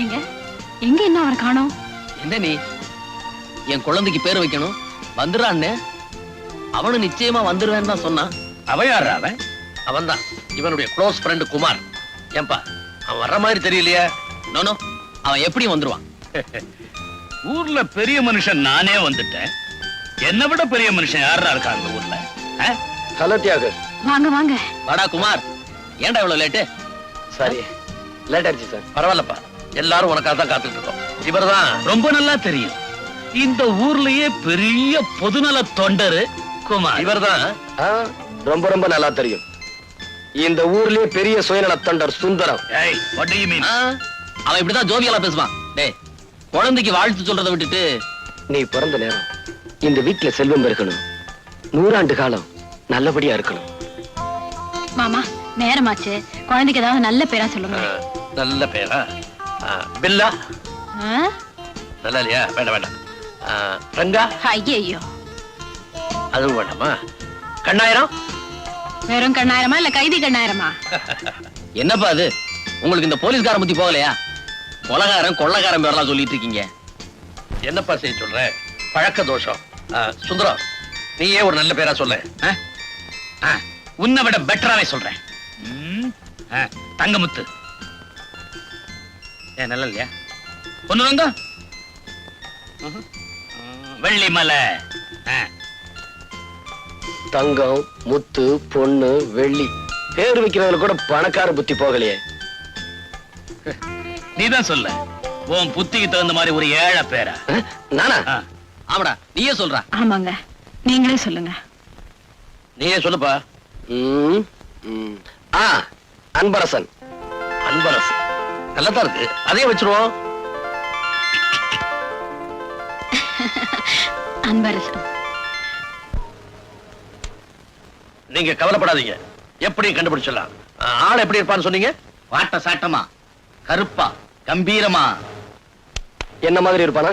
எங்க எங்க என்ன அவரை காணோம்? என்ன நீ என் குழந்தைக்கு பேர் வைக்கணும் வந்துறான்னு அவனு நிச்சயமா வந்துருவேன்னு தான் சொன்னான். அவன் யாரா? அவன் தான் இவனுடைய க்ளோஸ் ஃப்ரெண்ட் குமார். ஏன்பா அவன் வர்ற மாதிரி தெரியலையே? நோனோ அவன் எப்படி வந்துருவான்? ஊர்ல பெரிய மனுஷன் நானே வந்துட்டேன். என்ன விட பெரிய மனுஷன் யாரா இருக்கா அந்த ஊர்ல? ஹலோ தியாகு. வாங்க வாங்க. வாடா குமார். ஏன்டா இவ்வளவு லேட்டு? சாரி லேட் ஆயிடுச்சு சார். பரவாயில்லப்பா, எல்லாரும் உனக்காக தான் காத்துட்டு இருக்கோம். இவர்தான் ரொம்ப நல்லா தெரியும். இந்த ஊர்லயே பெரிய பொதுநல தொண்டரு குமார். இவர்தான் ரொம்ப ரொம்ப நல்லா தெரியும். இந்த ஊர்லயே பெரிய சுயநல தொண்டர் சுந்தரம். அவன் இப்படிதான் ஜோவியலா பேசுவான். டேய், குழந்தைக்கு வாழ்த்து சொல்றதை விட்டுட்டு நீ பிறந்த நேரம் இந்த வீட்டுல செல்வம் இருக்கணும், 100 ஆண்டு காலம் நல்லபடியா இருக்கணும். மாமா நேரமாச்சு, குழந்தைக்கு ஏதாவது நல்ல பேரா சொல்லுங்க. நல்ல பேரா? பில்லா நல்லா இல்லையா? வேண்டாம் வேண்டாம். ரங்கா? ஐயோ அதுவும் வேண்டாமா? கண்ணாயிரம்? வெறும் கண்ணாயிரமா இல்ல கைதி கண்ணாயிரமா? என்னப்பா அது, உங்களுக்கு இந்த போலீஸ்கார புத்தி போகலையா? கொலகாரன் கொள்ளக்காரன் பேரெல்லாம் சொல்லிட்டு இருக்கீங்க. என்னப்பா செய்ய சொல்ற? பழக்க தோஷம். சுந்தரம், நீயே ஒரு நல்ல பேரா சொல்ல. உன்னை விட பெட்டராவே சொல்றேன். தங்கமுத்து. ஏன் நல்லா இல்லையா? பொண்ணு ரங்க, வெள்ளிமலை. தங்கம், முத்து, பொண்ணு, வெள்ளி பேர் வைக்கிறவங்க கூட பணக்கார புத்தி போகலையே. நீதான் சொல்ல, உன் புத்திக்கு தகுந்த மாதிரி ஒரு ஏழை பேரா? நானா? ஆமாடா, நீயே சொல்ற. ஆமாங்க, நீங்களே சொல்லுங்க. நீயே சொல்லுப்பா. அன்பரசன். அன்பரசன் நல்லதா இருக்கு, அதே வச்சிருவோம். அன்பரசன். நீங்க கவலைப்படாதீங்க, எப்படி கண்டுபிடிச்சிடலாம். ஆள் எப்படி இருப்பான்னு சொன்னீங்க? வாட்ட சாட்டமா, கருப்பா, கம்பீரமா? என்ன மாதிரி இருப்பானா?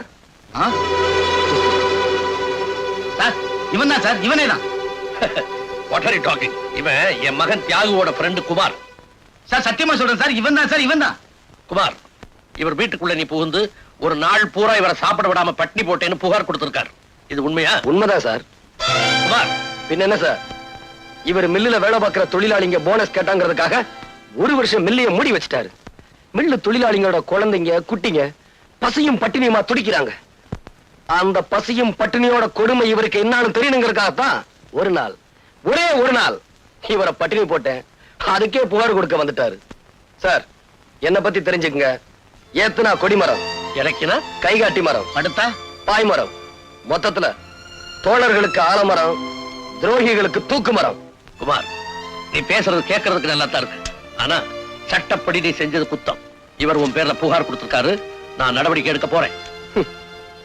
சார் இவன் தான் சார், இவனே தான். What are you talking? இவன் என் மகன் தியாகுவோட ஃப்ரெண்ட் குமார். சார் சத்தியமா சொல்றேன் சார், இவன் தான் சார், இவன் தான். குமார், இவர் வீட்டுக்குள்ள நீ புகுந்து ஒரு நாள் பூரா இவரை சாப்பிட விடாம பட்னி போட்டேன்னு புகார் கொடுத்திருக்கார். இது உண்மையா? உண்மைதான் சார். குமார், பின்ன என்ன சார், இவர் மில்லுல வேலை பார்க்கிற தொழிலாளிங்க போனஸ் கேட்டாங்கிறதுக்காக 1 வருஷம் மில்லைய மூடி வச்சிட்டாரு. மில்லு தொழிலாளிங்களோட குழந்தைங்க குட்டிங்க பசியும் பட்டினியுமா துடிக்கிறாங்க. அந்த பசியும் பட்டினியோட கொடுமை இவருக்கு என்னன்னு தெரியணுங்கிறதுக்காகத்தான் ஒரு நாள், ஒரே ஒரு நாள் இவரை பட்டினி போட்டேன், அதுக்கே புகார் கொடுக்க வந்துட்டாரு. சார், என்ன பத்தி தெரிஞ்சுக்குங்க. ஏத்துனா கொடிமரம், இறக்கினா கைகாட்டி மரம், படுத்தா பாய்மரம், மொத்தத்துல தோழர்களுக்கு ஆலமரம், துரோகிகளுக்கு தூக்கு மரம். குமார், நீ பேசுறது கேட்கறதுக்கு நல்லா தான் இருக்கு. ஆனா சட்டப்படி நீ செஞ்சது குத்தம். இவர் உன் பேர்ல புகார் கொடுத்திருக்காரு. நான் நடவடிக்கை எடுக்க போறேன்.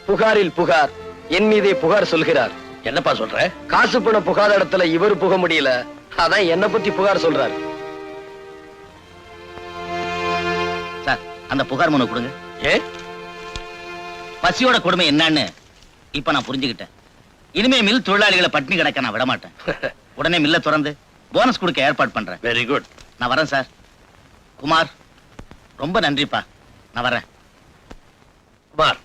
புகாரில் புகார், என் மீதே புகார் சொல்கிறார். என்னப்பா சொல்ற? காசு பண புகாத இடத்துல இவர் புக முடியல, அதான் என்ன பத்தி புகார் சொல்றாரு. சார், அந்த புகார் மனு கொடுங்க. ஏ, பசியோட கொடுமை என்னன்னு இப்ப நான் புரிஞ்சுக்கிட்டேன். இனிமே மில் தொழிலாளிகளை பட்டினி கிடக்க நான் விட மாட்டேன். உடனே மில்ல திறந்து போனஸ் கொடுக்க ஏற்பாடு பண்றேன். Very good. நான் வரேன் சார். குமார், ரொம்ப நன்றிப்பா. நான் வரேன். குமார்,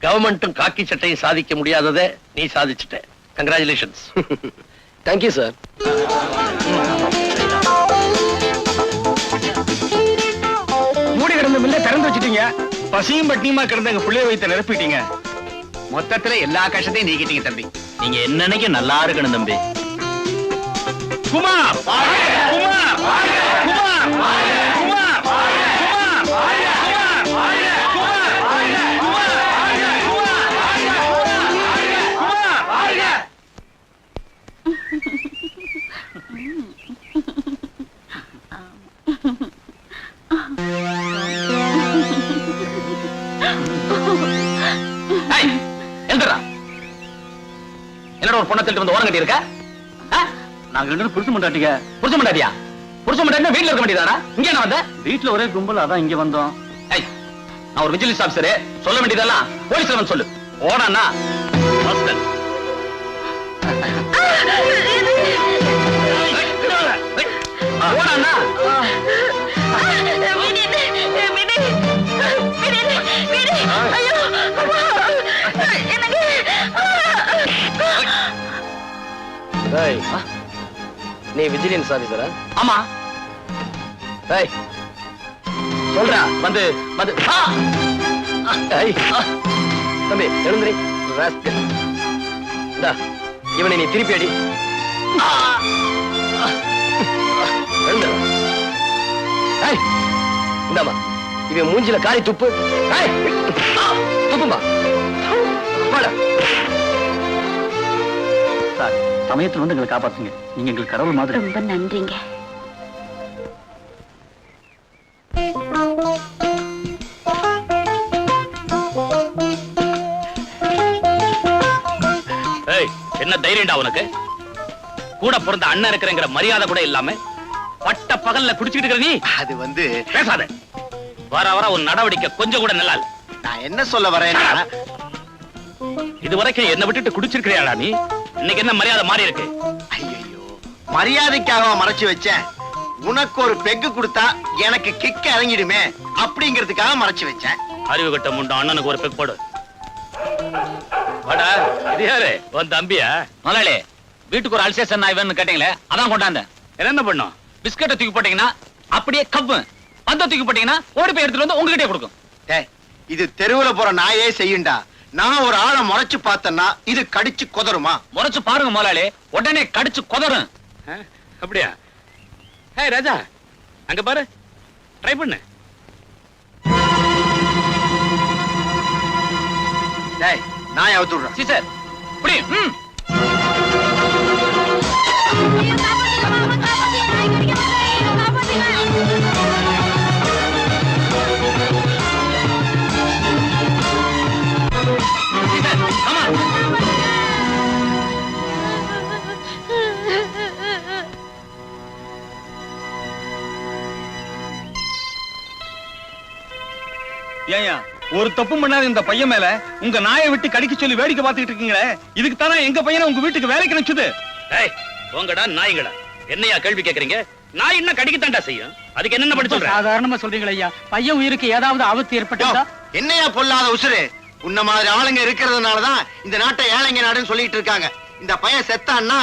கவர்மெண்ட்டும் காக்கி சட்டையும் சாதிக்க முடியாததை நீ சாதிச்சுட்ட. கங்க்ராச்சுலேஷன்ஸ். Thank you sir. மூடி கிடந்த மில்ல திறந்து வச்சிட்டீங்க. பசியும் பட்டினியுமா கிடந்த எங்க பிள்ளைய வைத்த நிரப்பிட்டீங்க. மொத்தத்துல எல்லா கஷ்டத்தையும் நீக்கிட்டீங்க தம்பி. நீங்க என்னன்னைக்கு நல்லா இருக்கணும் தம்பி. குமார், குமார், குமார், குமார், என்னோட ஒரு பொண்ணை திருட்டு வந்து ஓரம் கட்டி இருக்க? நாங்க ரெண்டு புருஷ மண்டாட்டிங்க. புருஷ மாட்டாதியா? புருஷ மாட்டாட்டினா வீட்டுல இருக்க வேண்டியதானா? இங்க என்ன வந்த? வீட்டுல ஒரே கும்பல், அதான் இங்க வந்தோம். ஏய், நான் ஒரு விஜிலன்ஸ் ஆபீசர். சொல்ல வேண்டியதெல்லாம் போலீஸ்ல வந்து சொல்லு. ஓடானா ஹாஸ்டல். ஓடானா ஏய், நீ விஜிலன்ஸ் ஆபீசரா? ஆமா. ஏய், சொல்றா. வந்து வந்து ஏய், தம்பி எழுந்திரி. ராஸ்கல். இந்தா, இவனை நீ திருப்பி அடி. எழுந்துடா. ஏய், இந்தாம்மா, இவன் மூஞ்சில காரி துப்பு. ஏய், துப்புமா. வாடா. சார், சமயத்துல வந்து எங்களை காப்பாத்துங்க. நீங்க எங்களுக்கு கடவுள் மாதிரி. ரொம்ப நன்றிங்க. ஏய், என்ன தைரியம்டா உனக்கு? கூட பிறந்த அண்ணன் இருக்கிறங்கிற மரியாதை கூட இல்லாம பட்ட பகல்ல குடிச்சிட்டு இருக்கிற நீ. அது வந்து பேசாத. வர வர ஒரு நடவடிக்கை கொஞ்சம் கூட நல்லா இல்ல. நான் என்ன சொல்ல வரேன்னா, இது வரைக்கும் என்ன விட்டுட்டு குடிச்சிருக்கிறியாடா நீ? இன்னைக்கு என்ன மரியாதை மாறி இருக்கு? ஐயோ, மரியாதைக்காக மறைச்சு வச்சேன். உனக்கு ஒரு பெக்கு கொடுத்தா எனக்கு கிக்க இறங்கிடுமே அப்படிங்கிறதுக்காக மறைச்சு வச்சேன். அறிவு கட்ட முண்டம் அண்ணனுக்கு ஒரு பெக் போடு. வாடா, இது யாரு? உன் தம்பியா? முதலாளி, வீட்டுக்கு ஒரு அல்சேஷன் ஆய்வுன்னு கேட்டீங்களே, அதான் கொண்டாந்தேன். என்ன பண்ணும்? பிஸ்கட்டை தூக்கி போட்டீங்கன்னா அப்படியே கப்பு, பந்த தூக்கி போட்டீங்கன்னா ஓடி போய் எடுத்துட்டு வந்து உங்ககிட்டே கொடுக்கும். டேய், இது தெருவுல போற நாயே செய்யுண்டா. நான் ஒரு ஆளை முறைச்சு பார்த்தேன்னா இது கடிச்சு குதறுமா? முறைச்சு பாருங்க முதலாளி, உடனே கடிச்சு குதறும். அப்படியா? ஹே ராஜா, அங்க பாரு, ட்ரை பண்ணு. டேய், நான் அவுத்து விடுறேன். சீசர், புடி. ஏயா, ஒரு தப்பு பண்ணாத இந்த பையன் மேல உங்க நாயை விட்டு கடிக்க சொல்லி வேடிக்கை பார்த்துட்டு இருக்கீங்களே, இதுக்கு தானே எங்க பையனை உங்க வீட்டுக்கு வேலைக்கு நினைச்சது. உங்கடா நாய்களா, என்னையா கேள்வி கேக்குறீங்க? நாய் என்ன கடிக்கத்தாண்டா செய்யும், அதுக்கு என்ன பண்ண சொல்ற? சாதாரணமா சொல்றீங்களா ஐயா? பையன் உயிருக்கு ஏதாவது ஆபத்து ஏற்பட்டா? என்னையா பொல்லாத உசுரு? உன்ன மாதிரி ஆளுங்க இருக்கிறதுனாலதான் இந்த நாட்டை ஏழைங்க நாடுன்னு சொல்லிட்டு இருக்காங்க. இந்த பையன் செத்தான்னா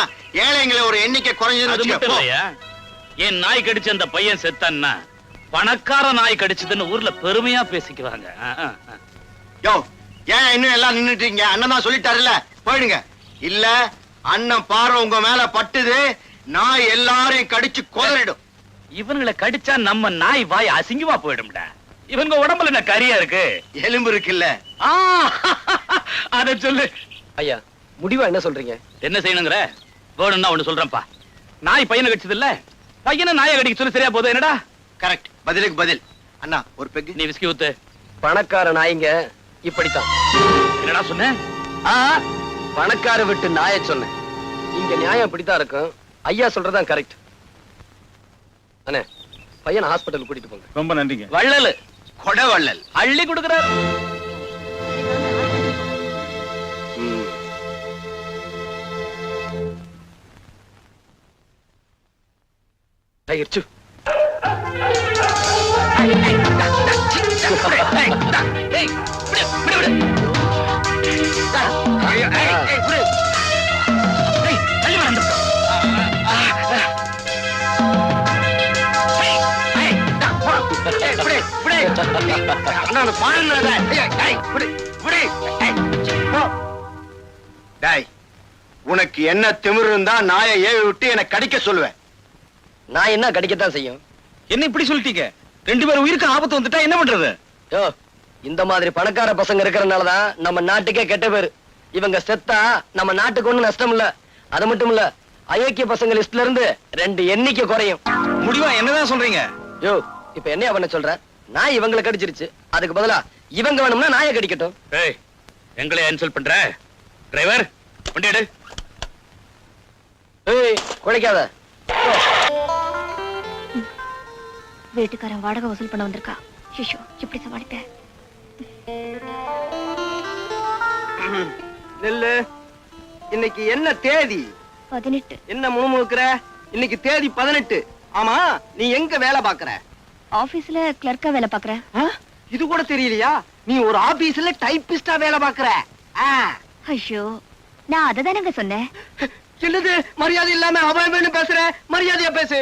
ஏழைங்களை ஒரு எண்ணிக்கை அது மட்டும் குறைஞ்சது. இல்லையா, என் நாய் கடிச்ச அந்த பையன் செத்தான்னா பணக்கார நாய் கடிச்சதுன்னு ஊர்ல பெருமையா பேசிக்குவாங்க. யோ, ஏன் இன்னும் எல்லாம் நின்னுட்டீங்க? அண்ணன் தான் சொல்லிட்டாருல்ல, போயிடுங்க. இல்ல அண்ணன் பார்வை உங்க மேல பட்டுது, நான் எல்லாரையும் கடிச்சு கொதறிடும். இவங்களை கடிச்சா நம்ம நாய் வாய் அசிங்கமா போயிடும்டா. இவங்க உடம்புல என்ன கரியா இருக்கு? எலும்பு இருக்குல்ல. ஆ, அத சொல்லு. ஐயா முடிவா என்ன சொல்றீங்க? என்ன செய்யணுங்கிற? வேணும்னா ஒண்ணு சொல்றேன்ப்பா. நாய் பையனை கடிச்சது இல்ல, பையனை நாயை கடிக்க சொல்லி சரியா போதும். என்னடா கரெக்ட், பதிலுக்கு பதில். அண்ணா ஒரு பெக்கு. நீ விஸ்கி ஊத்து. பணக்கார நாய்ங்க இப்படித்தான். என்னடா சொன்ன? ஆ, பணக்கார விட்டு நாயை சொன்னேன். இங்க நியாயம் இப்படித்தான் இருக்கும். ஐயா சொல்றதான் கரெக்ட். அண்ணே பையனை ஹாஸ்பிட்டல் கூட்டிட்டு போங்க. ரொம்ப நன்றிங்க. வள்ளல் கொடவள்ளல் அள்ளி கொடுக்கிறார். ம். டைகர் சு. உனக்கு என்ன திமிரு இருந்தா நாயை ஏவி விட்டு என்ன கடிக்க சொல்லுவேன். நான் என்ன கடிக்கத்தான் செய்யும். என்ன இப்படி சொல்லிட்டீங்க? ரெண்டு பேரும் உயிருக்கு ஆபத்து வந்துட்டா என்ன பண்றது? யோ, இந்த மாதிரி பணக்கார பசங்க இருக்கறனாலதான் நம்ம நாட்டுக்கே கெட்ட பேரு. இவங்க செத்தா நம்ம நாட்டுக்கு ஒண்ணும் நஷ்டம் இல்ல. அது மட்டும் இல்ல, அயோக்கிய பசங்க லிஸ்ட்ல இருந்து 2 எண்ணிக்கை குறையும். முடிவா என்னதான் சொல்றீங்க? யோ, இப்ப என்ன பண்ண சொல்ற? நான் இவங்களை கடிச்சிருச்சு, அதுக்கு பதிலா இவங்க வேணும்னா நாயை கடிக்கட்டும். ஏய், எங்களை இன்சல்ட் பண்ற? டிரைவர் வண்டி எடு. ஏய், குழைக்காத. வீட்டுக்காரன் வாடகை வசூல் பண்ண வந்திருக்கா. ஐயோ, எப்படி சமாளிப்பேன்? நெல்லு, இன்னைக்கு என்ன தேதி? 18. என்ன முணுமுணுக்கிற? இன்னைக்கு தேதி 18. ஆமா, நீ எங்க வேலை பாக்குற? ஆபீஸ்ல கிளர்க்கா வேலை பாக்குறேன். இது கூட தெரியலையா? நீ ஒரு ஆபீஸ்ல டைப்பிஸ்டா வேலை பாக்குற. ஐயோ, நான் அததானங்க சொன்னேன். என்னது மரியாதை இல்லாம அவன் பேசுற? மரியாதையா பேசு.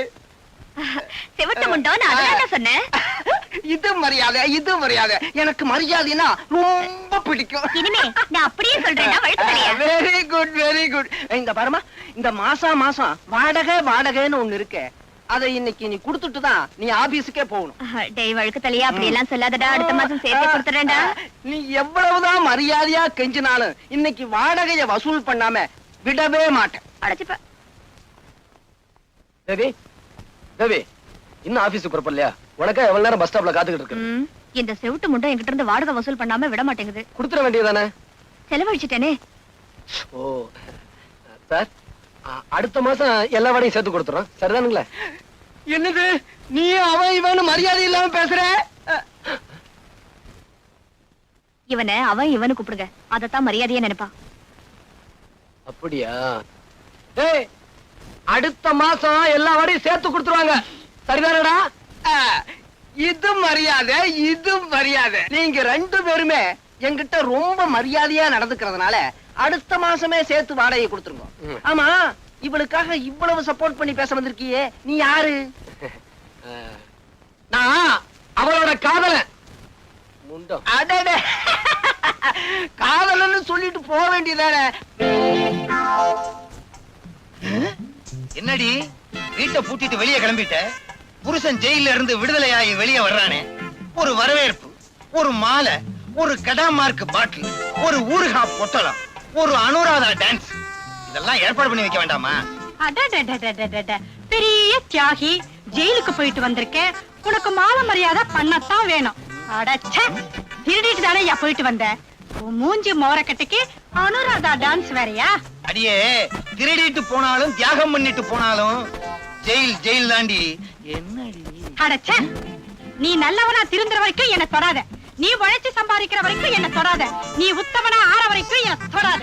செவட்ட முண்டோ, நான் அததானே சொன்னேன். இது மரியாதை, இது மரியாதை. எனக்கு மரியாதைனா ரொம்ப பிடிக்கும். இனிமே நான் அப்படியே சொல்றேன்னா வழுக்கு தலையா? Very good, very good. இந்த பாருமா, இந்த மாசம் வாடகைன்னு ஒண்ணு இருக்கு. அதை இன்னைக்கு நீ குடுத்துட்டு தான் நீ ஆபீஸுக்கே போகணும். டேய் வழுக்கு தலையா, அப்படி எல்லாம் சொல்லாதடா. அடுத்த மாசம் சேர்த்து கொடுத்துறேன்டா. நீ எவ்வளவுதான் மரியாதையா கெஞ்சினாலும் இன்னைக்கு வாடகைய வசூல் பண்ணாம விடவே மாட்டேன். அடைச்சுப்ப. தேவி, தேவி, இன்னும் ஆபீஸுக்கு புறப்படலையா? உனக்கா எவ்வளவு நேரம் பஸ் ஸ்டாப்ல காத்துக்கிட்டு இருக்கு? இந்த செவுட்டு முண்டை என்கிட்ட இருந்து வாடகை வசூல் பண்ணாம விட மாட்டேங்குது. கொடுத்துட வேண்டியதானே? செலவழிச்சிட்டேனே. ஓ சார், அடுத்த மாசம் எல்லா வாடையும் சேர்த்து கொடுத்துறோம். சரிதானுங்களா? என்னது நீ அவன் இவன் மரியாதை இல்லாம பேசுற? இவனை அவன் இவனு கூப்பிடுங்க, அதத்தான் மரியாதையா நினைப்பா. அப்படியா? ஏய், அடுத்த மாசம் எல்லா வாடையும் சேர்த்து கொடுத்துருவாங்க. சரிதானடா? இது மரியாதை, இது மரியாதை. நீங்க 2 பேருமே என்கிட்ட ரொம்ப மரியாதையா நடந்துக்கிறதுனால அடுத்த மாசமே சேர்த்து வாடகையை கொடுத்துருங்க. ஆமா, இவளுக்காக இவ்வளவு சப்போர்ட் பண்ணி பேச வந்திருக்கியே, நீ யாரு? நான் அவளோட காதலன். அடடே, காதலன்னு சொல்லிட்டு போக வேண்டியதானே? என்னடி வீட்டை பூட்டிட்டு வெளியே கிளம்பிட்ட? புருஷன் ஜெயில இருந்து விடுதலையாகி வெளியே வர்றானே, ஒரு வரவேற்பு, ஒரு மாலை, ஒரு கடாமார்க் பாட்டில், ஒரு ஊறுகா பொட்டலம், ஒரு அனுராதா டான்ஸ், இதெல்லாம் ஏற்பாடு பண்ணி வைக்க வேண்டாமா? பெரிய தியாகி, ஜெயிலுக்கு போயிட்டு வந்திருக்கேன், உனக்கு மாலை மரியாதை பண்ணத்தான் வேணும். அடச்சே, திருடிட்டு தானே போயிட்டு வந்த? மூஞ்சி மோரக்கட்டுக்கு அனுராதா டான்ஸ் வேறையா? அடியே, திருடிட்டு போனாலும் தியாகம் பண்ணிட்டு போனாலும் ஜெயில் ஜெயில் தாண்டி. என்னடி? அடச்சே, நீ நல்லவனா திருந்துற வரைக்கும் என்ன தொடாத. நீ உழைச்சு சம்பாதிக்கிற வரைக்கும் என்ன தொடாத. நீ உத்தமனா ஆற வரைக்கும் என்ன தொடாத.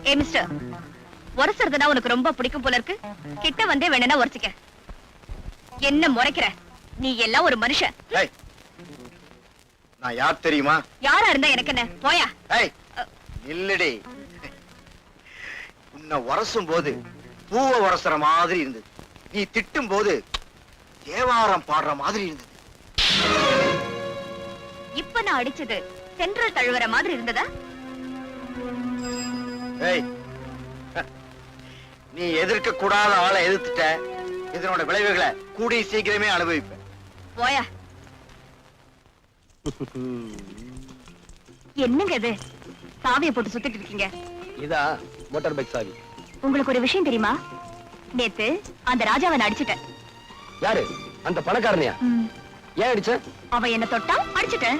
ஏ மிஸ்டர், உரசுறதுனா உனக்கு ரொம்ப பிடிக்கும் போல இருக்கு. கிட்ட வந்தே வேணும்னா உரசிக்க. என்ன முறைக்கிற? நீ எல்லாம் ஒரு மனுஷன். ஏய், நான் யார் தெரியுமா? யாரா இருந்தா எனக்கு என்ன? போயா. ஏய், இல்லடி. உன்னை உரசும் போது பூவை உரசுற மாதிரி இருந்தது. நீ திட்டும் போது தேவாரம் பாடுற மாதிரி இருந்தது. இப்ப நான் அடிச்சது சென்ட்ரல் தழுவுற மாதிரி இருந்ததா? ஏய், நீ எதிர்க்க கூடாத ஆளை எதிர்த்துட்ட. இதனோட விளைவுகளை கூடி சீக்கிரமே அனுபவிப்ப. போயா. என்னங்க இது சாவியை போட்டு சுத்திட்டு இருக்கீங்க? இதா மோட்டார் பைக் சாவி. உங்களுக்கு ஒரு விஷயம் தெரியுமா? நேத்து அந்த ராஜாவை நான் அடிச்சிட்டேன். யாரு? அந்த பணக்காரனையா? ஏன் அடிச்ச? அவன் என்ன தொட்டா அடிச்சிட்டேன்.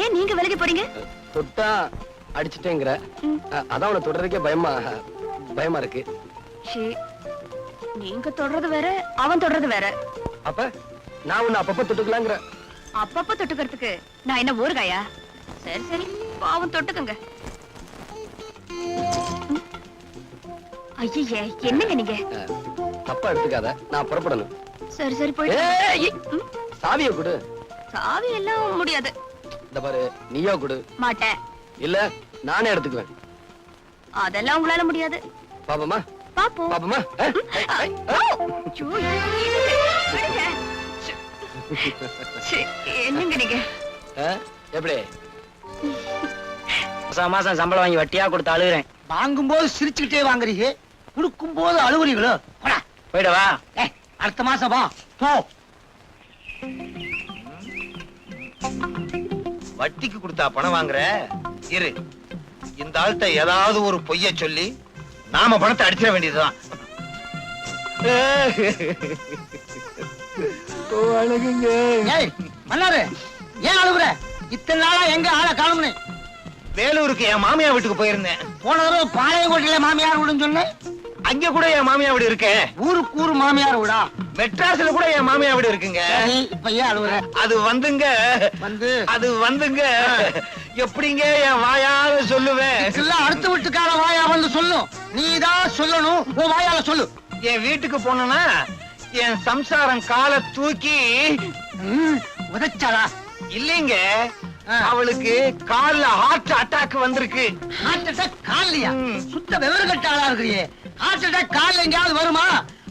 ஏன் நீங்க விலகி போறீங்க? தொட்டா அடிச்சிட்டேங்கிற. அதான் அவனை தொடர்றதுக்கே பயமா இருக்கு. ஷீ, நீங்க தொடறது வேற, அவன் தொடறது வேற. அப்ப நான் உன்னை அப்பப்ப தொட்டுக்கலாங்கிற. அப்பப்ப தொட்டுக்கிறதுக்கு நான் என்ன ஊறுகாயா? சரி சரி, பாவம் தொட்டுக்குங்க. ஐயே, என்னங்க நீங்க? தப்பா எடுத்துக்காத, நான் புறப்படணும். சரி சரி, போயிட்டு ஏய், சாவியை கொடு. சாவி எல்லாம் முடியாது. இந்த பாரு, நீயோ கொடு. மாட்டேன். இல்ல நானே எடுத்துக்குவேன். அதெல்லாம் உங்களால முடியாது. பாப்பமா பாப்போம். பாப்பமா. ஐயோ, என்னங்க? விடுங்க. ச்சே, என்னங்க நீங்க? எப்படி மாசம் சம்பளம் வாங்கி வட்டியா கொடுத்து அழுகுறேன். வாங்கும்போது சிரிச்சுக்கிட்டே வாங்குறீங்க, கொடுக்கும் போது அழுகுறீங்களோ? போயிடவா? அடுத்த மாசம் வா போ. வட்டிக்கு கொடுத்தா பணம் வாங்குற? இரு, இந்த ஆள்கிட்ட ஏதாவது ஒரு பொய்ய சொல்லி நாம பணத்தை அடிச்சிட வேண்டியதுதான். மன்னாரு ஏன் அழுகுற? இத்தனை நாளா எங்க ஆளை காணும்னு? வேலூருக்கு என் மாமியா வீட்டுக்கு போயிருந்தேன். போன தடவை பாளையங்கோட்டையில மாமியார் வீடுன்னு சொன்னேன். அங்க கூட என் மாமியா வீடு இருக்கேன். ஊருக்கு ஊரு மாமியார் வீடா? மெட்ராஸ்ல கூட என் மாமியா வீடு இருக்குங்க. இப்ப ஏன் அழுகுற? அது வந்துங்க எப்படிங்க என் வாயால சொல்லுவேன்? அடுத்த வீட்டுக்கார வாயா வந்து சொல்லும். நீதான் சொல்லணும், உன் வாயால சொல்லு. என் வீட்டுக்கு போனா என் சம்சாரம் காலை தூக்கி உதைச்சாளா? இல்லைங்க, அவளுக்கு கால்ல ஹார்ட் அட்டாக் வந்திருக்கு. ஹார்ட் அட்டாக் கால்லையா? சுத்த விவரம் கட்ட ஆளா இருக்கிறியே. ஹார்ட் அட்டாக் கால்ல எங்கயாவது வருமா?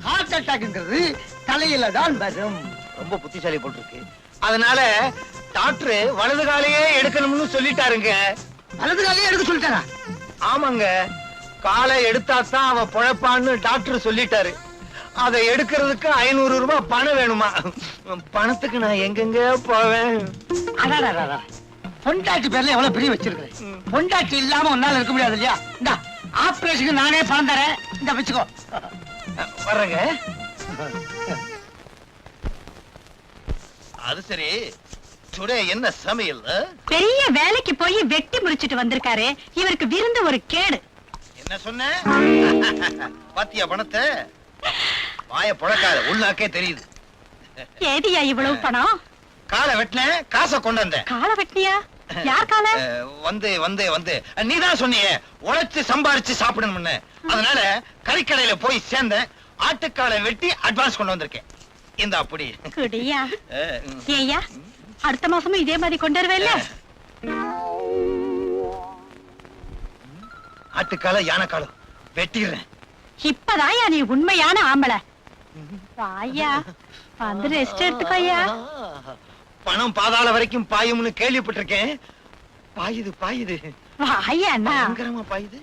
ஹார்ட் அட்டாக்ங்கிறது தலையில தான் வரும். ரொம்ப புத்திசாலி போட்டிருக்கு. அதனால டாக்டர் வலது காலையே எடுக்கணும்னு சொல்லிட்டாருங்க. வலது காலையே எடுக்க சொல்லிட்டாரா? ஆமாங்க, காலை எடுத்தாதான் அவ பொழப்பான்னு டாக்டர் சொல்லிட்டாரு. அதை எடுக்கிறதுக்கு 500 ரூபாய் பணம் வேணுமா? பணத்துக்கு நான் எங்கெங்க போவேன்? அடாடா, பொண்டாட்டி பேர்ல எவ்வளவு பிரிய வச்சிருக்கேன். பொண்டாட்டி இல்லாம உன்னால இருக்க முடியாது இல்லையா? இந்த ஆபரேஷனுக்கு நானே பணம் தரேன், இந்த வச்சுக்கோ. வர்றேங்க. அது சரி, டுடே என்ன சமையல்? பெரிய வேலைக்கு போய் வெட்டி முடிச்சிட்டு வந்திருக்காரு. இவருக்கு விருந்து ஒரு கேடு. என்ன சொன்ன? பாத்தியா பணத்தை? வாய புழக்காத, உள்நாக்கே தெரியுது. ஏதியா இவ்வளவு பணம்? காலை வெட்டின காசை கொண்டு வந்த. காலை வெட்டினியா? யார் காலை? வந்து நீதான் சொன்னியே உழைச்சு சம்பாரிச்சு சாப்பிடணும்னு. அதனால கறிக்கடையில போய் சேர்ந்தேன். ஆட்டுக்காலை வெட்டி அட்வான்ஸ் கொண்டு வந்திருக்கேன். இந்த அப்படி குடியா? ஏய்யா, அடுத்த மாசமும் இதே மாதிரி கொண்டு வருவேல்ல? ஆட்டுக்கால யானைக்காலம் வெட்டிடுறேன். இப்பதாயா நீ உண்மையான ஆம்பளை. வாயா, வந்து ரெஸ்ட் எடுத்துக்கோயா. பணம் பாதாள வரைக்கும் பாயும்னு கேள்விப்பட்டிருக்கேன். பாயுது வாயா அண்ணா. பயங்கரமா பாயுது.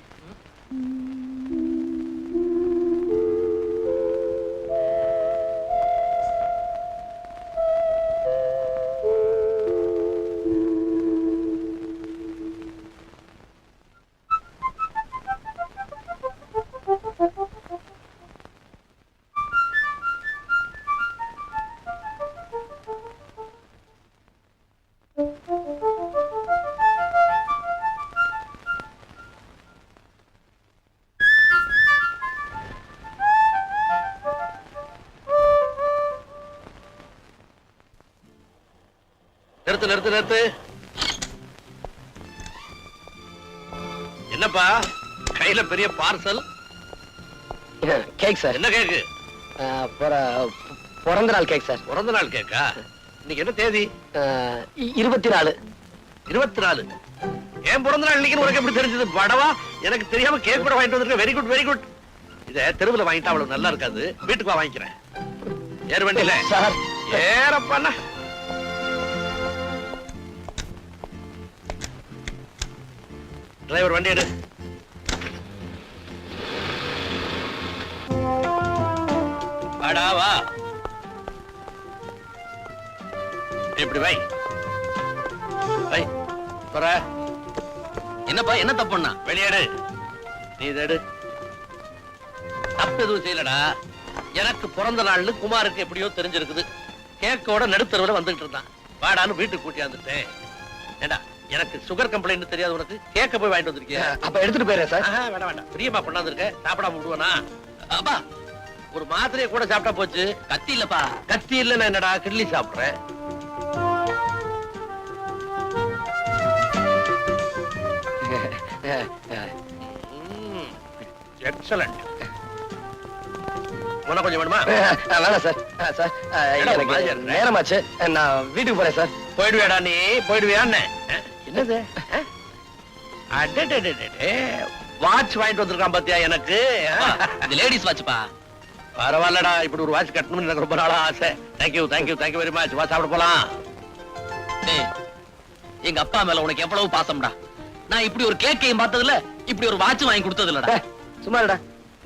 நிறுத்து. என்னப்பா கையில பெரிய பார்சல்? Cake sir. என்ன கேக்கு? பிறந்த நாள் கேக் சார். பிறந்த நாள் கேக்கா? இன்னைக்கு என்ன தேதி? 24. 24. என் பிறந்த நாள் இன்னைக்கு உனக்கு எப்படி தெரிஞ்சது படவா? எனக்கு தெரியாம கேக் கூட வாங்கிட்டு வந்திருக்க. Very good very good. இத தெருவுல வாங்கிட்டா அவ்வளவு நல்லா இருக்காது. வீட்டுக்கு வா வாங்கிக்கிறேன். ஏறு வண்டியில சார். ஏறப்பாண்ணா. டிரைவர் வண்டி எடு. வாடா வா. இப்படி வை வை. போற என்னப்பா என்ன தப்புன்னா? வெளியேடு. நீ இதை எடு. தப்பு எதுவும் செய்யலடா. எனக்கு பிறந்த நாள்னு குமாருக்கு எப்படியோ தெரிஞ்சிருக்குது. கேக்கோட நடுத்தருவுல வந்துகிட்டு இருந்தான். வாடான்னு வீட்டுக்கு கூட்டியாந்துட்டேன். ஏண்டா எனக்கு சுகர் கம்ப்ளைண்ட் தெரியாது உனக்கு? கேக்க போய் வாங்கிட்டு வந்திருக்கியா? அப்ப எடுத்துட்டு போயிடுறேன் சார். வேண்டாம் வேண்டாம். பிரியமா கொண்டாந்துருக்க. சாப்பிடாம விடுவானா? அப்பா ஒரு மாத்திரையை கூட சாப்பிட்டா போச்சு. கத்தி இல்லப்பா. கத்தி இல்லைன்னா என்னடா கிட்லி சாப்பிடுறேன். எக்ஸலண்ட். உனக்கு கொஞ்சம் வேணுமா? வேணாம் சார். சார் எனக்கு நேரமாச்சு. நான் வீட்டுக்கு போறேன் சார். போயிடுவியாடா நீ? போயிடுவியான்னு என்னது? வாட்ச் வாங்கிட்டு வந்திருக்கான் பாத்தியா எனக்கு? இது லேடிஸ் வாட்ச்ப்பா. பரவாயில்லடா. இப்படி ஒரு வாட்ச் கட்டணும்னு எனக்கு ரொம்ப நாளா ஆசை. Thank you thank you thank you very much. வா சாப்பிட போலாம். டேய், எங்க அப்பா மேல உனக்கு எவ்வளவு பாசம்டா. நான் இப்படி ஒரு கேக்கையும் பார்த்ததுல, இப்படி ஒரு வாட்ச் வாங்கி கொடுத்தது இல்லடா. சும்மாடா.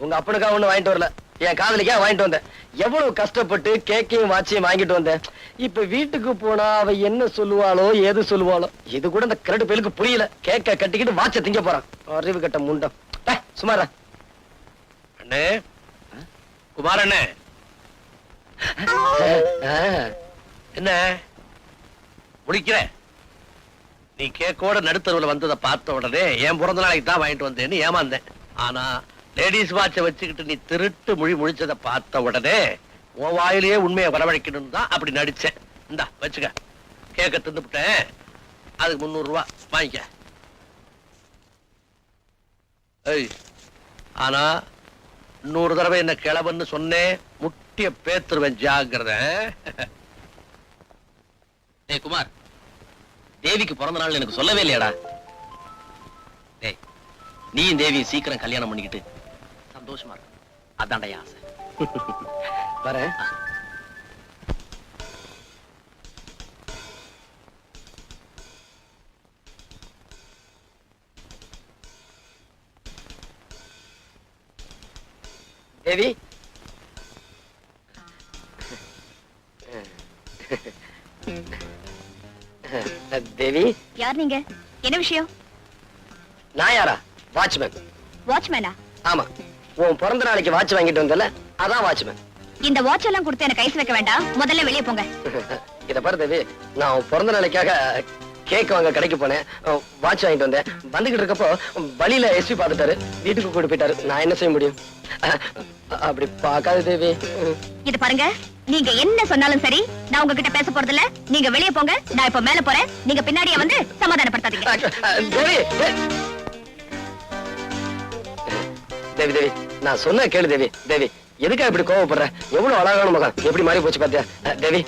உங்க அப்பனுக்கா ஒண்ணு வாங்கிட்டு வரல, என் காதலிக்கா வாங்கிட்டு வந்தேன். எவ்வளவு கஷ்டப்பட்டு கேக்கையும் வாட்சையும் வாங்கிட்டு வந்தேன். இப்ப வீட்டுக்கு போனா அவ என்ன சொல்லுவாளோ ஏது சொல்லுவாளோ இது கூட இந்த கிரெடிட் பேருக்கு புரியல. கேக்க கட்டிக்கிட்டு வாட்ச திங்க போறான். அறிவு கட்ட முண்டம். சுமாரா. அண்ணே குமார் அண்ணே. என்ன முடிக்கிற? நீ கேக்கோட நடுத்தருவுல வந்ததை பார்த்த உடனே என் பிறந்த நாளைக்கு தான் வாங்கிட்டு வந்தேன்னு ஏமாந்தேன். ஆனா லேடிஸ் வாட்சை வச்சுக்கிட்டு நீ திருட்டு மொழி முழிச்சதை பார்த்த உடனே உன் வாயிலேயே உண்மையை வரவழைக்கணும் தான் அப்படி நடிச்சேன். இந்தா வச்சுக்க. கேக்க தின்னுபிட்டேன். அதுக்கு 300 ரூபாய் வாங்கிக்க. ஏய், ஆனா 100 தடவை என்ன கிளவன்னு சொன்னேன், முட்டிய பேத்துருவேன். ஜாக்கிரதை. டேய் குமார், தேவிக்கு பிறந்த நாள் எனக்கு சொல்லவே இல்லையாடா? டேய், நீயும் தேவியும் சீக்கிரம் கல்யாணம் பண்ணிக்கிட்டு சந்தோஷமா இருக்கு. அதான்டா என் ஆசை. வரேன். தேவி. தேவி. யார் நீங்க? என்ன விஷயம்? நான் யாரா? வாட்ச்மேன். வாட்ச்மேனா? ஆமா. உன் பிறந்த நாளைக்கு வாட்ச் வாங்கிட்டு வந்தல, அதான் வாட்ச்மேன். இந்த வாட்ச் எல்லாம் கொடுத்து எனக்கு ஐஸ் வைக்க வேண்டாம். முதல்ல வெளியே போங்க. இத பாரு தேவி, நான் உன் பிறந்த நாளைக்காக கேக் வாங்க கடைக்கு போனேன். வாட்ச் வாங்கிட்டு வந்தேன். வந்துகிட்டு இருக்கப்போ வழியில எஸ்பி பார்த்துட்டாரு. வீட்டுக்கு கூட்டு போயிட்டாரு. நான் என்ன செய்ய முடியும்? அப்படி பார்க்காத தேவி. இது பாருங்க, நீங்க என்ன சொன்னாலும் சரி, நான் உங்ககிட்ட பேச போறது இல்ல. நீங்க வெளியே போங்க. நான் இப்ப மேல போறேன். நீங்க பின்னாடியே வந்து சமாதானப்படுத்தாதீங்க. தேவி தேவி தேவி, நான் சொன்ன கேளு தேவி. தேவி, எதுக்கா இப்படி கோவப்படுற? எவ்வளவு அழகான முகம், எப்படி மாறி போச்சு பாத்தியா? தேவி,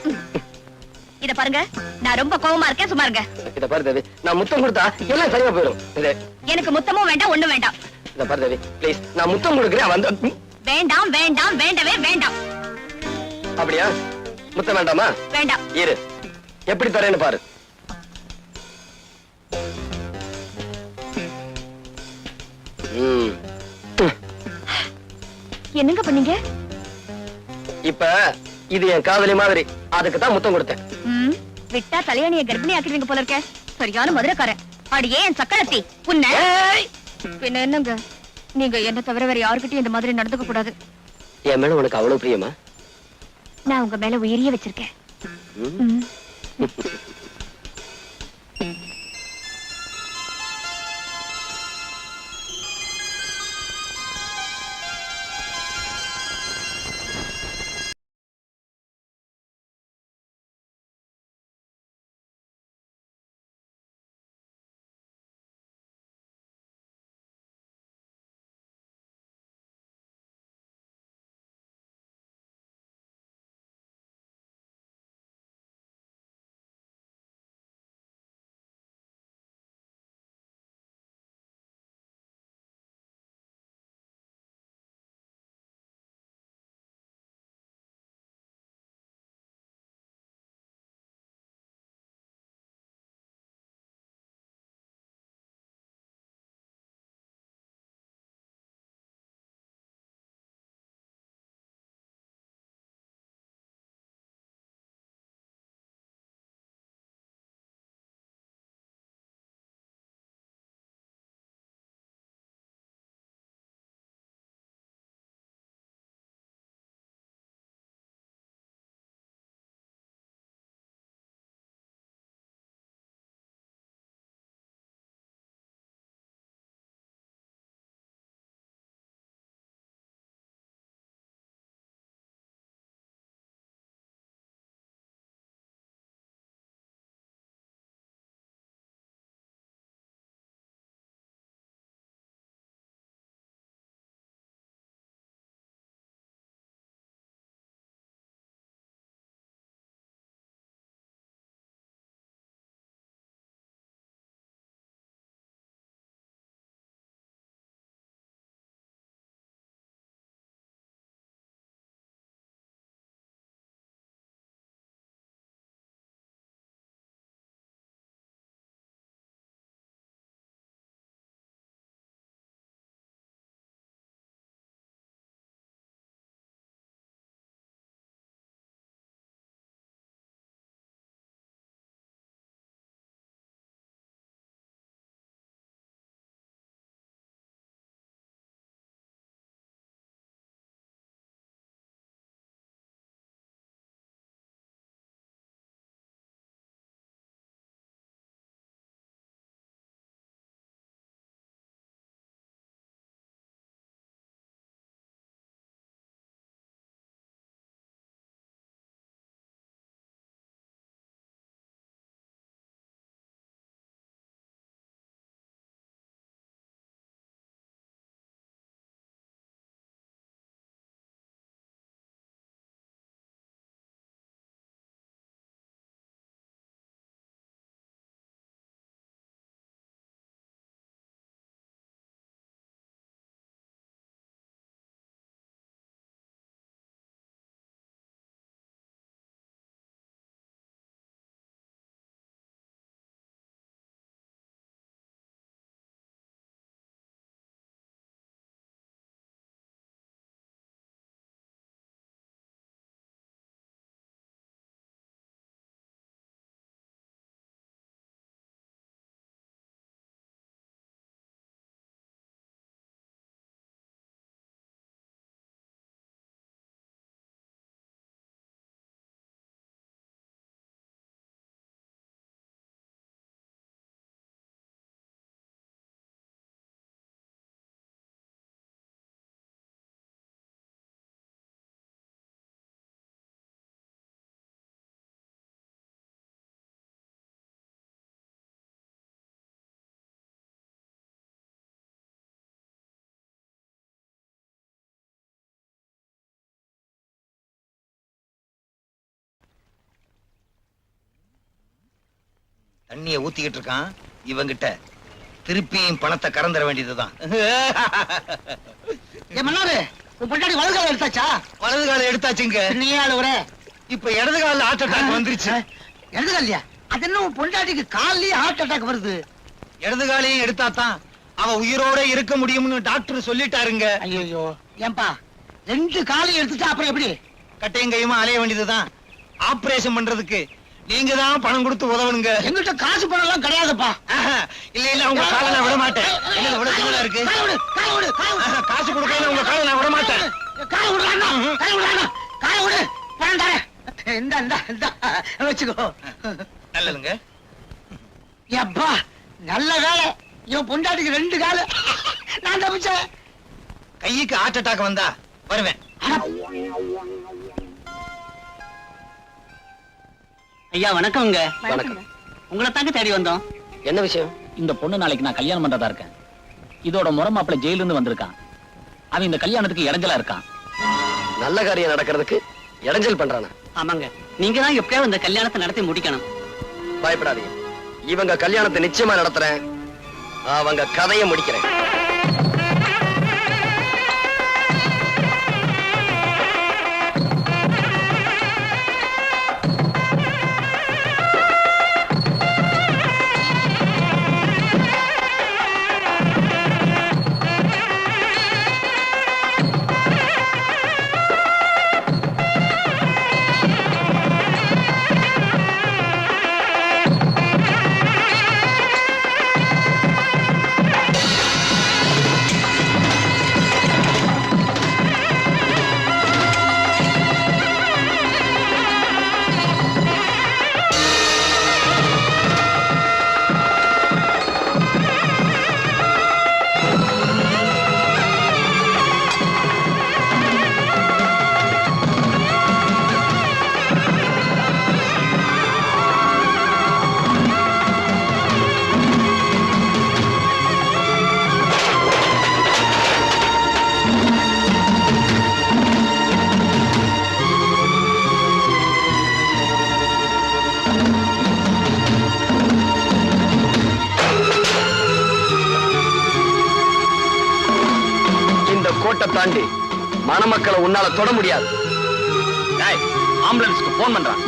இத பாருங்க, நான் ரொம்ப கோவமா இருக்கேன். சும்மா இருங்க. இத பாரு தேவி, நான் முத்தம் கொடுத்தா எல்லாம் சரியா போயிடும். எனக்கு முத்தமும் வேண்டாம், ஒண்ணும் வேண்டாம். இத பாரு தேவி, ப்ளீஸ், நான் முத்தம் கொடுக்குறேன். வந்து வேண்டாம் வேண்டாம், வேண்டவே வேண்டாம். அப்படியா? முத்தம் வேண்டாமா? வேண்டாம். இரு, எப்படி தரேன்னு பாரு. என்னங்க பண்ணீங்க? இப்ப இது என் காதலி மாதிரி, அதுக்கு தான் முத்தம் கொடுத்தேன். விட்டா தலையணிய கர்ப்பிணி ஆக்கிடுவீங்க போல இருக்க. சரியான மதுரைக்காரன். அடியே என் சக்களத்தி புண்ண. பின்ன என்னங்க, நீங்க என்ன தவிர வேற யாருக்கிட்டையும் இந்த மாதிரி நடந்துக்க கூடாது. என் மேல உனக்கு அவ்வளவு பிரியமா? நான் உங்க மேல உயிரியே வச்சிருக்கேன். தண்ணிய ஊத்திக்கிட்டு இருக்கான் இவங்கிட்ட திருப்பியும் பணத்தை கறந்துட வேண்டியதுதான். ஏ மன்னாரு உன் பொண்டாடி வலது கால எடுத்தாச்சா? வலது காலம் எடுத்தாச்சுங்க. நீ ஆளுவர இப்ப இடது கால ஹார்ட் அட்டாக் வந்துருச்சு. இடது காலியா? அது என்ன உன் பொண்டாட்டிக்கு கால்லயே ஹார்ட் அட்டாக் வருது? இடது காலையும் எடுத்தாதான் அவ உயிரோட இருக்க முடியும்னு டாக்டர் சொல்லிட்டாருங்க. ஐயோ ஏன்பா 2 காலையும் எடுத்துட்டா அப்புறம் எப்படி? கட்டையும் கையுமா அலைய வேண்டியதுதான். ஆபரேஷன் பண்றதுக்கு நீங்க தான் பணம் கொடுத்து உதவணுங்க. எங்கிட்ட காசு பணம் எல்லாம் கிடையாதுப்பா. இல்ல இல்ல உங்க காலை நான் விட மாட்டேன். என்ன விட தூளா இருக்கு? காசு கொடுக்கல உங்க காலை நான் விட மாட்டேன். காலை விடுறானா? காலை விடுறானா? காலை விடு. பணம் தரேன். இந்த வச்சுக்கோ. நல்லதுங்க. எப்பா நல்ல வேலை. இவன் பொண்டாட்டிக்கு 2 காலு. நான் தப்பிச்சேன். கைக்கு ஹார்ட் அட்டாக் வந்தா வருவேன். ஐயா வணக்கம்ங்க. வணக்கம். உங்களை தாங்க தேடி வந்தோம். என்ன விஷயம்? இந்த பொண்ணு நாளைக்கு நான் கல்யாணம் பண்றதா இருக்கேன். இதோட முறை மாப்பிள்ளை ஜெயில இருந்து வந்திருக்கான். அவன் இந்த கல்யாணத்துக்கு இடைஞ்சலா இருக்கான். நல்ல காரியம் நடக்கிறதுக்கு இடைஞ்சல் பண்றானா? ஆமாங்க. நீங்க தான் எப்படியாவது இந்த கல்யாணத்தை நடத்தி முடிக்கணும். பயப்படாதீங்க, இவங்க கல்யாணத்தை நிச்சயமா நடத்துறேன். அவங்க கதையை முடிக்கிறேன். கோட்டை தாண்டி மணமக்களை உன்னால தொட முடியாது. ஆம்புலன்ஸ்க்கு போன் பண்றான்.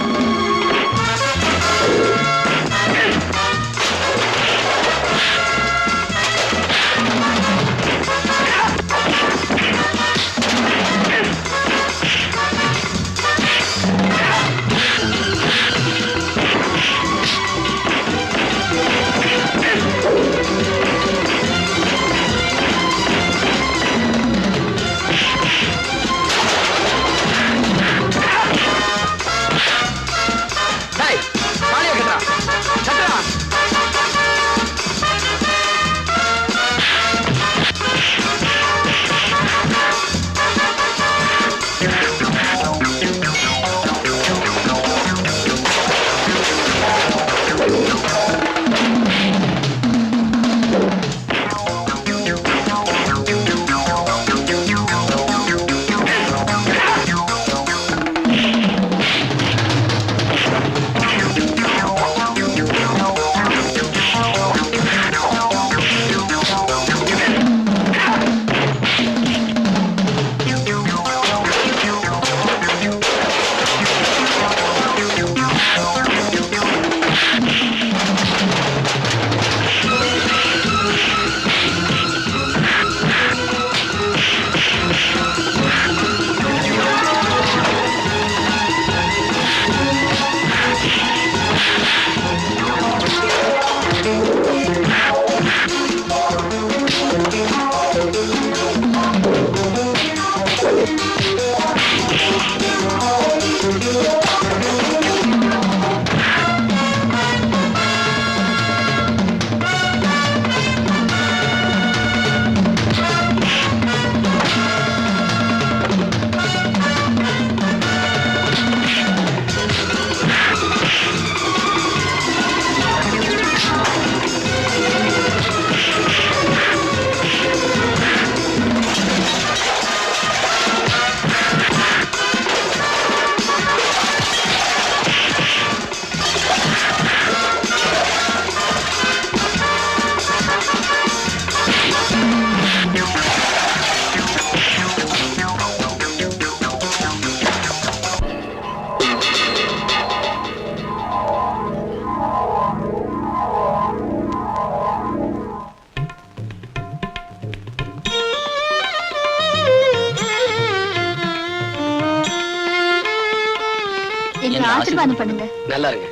ஆசீர்வாதம் பண்ணுங்க. நல்லா இருங்க.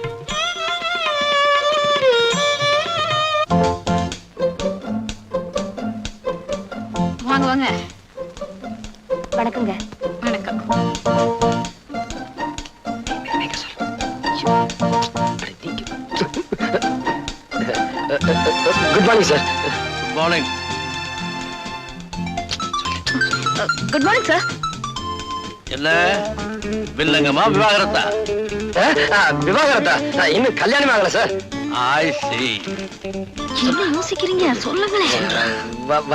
வாங்க வாங்க. வணக்கங்க. வணக்கம். Good morning sir. Morning. Good morning sir. என்ன வில்லங்கமா விவாகரத்தா? விவாகரத்தா? இன்னும் கல்யாணம் ஆகல சார். ஐ see. என்ன யோசிக்கிறீங்க? சொல்லுங்களேன்.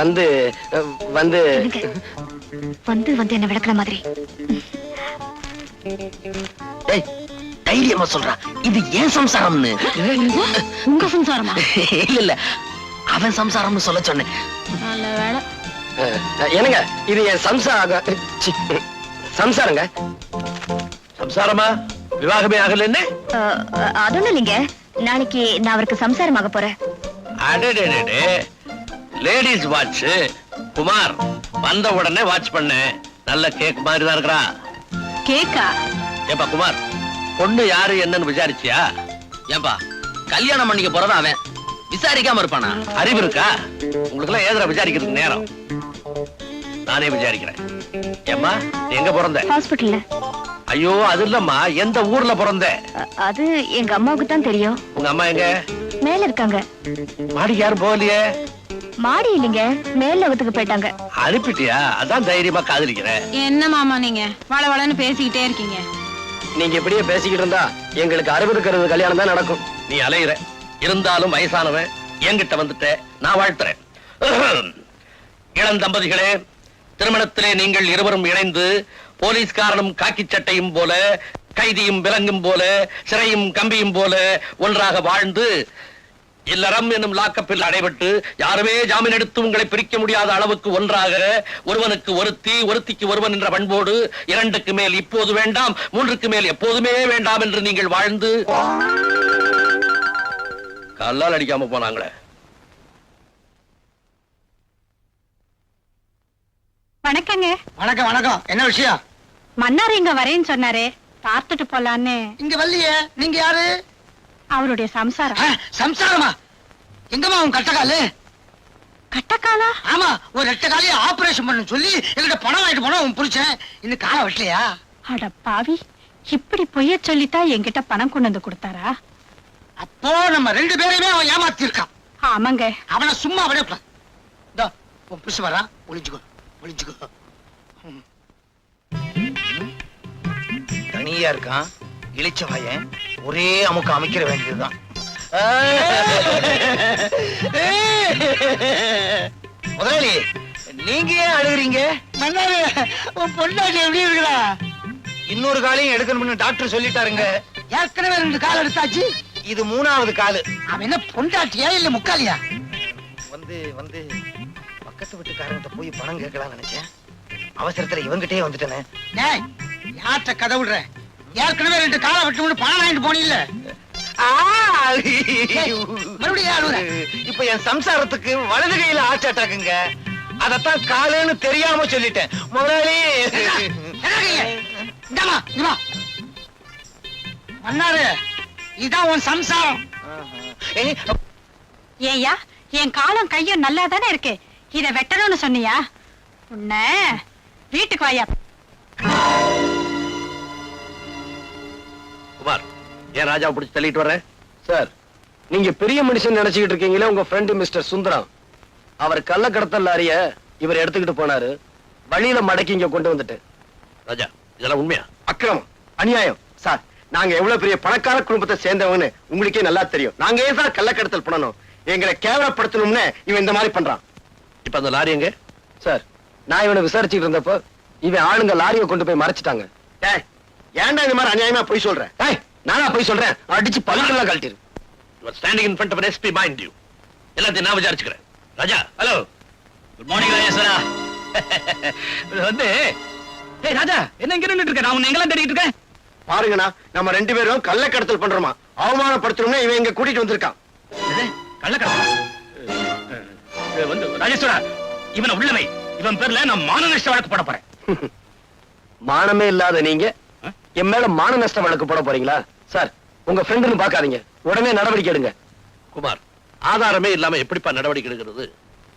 வந்து வந்து வந்து வந்து என்ன விளக்குற மாதிரி. டேய், தைரியமா சொல்றா, இது ஏன் சம்சாரம்னு. உங்க சம்சாரமா? இல்ல இல்ல, அவன் சம்சாரம்னு சொல்ல சொன்னேன். நல்ல வேலை. என்னங்க இது என் சம்சாரங்க. சம்சாரமா? விவாகமே ஆகல என்ன? அதொன்னும் இல்லைங்க. நாளைக்கு நான் அவருக்கு சம்சாரமாக போறேன். அடடே, லேடிஸ் வாட்ச். குமார் வந்த உடனே வாட்ச் பண்ண. நல்ல கேக் மாதிரி தான் இருக்கிறா. கேக்கா? ஏப்பா குமார், பொண்ணு யாரு என்னன்னு விசாரிச்சியா? ஏன்பா, கல்யாணம் பண்ணிக்க போறதா அவன், விசாரிக்காம இருப்பானா? அறிவு இருக்கா உங்களுக்கு எல்லாம்? ஏதா விசாரிக்கிறதுக்கு நேரம்? நானே விசாரிக்கிறேன். ஏம்மா, நீ எங்க பிறந்த? ஹாஸ்பிடல்ல. ஐயோ, அது இல்லம்மா, எந்த ஊர்ல பிறந்த? அது எங்க அம்மாவுக்கு தான் தெரியும். உங்க அம்மா எங்க? மேல இருக்காங்க. மாடிக்கு யாரும் போகலையே? மாடி இல்லைங்க, மேல் லோகத்துக்கு போயிட்டாங்க. அனுப்பிட்டியா? அதான் தைரியமா காதலிக்கிறேன். என்ன மாமா நீங்க வள வளன்னு பேசிக்கிட்டே இருக்கீங்க? நீங்க இப்படியே பேசிக்கிட்டு இருந்தா எங்களுக்கு 60 கல்யாணம் தான் நடக்கும். நீ அலையிற. இருந்தாலும் வயசானவன் என்கிட்ட வந்துட்ட, நான் வாழ்த்துறேன். இளம் தம்பதிகளே, திருமணத்திலே நீங்கள் இருவரும் இணைந்து போலீஸ்காரனும் காக்கி சட்டையும் போல, கைதியும் விலங்கும் போல, சிறையும் கம்பியும் போல ஒன்றாக வாழ்ந்து இல்லறம் என்னும் லாக்கப்பில் அடைபட்டு யாருமே ஜாமீன் எடுத்து உங்களை பிரிக்க முடியாத அளவுக்கு ஒன்றாக, ஒருவனுக்கு ஒருத்தி, ஒருத்திக்கு ஒருவன் என்ற பண்போடு 2க்கு மேல் இப்போது வேண்டாம், 3க்கு மேல் எப்போதுமே வேண்டாம் என்று நீங்கள் வாழ்ந்து கல்லால் அடிக்காம போனாங்களே. வணக்கங்க. வணக்கம் வணக்கம். என்ன விஷயம்? மன்னார் இங்க வரேன்னு சொன்னாரே, பார்த்துட்டு போலான்னு. இங்க வரலையே. நீங்க யாரு? அவருடைய சம்சாரம். சம்சாரமா? எங்கம்மா உன் கட்டக்காலு? கட்டக்காலா? ஆமா, ஒரு 8 காலையை ஆபரேஷன் பண்ண சொல்லி என்கிட்ட பணம் வாங்கிட்டு போனா உன் புருஷன் இன்னும் காலை வெட்டலையா? அட பாவி, இப்படி பொய்ய சொல்லித்தான் என்கிட்ட பணம் கொண்டு வந்து கொடுத்தாரா? அப்போ நம்ம 2 பேரையுமே அவன் ஏமாத்தி இருக்கான். ஆமாங்க. அவனை சும்மா விடப்ப. இதோ உன் புருஷன் வரான், ஒளிஞ்சுக்கோ ஒளிஞ்சுக்கோ. தனியா இருக்கான், இளிச்ச வாயன், ஒரே அமுக்க அமைக்கிற வேண்டியதுதான். முதலாளி, நீங்க ஏன் அழுகுறீங்க? மன்னாரு, உன் பொண்டாட்டி எப்படி இருக்கிறா? இன்னொரு காலையும் எடுக்கணும்னு டாக்டர் சொல்லிட்டாருங்க. ஏற்கனவே 2 கால் எடுத்தாச்சு. இது 3வது காலு. அவன் என்ன பொண்டாட்டியா இல்ல முக்காலியா? வந்து வந்து பக்கத்து வீட்டுக்காரங்கிட்ட போய் பணம் கேட்கலாம்னு நினைச்சேன். அவசரத்துல இவங்கிட்டே வந்துட்டேனே. டேய், யார்கிட்ட கதை விடுற? ஏற்கனவே 2 காலை வெட்டணும்னு பணம் வாங்கிட்டு போனீல்ல? மறுபடியும் யாரு? இப்ப என் சம்சாரத்துக்கு வலது கையில ஹார்ட் அட்டாக்குங்க. அதத்தான் காலுன்னு தெரியாம சொல்லிட்டேன். முதலாளி, இந்தாமா இங்க வா. மன்னாரு, இதான் உன் சம்சாரம். ஏய்யா, என் காலம் கையும் நல்லா தானே இருக்கு. இத வெட்டணும்னு சொன்னியா? உன்ன வீட்டுக்கு வாயா. குமார், ஏன் ராஜாவை பிடிச்சு தள்ளிட்டு வர்ற? சார், நீங்க பெரிய மனுஷன் நினைச்சுக்கிட்டு இருக்கீங்களே, உங்க ஃப்ரெண்டு மிஸ்டர் சுந்தரம். அவர் கள்ளக்கடத்தல் லாரிய இவர் எடுத்துக்கிட்டு போனாரு. வழியில மடக்கி இங்க கொண்டு வந்துட்டு. ராஜா, இதெல்லாம் உண்மையா? அக்கிரமம், அநியாயம். சார், நாங்க எவ்வளவு பெரிய பணக்கார குடும்பத்தை சேர்ந்தவன்னு உங்களுக்கே நல்லா தெரியும். நாங்க ஏன் சார் கள்ளக்கடத்தல் பண்ணணும்? எங்களை கேவலப்படுத்தணும்னு இவன் இந்த மாதிரி பண்றான். இப்ப அந்த லாரி எங்க? சார், நான் இவனை விசாரிச்சுட்டு இருந்தப்போ இவன் ஆளுங்க லாரியை கொண்டு போய் மறைச்சிட்டாங்க. ஏன்டா இந்த மாதிரி அநியாயமா போய் சொல்றேன்? நானா போய் சொல்றேன்? அடிச்சு பல்லுலாம் கழட்டிரு. You are standing in front of an SP, mind you. எல்லாத்தையும் நான் விசாரிச்சுக்கிறேன். ராஜா, ஹலோ. குட் மார்னிங் ராஜேஸ்வரா. வந்து, ஏய் ராஜா, என்ன இங்க நின்னுட்டு இருக்க? நான் உன்னை எங்கெல்லாம் தேடிட்டு இருக்கேன். பாருங்கண்ணா, நம்ம 2 பேரும் கள்ளக்கடத்தல் பண்றோமா? அவமானப்படுத்தணும்னு இவன் இங்க கூட்டிட்டு வந்திருக்கான். கள்ளக்கடத்தல் வந்து ராஜேஸ்வரா, இவனை உள்ளவை. இவன் பேர்ல நான் மான நஷ்ட வழக்கு போட போறேன். மானமே இல்லாத நீங்க என் மேல மான நஷ்ட வழக்கு போட போறீங்களா? சார், உங்க ஃப்ரெண்டுன்னு பாக்காதீங்க, உடனே நடவடிக்கை எடுங்க. குமார், ஆதாரமே இல்லாம எப்படிப்பா நடவடிக்கை எடுக்கிறது?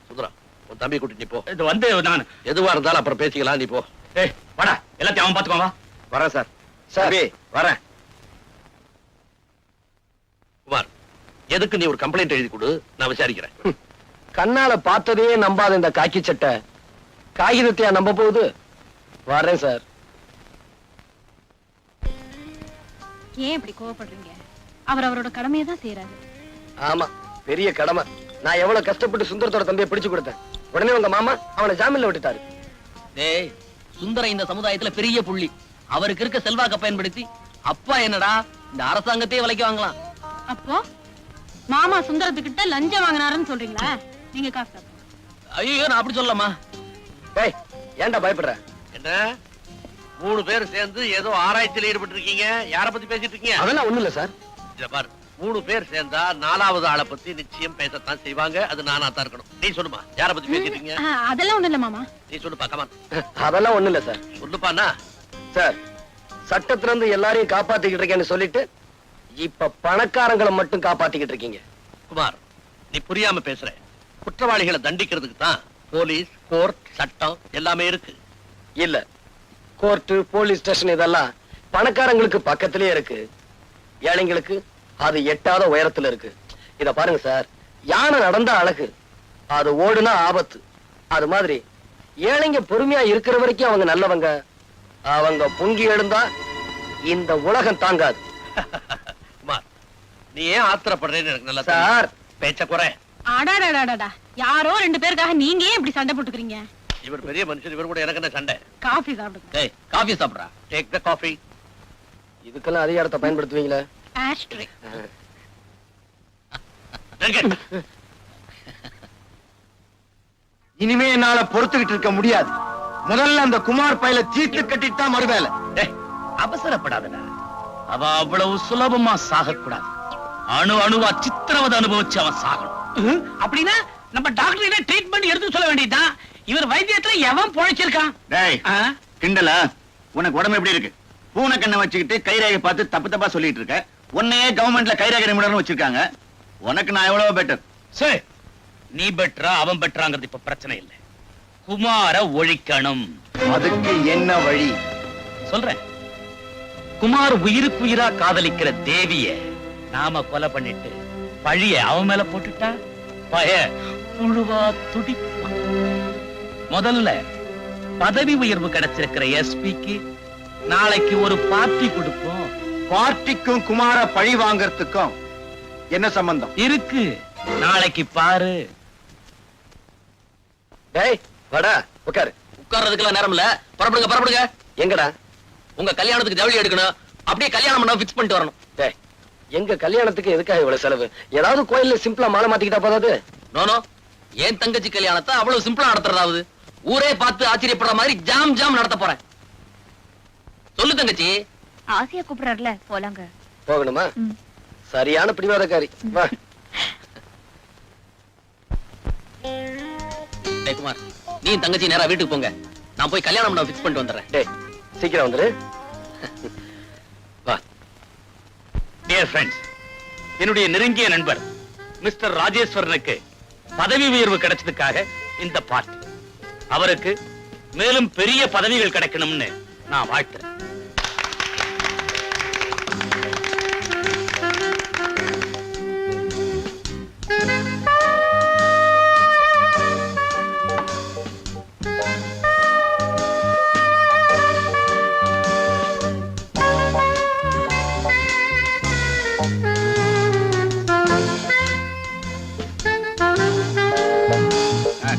சுந்தரா, உன் தம்பி கூட்டி நீ போ. இது வந்து நான் எதுவா இருந்தாலும் அப்புறம் பேசிக்கலாம், நீ போ. ஏய் வாடா, எல்லாத்தையும் அவன் பாத்துக்கோங்க. வரேன் சார். சார் வரேன். குமார், எதுக்கு நீ ஒரு கம்ப்ளைண்ட் எழுதி கொடு, நான் விசாரிக்கிறேன். கண்ணால பார்த்ததே நம்பாத இந்த காக்கி சட்டை காகிதத்தையா நம்ப போகுது? வரேன் சார். ஏன் இப்படி கோவப்படுறீங்க? அவர் அவரோட கடமையை தான் செய்யறாரு. ஆமா, பெரிய கடமை. நான் எவ்வளவு கஷ்டப்பட்டு சுந்தரத்தோட தம்பியை பிடிச்சு கொடுத்தேன். உடனே உங்க மாமா அவனை ஜாமீன்ல விட்டுட்டாரு. டேய், சுந்தரம் இந்த சமுதாயத்துல பெரிய புள்ளி. அவருக்கு இருக்க செல்வாக்க பயன்படுத்தி அப்பா என்னடா இந்த அரசாங்கத்தையே விலைக்கு வாங்கலாம். அப்போ மாமா சுந்தரத்துக்கிட்ட லஞ்சம் வாங்கினாருன்னு சொல்றீங்களா? நீங்க காசு தரணும். ஐயோ, நான் அப்படி சொல்லலாமா? டேய், ஏன்டா பயப்படுற? என்ன 3 பேர் சேர்ந்து ஏதோ ஆராய்ச்சியில் ஈடுபட்டு இருக்கீங்க? யார பத்தி பேசிட்டு இருக்கீங்க? அதெல்லாம் ஒண்ணு இல்ல சார். இத பாரு, 3 பேர் சேர்ந்தா 4வது ஆளை பத்தி நிச்சயம் பேசத்தான் செய்வாங்க. அது நானா தான் இருக்கணும். நீ சொல்லுமா, யார பத்தி பேசிட்டு இருக்கீங்க? அதெல்லாம் ஒண்ணு இல்ல மாமா. நீ சொல்லுப்பா, கமான். அதெல்லாம் ஒண்ணு இல்ல சார். சொல்லுப்பாண்ணா. சார், சட்டத்துல இருந்து எல்லாரையும் காப்பாத்திக்கிட்டு இருக்கேன்னு சொல்லிட்டு இப்ப பணக்காரங்களை மட்டும் காப்பாத்திக்கிட்டு இருக்கீங்க. குமார், நீ புரியாம பேசுற. குற்றவாளிகளை தண்டிக்கிறதுக்கு தான் போலீஸ், கோர்ட், சட்டம் எல்லாமே இருக்கு. இல்ல, கோர்ட்டு, போலீஸ் ஸ்டேஷன் இதெல்லாம் பணக்காரங்களுக்கு பக்கத்திலே இருக்கு. ஏழைங்களுக்கு அது எட்டாத உயரத்துல இருக்கு. இத பாருங்க சார், யானை நடந்தா அழகு, அது ஓடுனா ஆபத்து. அது மாதிரி ஏழைங்க பொறுமையா இருக்கிற வரைக்கும் அவங்க நல்லவங்க. அவங்க பொங்கி எழுந்தா இந்த உலகம் தாங்காது. குமார், நீ ஏன் ஆத்திரப்படுறேன்னு எனக்கு நல்லா சார், பேச்ச குறை. அடாடாடாடா, யாரோ 2 பேருக்காக நீங்க ஏன் இப்படி சண்டை போட்டுக்கிறீங்க? இவர் பெரிய மனுஷன், இவர் கூட எனக்கு என்ன சண்டை? காஃபி சாப்பிடுங்க. டேய், காஃபி சாப்பிடுறா. Take the coffee. இதுக்கெல்லாம் அதிகாரத்தை பயன்படுத்துவீங்களா? ஆஷ்ட்ரே. இனிமே என்னால பொறுத்துக்கிட்டு இருக்க முடியாது. முதல்ல அந்த குமார் பையில தீர்த்து கட்டிட்டு தான் மறுவேலை. அவசரப்படாதடா. அவ அவ்வளவு சுலபமா சாகக்கூடாது. அணு அணுவா சித்திரவதை அனுபவிச்சு அவன் சாகணும். அப்படின்னா நம்ம டாக்டர் ட்ரீட்மெண்ட் எடுத்து சொல்ல வேண்டியதுதான். இவர் வைத்தியத்துல எவன் பொழைச்சிருக்கான்? டேய், கிண்டலா? உனக்கு உடம்பு எப்படி இருக்கு? பூனை கண்ணை வச்சுக்கிட்டு கைரேகை பார்த்து தப்பு தப்பா சொல்லிட்டு இருக்க. உன்னையே கவர்மெண்ட்ல கைரேகை நிபுணர்னு வச்சிருக்காங்க. உனக்கு நான் எவ்வளவு பெட்டர். சரி, நீ பெட்டரா அவன் பெட்டராங்கிறது இப்ப பிரச்சனை இல்லை. குமார ஒழிக்கணும். அதுக்கு என்ன வழி? சொல்றேன். குமார் உயிருக்கு உயிரா காதலிக்கிற தேவிய நாம கொலை பண்ணிட்டு பழிய அவன் மேல போட்டுட்டா பய புழுவா துடிப்பான். முதல்ல பதவி உயர்வு கிடைச்சிருக்கிற எஸ்பிக்கு நாளைக்கு ஒரு பார்ட்டி கொடுப்போம். பார்ட்டிக்கும் குமார பழி வாங்கறதுக்கும் என்ன சம்பந்தம் இருக்கு? நாளைக்கு பாரு. டேய், வாடா, உட்காரு. உட்கார்றதுக்கெல்லாம் நேரம் இல்ல. புறப்படுங்க, புறப்படுங்க. எங்கடா? உங்க கல்யாணத்துக்கு ஜவுளி எடுக்கணும். அப்படியே கல்யாணம் பண்ண ஃபிக்ஸ் பண்ணிட்டு வரணும். டேய், எங்க கல்யாணத்துக்கு எதுக்காக இவ்வளவு செலவு? ஏதாவது கோயில்ல சிம்பிளா மாலை மாத்திக்கிட்டா போதாது? நோனோ, என் தங்கச்சி கல்யாணத்தை அவ்வளவு சிம்பிளா நடத்துறதாவது ஊரே பார்த்து ஆச்சரியப்படுற மாதிரி ஜாம் ஜாம் நடத்த போறேன். சொல்லு தங்கச்சி. ஆசையா கூப்பிடுறாருல, போலாங்க. போகணுமா? சரியான பிடிவாதக்காரி. வா. டேய் குமார், நீ தங்கச்சி நேரா வீட்டுக்கு போங்க. நான் போய் கல்யாணம் பண்ண ஃபிக்ஸ் பண்ணிட்டு வந்துடுறேன். டேய், சீக்கிரம் வந்துரு. வா. டியர் ஃப்ரெண்ட்ஸ், என்னுடைய நெருங்கிய நண்பர் மிஸ்டர் ராஜேஸ்வரனுக்கு பதவி உயர்வு கிடைச்சதுக்காக இந்த பார்ட்டி. அவருக்கு மேலும் பெரிய பதவிகள் கிடைக்கணும்னு நான் வாழ்த்துறேன்.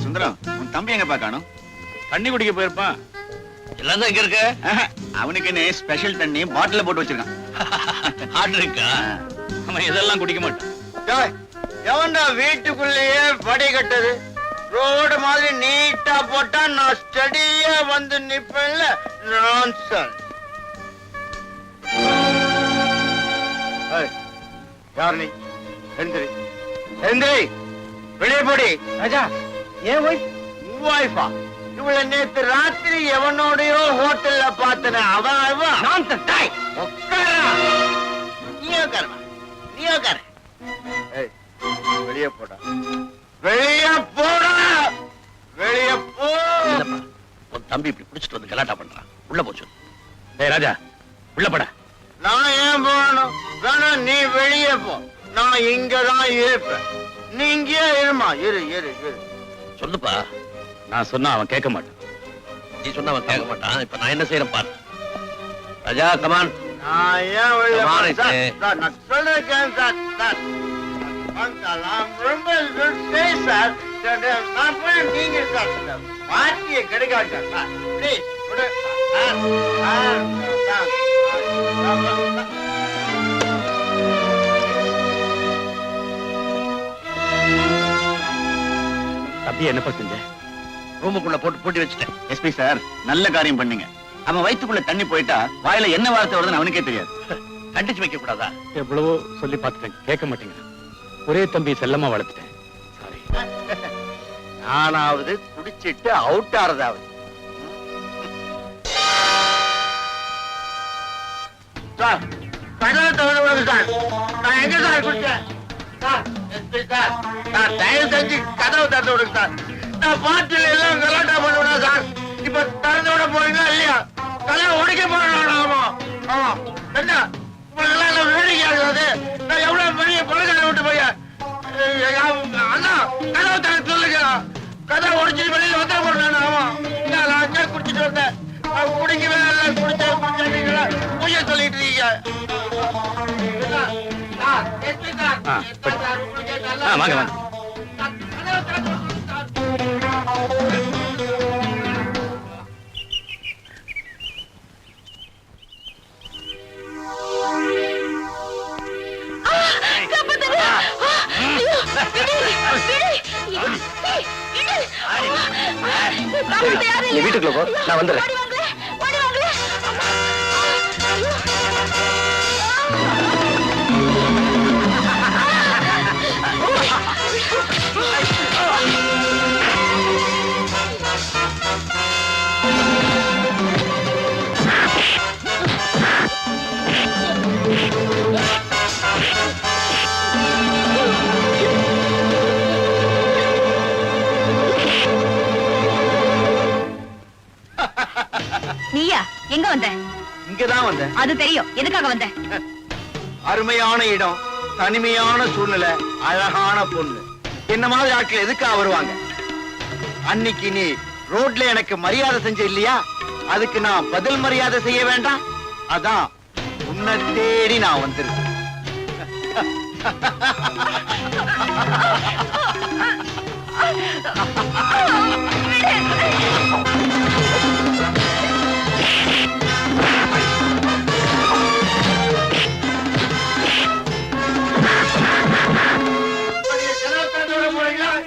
சுந்தரம், உன் தம்பி எங்க பாக்கானோ? தண்ணி குடிக்க போயிருப்பான். எல்லாம் தான் இங்க இருக்கு. அவனுக்கு என்ன ஸ்பெஷல் தண்ணி பாட்டில போட்டு வச்சிருக்கான். ஆர்டர் இருக்கா? அவன் இதெல்லாம் குடிக்க மாட்டான். டேய், எவன்டா வீட்டுக்குள்ளேயே படி கட்டது? ரோடு மாதிரி நீட்டா போட்டா நான் ஸ்டடியா வந்து நிப்பேன்ல. நான்சென்ஸ். யார் நீ? எந்திரி, எந்திரி, வெளியே போடி. ராஜா, ஏன் ஒய்ஃப்? வைஃபா? இவள நேத்து ராத்திரி எவனோடயோ ஹோட்டல்ல பார்த்தன அவன் உட்காரா நீ உட்கார வெளியே போடா வெளியே போடா வெளியே போ என்னப்பா, உன் தம்பி இப்படி பிடிச்சிட்டு வந்து கலாட்டா பண்றான். உள்ள போச்சு. டேய் ராஜா, உள்ள பட. நான் ஏன் போகணும்? வேணா நீ வெளியே போ, நான் இங்கதான் இருப்பேன். நீ இங்கே இருமா, இரு இரு இரு. சொல்லுப்பா. நான் சொன்னா அவன் கேட்க மாட்டான். நீ சொன்னா அவன் கேட்க மாட்டான். இப்ப நான் என்ன செய்யறேன் பாரு. ராஜா, கமான். நான் ஏன் வெளியே Come on, போறேன்? Sir, Ike. சார், நான் சொல்லிருக்கேன் சார். சார், நான் ரொம்ப stay சார். சார், நான் போய் நீங்க சார் பார்ட்டியை கிடைக்காது சார். ப்ளீஸ் விடு. தம்பி என்னப்பா செஞ்ச? ரூமுக்குள்ள போட்டு பூட்டி வச்சுட்டேன். எஸ்பி சார், நல்ல காரியம் பண்ணீங்க. அவன் வயித்துக்குள்ள தண்ணி போயிட்டா வாயில என்ன வார்த்தை வருதுன்னு அவனுக்கே தெரியாது. கண்டிச்சு வைக்க கூடாதா? எவ்வளவோ சொல்லி பார்த்துட்டேன், கேட்க மாட்டேங்க. ஒரே தம்பி செல்லமா வளர்த்துட்டேன். சாரி. நானாவது குடிச்சிட்டு அவுட் ஆறதாவது. சார், கதவை திறந்து விடுங்க சார். நான் எங்க சார் குடிச்சேன்? சார், எஸ்பி சார், சார் தயவு செஞ்சு கதவை திறந்து விடுங்க சார். நான் பாட்டில் எல்லாம் கலாட்டா பண்ணுவேன் சார். இப்ப திறந்து விட போறீங்களா இல்லையா? கதவை உடைக்க போறேன். ஆமா ஆமா. என்ன உங்களுக்கு எல்லாம் வேடிக்கையா இருக்காது? நான் எவ்வளவு பெரிய பணக்கார விட்டு பையன். அண்ணா கதவை திறந்து சொல்லுங்க. கதை உடைச்சிட்டு வெளியில வந்துட போறேன். ஆமா, நான் அங்கே குடிச்சிட்டு வந்தேன். குடிக்கவே இல்லை, குடிச்சீங்களா பொய்ய சொல்லிட்டு இருக்கீங்க. வாங்க வாங்க. நீ வீட்டுக்குள்ள போ, நான் வந்துடுறேன். நீயா எங்க வந்த? இங்கதான் வந்தேன். அது தெரியும். எதுக்காக வந்த? அருமையான இடம், தனிமையான சூழ்நிலை, அழகான பொண்ணு. என்ன மாதிரி ஆட்கள் எதுக்கா வருவாங்க? அன்னைக்கு நீ ரோட்ல எனக்கு மரியாதை செஞ்ச இல்லையா? அதுக்கு நான் பதில் மரியாதை செய்ய வேண்டாம்? அதான் உன்னை தேடி நான் வந்திருக்கேன்.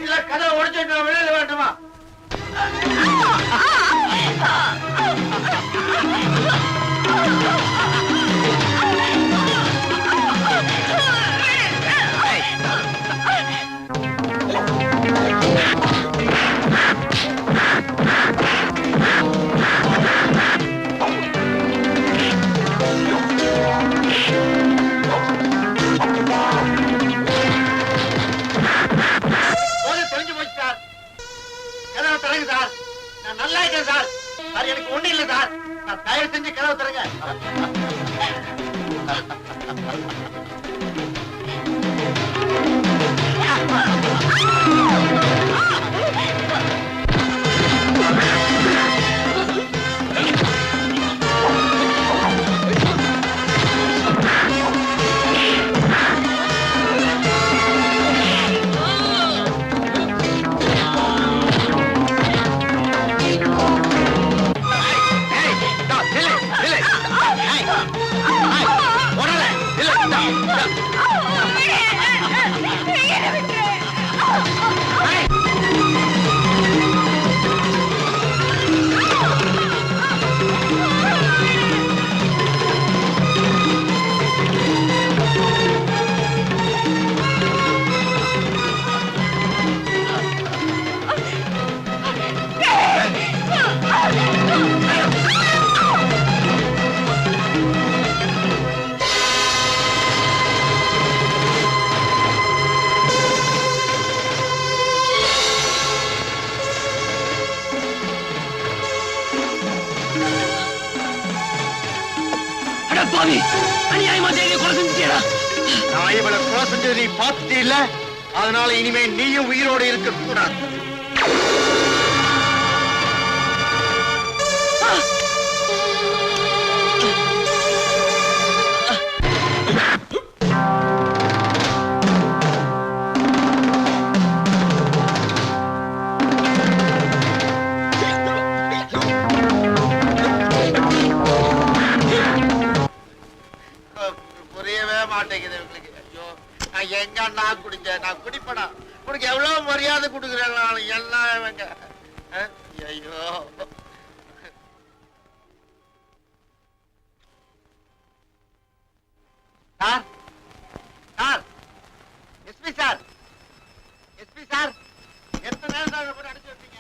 இல்ல கதை உடைச்சிட்டு வெளியில வேண்டுமா? தெரிஞ்சு போச்சு சார். கதவை திறங்க சார். நான் நல்லா இருக்கேன் சார். சார், எனக்கு ஒண்ணு இல்லை சார். நான் தயவு செஞ்சு கதவை திறங்க. Hey! பாவி அநியாயமா தேவியை கொலை செஞ்சுட்டியடா. நான் இவளை கொலை செஞ்சது நீ பார்த்துட்டே இல்ல, அதனால இனிமே நீயும் உயிரோடு இருக்க கூடாது. புரியவே மாட்டேங்குது இவங்களுக்கு. ஐயோ, நான் எங்க அண்ணா குடிச்சேன்? நான் குடிப்படா. உனக்கு எவ்வளவு மரியாதை கொடுக்குறேன் நான். எல்லாம் இவங்க. ஐயோ, sir sir, SP sir, SP sir, எத்தனை நேரம் தான் போட்டு அடிச்சு வச்சீங்க?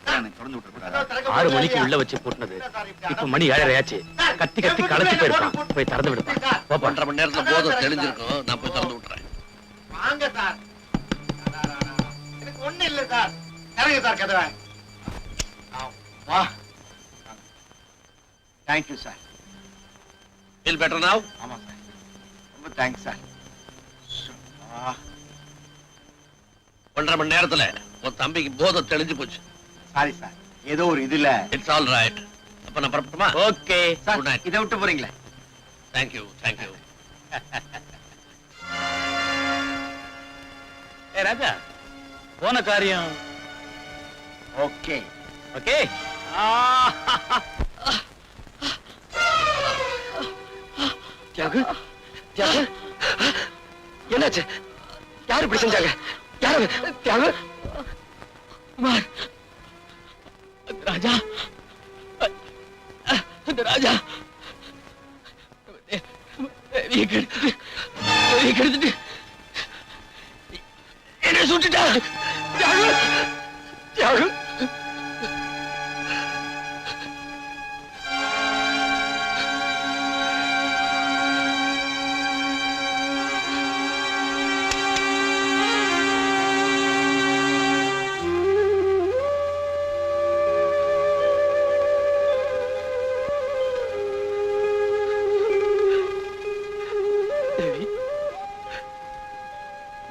திறந்து விட்டுருக்கூடாது. 6 மணிக்கு உள்ள வச்சு போட்டுனது இப்ப மணி 7:30 ஆச்சு. கத்தி கத்தி களைச்சு போயிருப்பான். போய் திறந்து விடுப்பா. 1.5 மணி நேரத்துல போதும் தெளிஞ்சிருக்கும். நான் போய் திறந்து விட்டுறேன். வாங்க சார். எனக்கு ஒண்ணு இல்ல சார். இறங்க சார் கதவை. வா. Thank you sir. Feel better now? ஆமா சார், ரொம்ப தேங்க்ஸ் சார். 1.5 மணி நேரத்துல உன் தம்பிக்கு போதை தெளிஞ்சு போச்சு. சாரி சார், ஏதோ ஒரு இதுல. It's all right. அப்ப நான் புறப்பட்டுமா? Okay sir. Good night. இதை விட்டு போறீங்களே? Thank you thank you. ஏ ராஜா, போன காரியம் ஓகே ஓகே. தியாகு, தியாகு, என்னாச்சு? யாரு இப்படி செஞ்சாங்க? யாரு? தியாகு, குமார், அந்த ராஜா, அந்த ராஜா தேவியை கெடுத்துட்டு என்ன சுட்டுட்டா. தியாகு, தியாகு,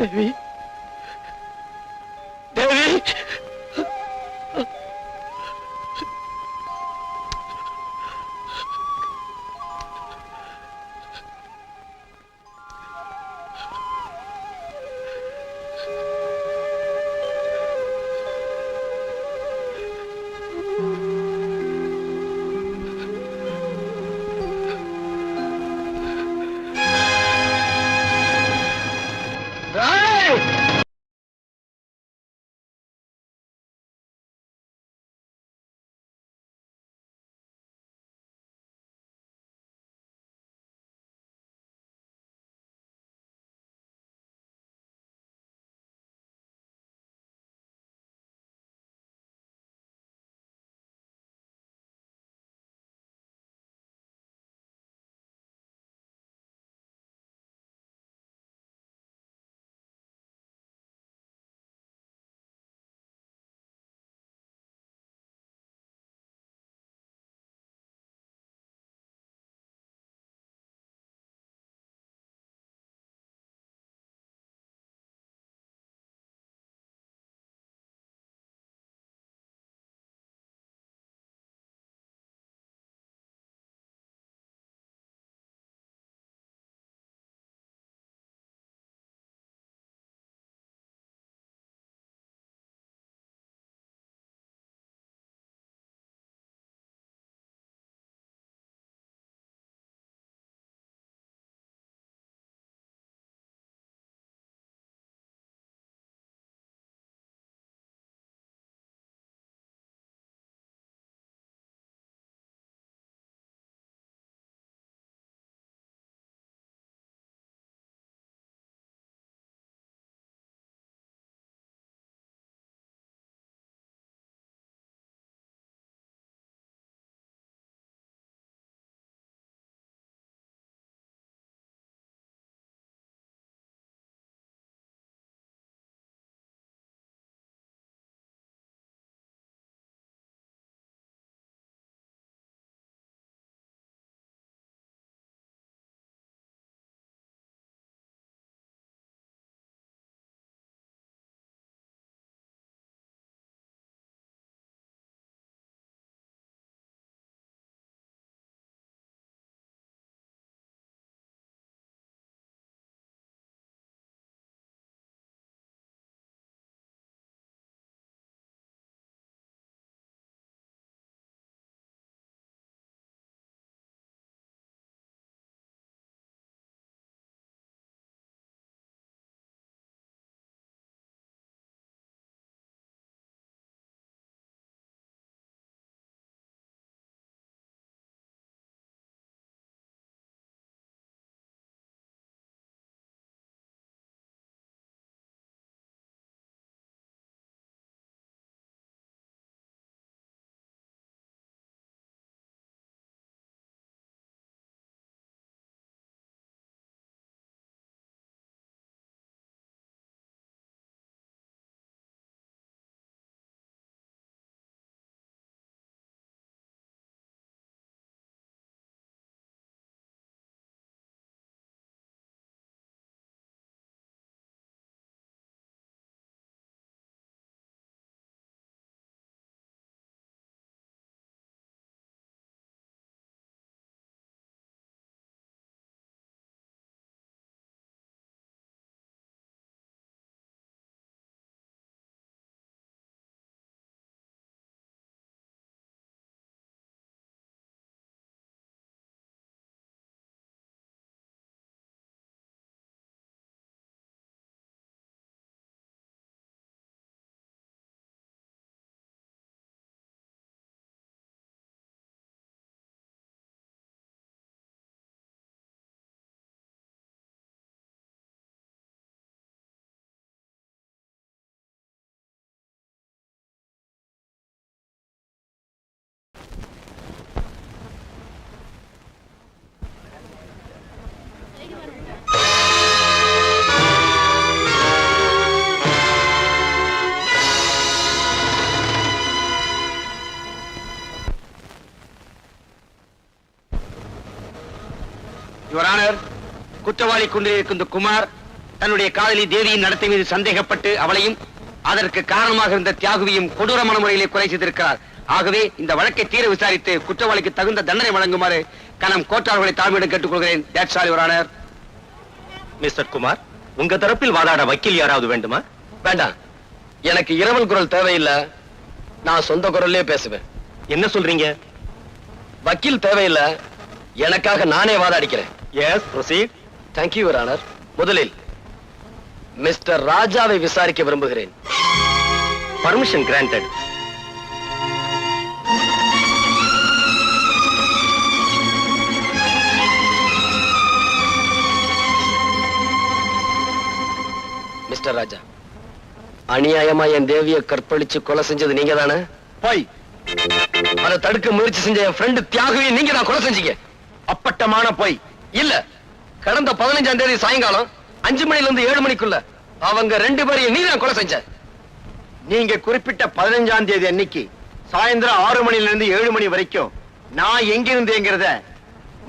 தேவி, தேவி, ஏய்! யுவர் ஆனர், குற்றவாளி கொண்டிருக்கும் இந்த குமார் தன்னுடைய காதலி தேவியின் நடத்தை மீது சந்தேகப்பட்டு அவளையும் அதற்கு காரணமாக இருந்த தியாகுவையும் கொடூரமான முறையிலே கொலை செய்திருக்கிறார். ஆகவே இந்த வழக்கை தீர விசாரித்து குற்றவாளிக்கு தகுந்த தண்டனை வழங்குமாறு கனம் கோட்டார்களை தாழ்மையிடம் கேட்டுக்கொள்கிறேன். That's all your honour. Mister Kumar, உங்க தரப்பில் வாதாட வக்கீல் யாராவது வேண்டுமா? வேண்டாம், எனக்கு இரவல் குரல் தேவையில்லை. நான் சொந்த குரல்லே பேசுவேன். என்ன சொல்றீங்க? வக்கீல் தேவையில்லை, எனக்காக நானே வாதாடிக்கிறேன். Yes, proceed. Thank you your honour. முதலில் மிஸ்டர் ராஜாவை விசாரிக்க விரும்புகிறேன். Permission granted. மிஸ்டர் ராஜா, அநியாயமா என் தேவியை கற்பழிச்சு கொலை செஞ்சது நீங்க தானே? போய் அதை தடுக்க முயற்சி செஞ்ச என் ஃப்ரெண்டு தியாகுவை நீங்க தான் கொலை செஞ்சீங்க. அப்பட்டமான போய். இல்ல, கடந்த 15ஆம் தேதி சாயங்காலம் 5 மணில இருந்து 7 மணிக்குள்ள அவங்க 2 பேரையும் நீ தான் கொலை செஞ்ச. நீங்க குறிப்பிட்ட 15ஆம் தேதி அன்னைக்கு சாயந்தரம் 6 மணில இருந்து 7 மணி வரைக்கும் நான் எங்கிருந்தேங்கிறத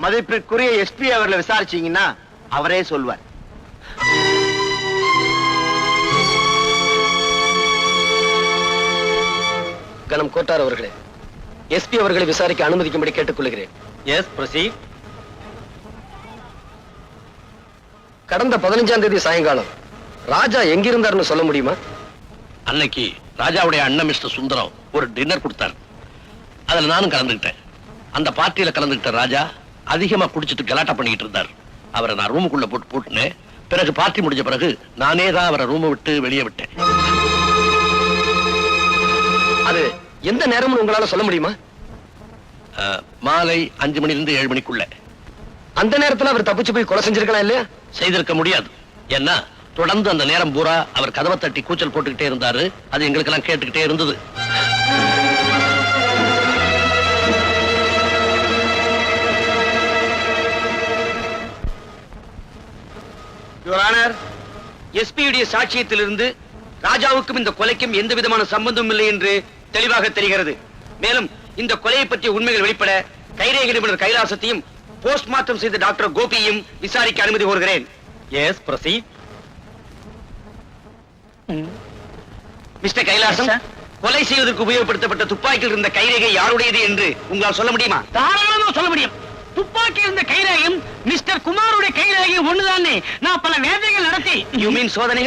மதிப்பிற்குரிய எஸ்பி அவர்களை விசாரிச்சீங்கன்னா அவரே சொல்வார். கனம் கோட்டார் அவர்களே, எஸ்பி அவர்களை விசாரிக்க அனுமதிக்கும்படி கேட்டுக்கொள்கிறேன். Yes, proceed. கடந்த 15ஆம் தேதி சாயங்காலம் ராஜா எங்கிருந்தார்னு சொல்ல முடியுமா? அன்னைக்கு ராஜாவுடைய அண்ணன் மிஸ்டர் சுந்தரம் ஒரு டின்னர் கொடுத்தார். அதுல நானும் கலந்துக்கிட்டேன். அந்த பார்ட்டியில கலந்துக்கிட்ட ராஜா அதிகமா குடிச்சிட்டு கலாட்டா பண்ணிக்கிட்டு இருந்தார். அவரை நான் ரூமுக்குள்ள போட்டு பூட்டினேன். பிறகு பார்ட்டி முடிஞ்ச பிறகு நானே தான் அவரை ரூமை விட்டு வெளியே விட்டேன். அது எந்த நேரம்னு உங்களால சொல்ல முடியுமா? மாலை 5 மணில இருந்து 7 மணிக்குள்ள. அந்த நேரத்துல அவர் தப்பிச்சு போய் கொலை செஞ்சிருக்கலாம் இல்லையா? செய்திருக்க முடியாது. ஏன்னா தொடர்ந்து அந்த நேரம் பூரா அவர் கதவை தட்டி கூச்சல் போட்டுக்கிட்டே இருந்தாரு. அது எங்களுக்கெல்லாம் கேட்டுக்கிட்டே இருந்தது. யுவர் ஆனர், எஸ்பியுடைய சாட்சியத்திலிருந்து ராஜாவுக்கும் இந்த கொலைக்கும் எந்த விதமான சம்பந்தம் இல்லை என்று தெளிவாக தெரிகிறது. மேலும் இந்த கொலையை பற்றிய உண்மைகள் வெளிப்பட கைரேகை நிபுணர் கைலாசத்தையும் போஸ்ட்மார்ட்டம் செய்த டாக்டர் கோபியையும் விசாரிக்க அனுமதி கோருகிறேன். S, proceed. மிஸ்டர் கைலாசம், கொலை செய்வதற்கு உபயோகப்படுத்தப்பட்ட துப்பாக்கியில் இருந்த கைரேகை யாருடையது என்று உங்களால் சொல்ல முடியுமா? தாராளமா சொல்ல முடியும். துப்பாக்கி இருந்த கைரேகையும் மிஸ்டர் குமாருடைய கைரேகையும் ஒண்ணுதானே. நான் பல வேதைகள் நடத்தி, யூ மீன் சோதனை?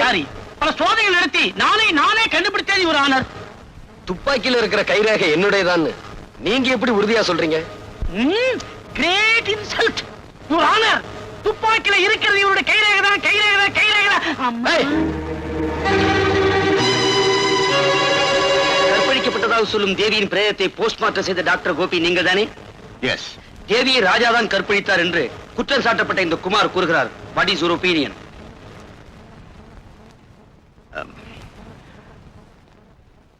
பல சோதனைகள் நடத்தி நானே கண்டுபிடித்தேன் யுவர் ஆனர். துப்பாக்கியில இருக்கிற கைரேகை என்னுடையதான் நீங்க எப்படி உறுதியா சொல்றீங்க? Great insult your honour. துப்பாக்கியில இருக்கிறது இவருடைய கைரேகை தான். கற்பழிக்கப்பட்டதாக சொல்லும் தேவியின் பிரேதத்தை போஸ்ட்மார்ட்டம் செய்த டாக்டர் கோபி நீங்கள் தானே? எஸ். தேவியை ராஜாதான் கற்பழித்தார் என்று குற்றம் சாட்டப்பட்ட இந்த குமார் கூறுகிறார். What is your opinion?